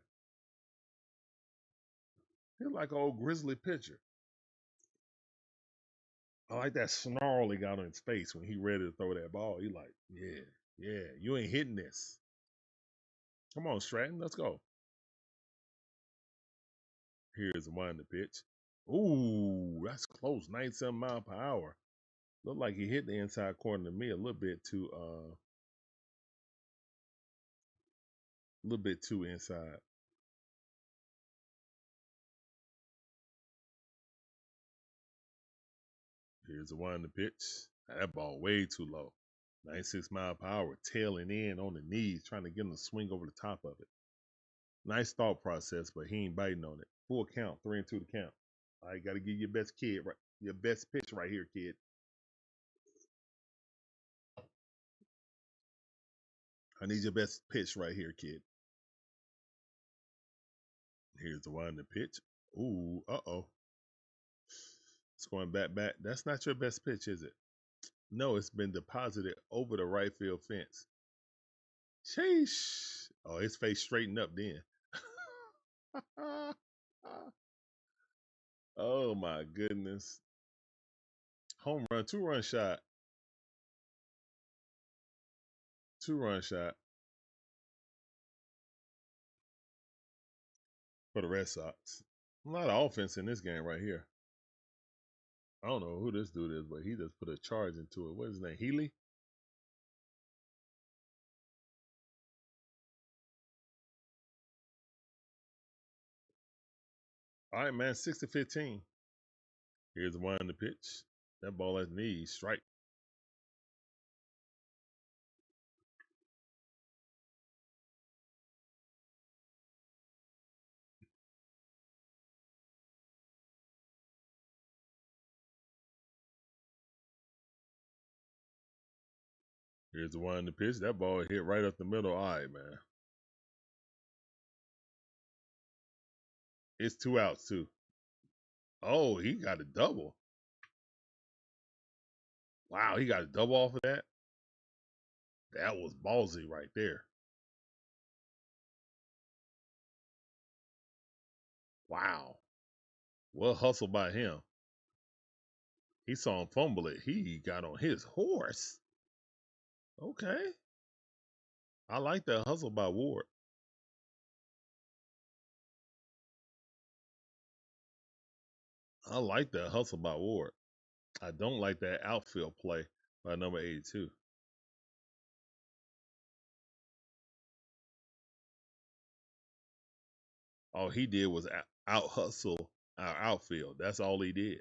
He looked like an old grizzly pitcher. I like that snarl he got on his face when he ready to throw that ball. He like, yeah, you ain't hitting this. Come on, Stratton, let's go. Here's the one to pitch. Ooh, that's close. 97 mile per hour. Looked like he hit the inside corner to me a little bit too inside. Here's the one to pitch. That ball way too low. 96 mile per hour, tailing in on the knees, trying to get him to swing over the top of it. Nice thought process, but he ain't biting on it. Full count, 3-2 to count. All right, got to give your best kid, right, your best pitch right here, kid. I need your best pitch right here, kid. Here's the one to pitch. Ooh, uh-oh. It's going back. That's not your best pitch, is it? No, it's been deposited over the right field fence. Sheesh. Oh, his face straightened up then. Oh, my goodness. Home run, 2-run shot. 2-run shot for the Red Sox. A lot of offense in this game right here. I don't know who this dude is, but he just put a charge into it. What is his name? Healy? All right, man, 6-15. Here's the one to pitch. That ball at the knees, strike. Here's the one to pitch. That ball hit right up the middle. All right, man. It's 2 outs, too. Oh, he got a double. Wow, he got a double off of that. That was ballsy right there. Wow. Well hustle by him. He saw him fumble it. He got on his horse. Okay. I like that hustle by Ward. I like that hustle by Ward. I don't like that outfield play by number 82. All he did was out hustle our outfield. That's all he did.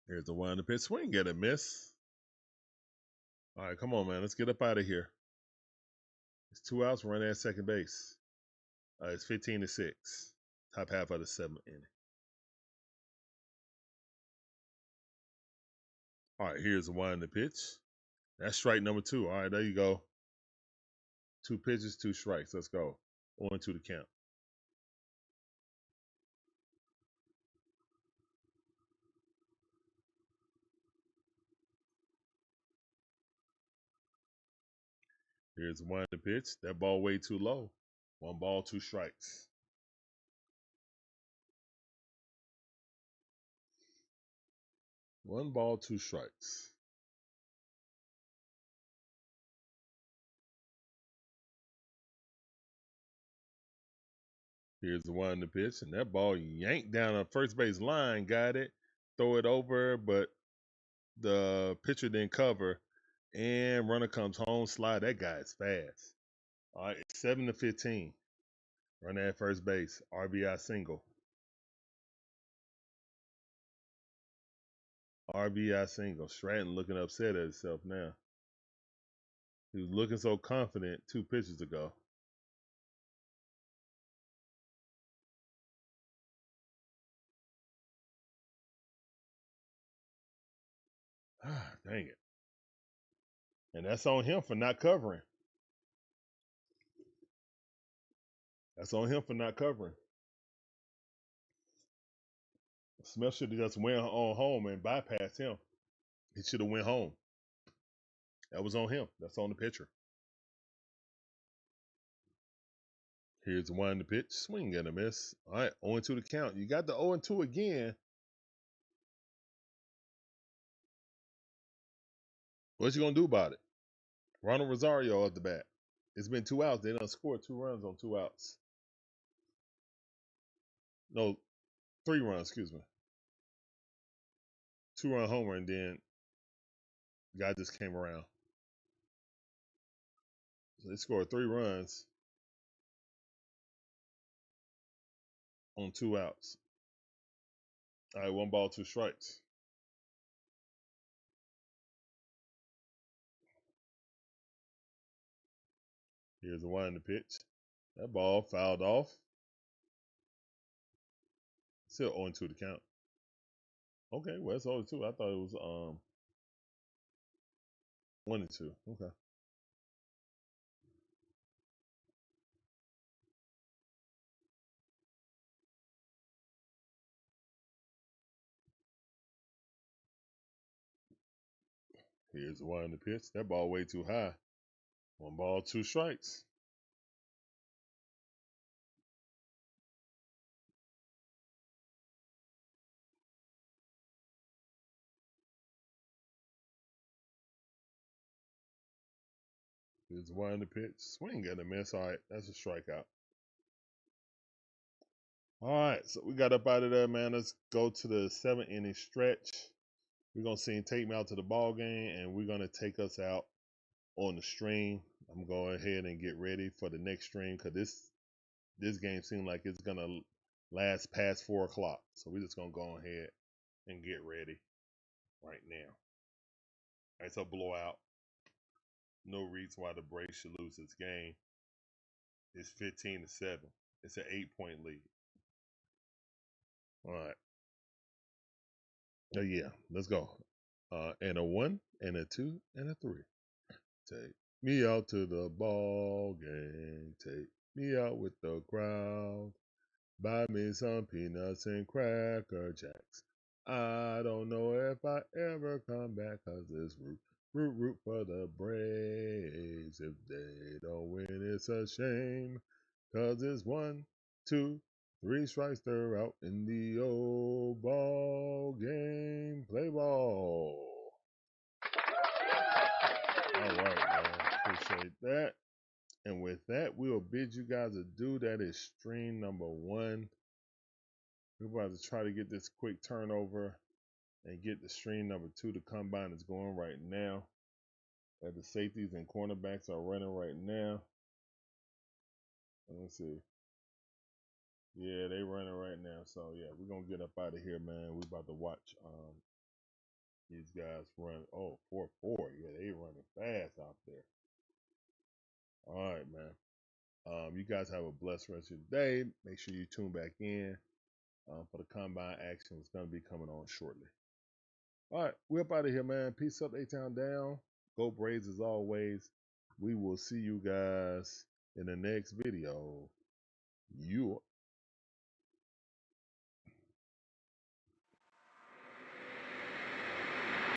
Here's the one to pitch. Swing, get a miss. All right, come on, man. Let's get up out of here. It's 2 outs. Run at second base. It's 15-6. Top half of the 7th inning. All right, here's the one to pitch. That's strike number 2. All right, there you go. 2 pitches, 2 strikes. Let's go. 1-2 to count. Here's one to pitch. That ball way too low. 1 ball, 2 strikes. One ball, 2 strikes. Here's the one to pitch, and that ball yanked down on first base line. Got it. Throw it over, but the pitcher didn't cover. And runner comes home, slide. That guy is fast. All right, it's 7-15. Runner at first base. RBI single. RBI single. Stratton looking upset at himself now. He was looking so confident 2 pitches ago. Ah, dang it. And that's on him for not covering. That's on him for not covering. Smith should have just went on home and bypassed him. He should have went home. That was on him. That's on the pitcher. Here's the one to pitch. Swing and a miss. All right, 0-2 to count. You got the 0-2 again. What you going to do about it? Ronald Rosario at the bat. It's been 2 outs. They done scored 2 runs on 2 outs. No, 3 runs, excuse me. 2-run homer, and then the guy just came around. So they scored 3 runs on 2 outs. All right, 1 ball, 2 strikes. Here's the 1 to pitch. That ball fouled off. Still 0-2 to count. Okay, well, it's 0-2. I thought it was 1-2. Okay. Here's the 1 to pitch. That ball way too high. 1 ball, 2 strikes. Here's the 1 to pitch. Swing and a miss. All right, that's a strikeout. All right, so we got up out of there, man. Let's go to the 7-inning stretch. We're going to see him take me out to the ball game, and we're going to take us out on the stream. I'm going ahead and get ready for the next stream because this game seems like it's going to last past 4 o'clock. So we're just going to go ahead and get ready right now. All right, so blowout. No reason why the Braves should lose this game. It's 15-7. It's an 8-point lead. All right. Oh, yeah, let's go. And a 1, and a 2, and a 3. Take me out to the ball game. Take me out with the crowd. Buy me some peanuts and Cracker Jacks. I don't know if I ever come back, 'cause it's root for the Braves. If they don't win, it's a shame, 'cause it's 1, 2, 3 strikes, they're out in the old ball game. Play ball. All right, man. Appreciate that. And with that, we'll bid you guys adieu. That is stream number 1. We're about to try to get this quick turnover and get the stream number 2. The combine is going right now. The safeties and cornerbacks are running right now. Let me see. Yeah, they running right now. So yeah, we're gonna get up out of here, man. We about to watch these guys run. Oh, 4-4. Yeah, they running fast out there. All right, man. You guys have a blessed rest of your day. Make sure you tune back in for the combine action. It's gonna be coming on shortly. All right, we're up out of here, man. Peace up, A-Town down. Go Braves as always. We will see you guys in the next video. You